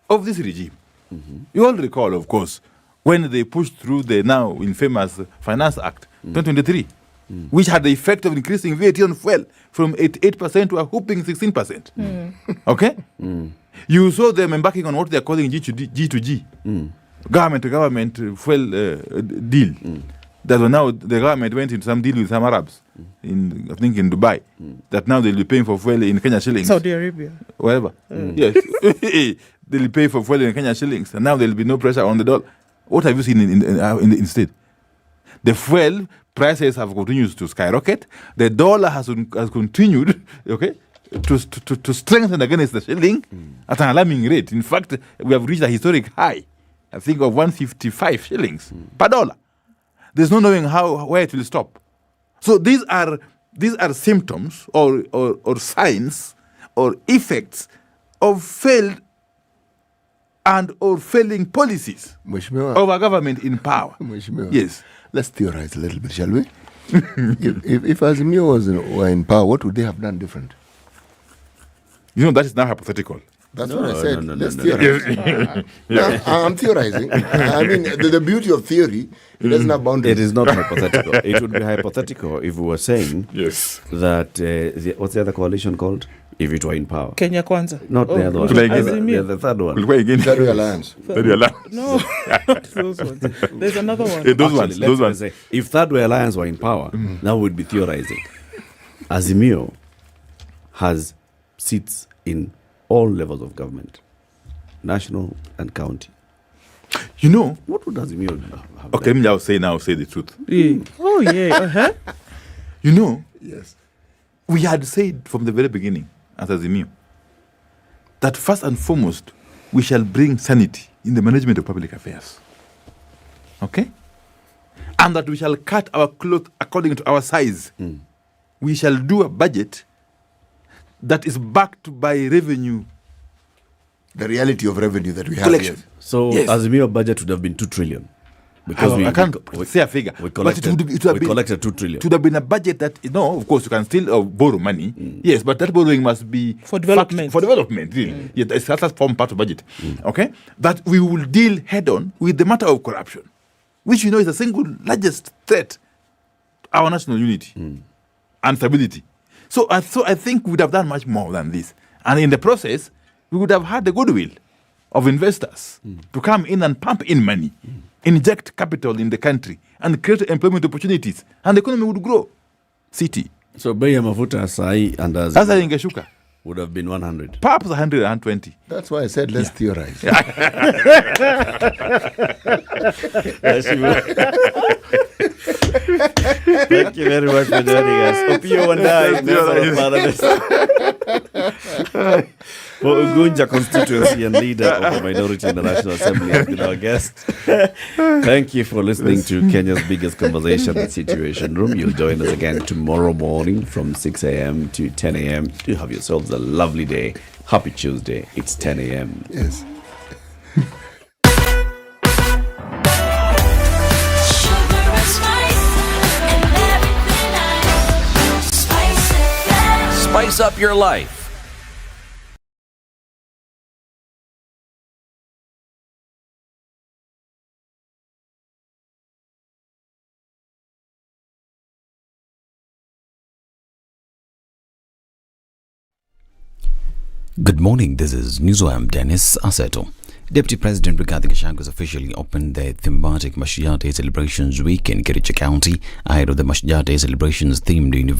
of this regime. You all recall, of course, when they pushed through the now infamous Finance Act 2023, which had the effect of increasing VAT on fuel from 88% to a whopping 16%. Okay? You saw them embarking on what they are calling G2G, government-to-government fuel deal. that now the government went into some deal with some Arabs, I think in Dubai, that now they'll be paying for fuel in Kenya shillings. Saudi Arabia. Whatever. Yes. They'll pay for fuel in Kenya shillings, and now there'll be no pressure on the dollar. What have you seen instead? The fuel prices have continued to skyrocket. The dollar has continued, okay, to strengthen against the shilling at an alarming rate. In fact, we have reached a historic high, I think, of 155 shillings per dollar. There's no knowing where it will stop. So these are symptoms or signs or effects of failed and or failing policies of a government in power. Yes. Let's theorize a little bit, shall we? if Azimio were in power, what would they have done different? You know, that is now hypothetical. That's what I said. Let's theorize. I'm theorizing. I mean, the beauty of theory, it doesn't have boundaries. It is not hypothetical. It would be hypothetical if we were saying that, what's the other coalition called? If it were in power. Kenya Kwanza. Not the other one. The third one. Third Alliance. Third Alliance. No, not those ones. There's another one. Those ones. Say, if Third Way Alliance were in power, now we'd be theorizing. Azimio has seats in all levels of government, national and county. You know, what would Azimio have? Okay, I'll say the truth. Oh, yeah. You know, yes, we had said from the very beginning as Azimio that first and foremost we shall bring sanity in the management of public affairs. Okay? And that we shall cut our cloth according to our size. We shall do a budget that is backed by revenue. The reality of revenue that we have collection. Here. So Azimio budget would have been 2 trillion. Because I can't say a figure. We collected 2 trillion. It would have been a budget that, of course, you can still borrow money. Yes, but that borrowing must be for development. Really. Yeah, that's form part of budget. Okay? That we will deal head on with the matter of corruption, which is the single largest threat to our national unity and stability. So I think we would have done much more than this. And in the process, we would have had the goodwill of investors to come in and pump in money, inject capital in the country, and create employment opportunities. And the economy would grow. City. So bei ya mafuta sahi and sasa ingeshuka would have been 100. Perhaps 100 and 120. That's why I said let's theorize. Thank you very much for joining us. Hope you and I for Ugunja constituency and leader of the minority in the National Assembly has been our guest. Thank you for listening to Kenya's biggest conversation and Situation Room. You'll join us again tomorrow morning from 6 a.m. to 10 a.m. Do have yourselves a lovely day. Happy Tuesday. It's 10 a.m. Yes. Spice up your life. Good morning, this is Newswam Dennis Aseto. Deputy President Rigathi Gachagua has officially opened the thematic Mashujaa Day celebrations week in Kericho County ahead of the Mashujaa Day celebrations themed University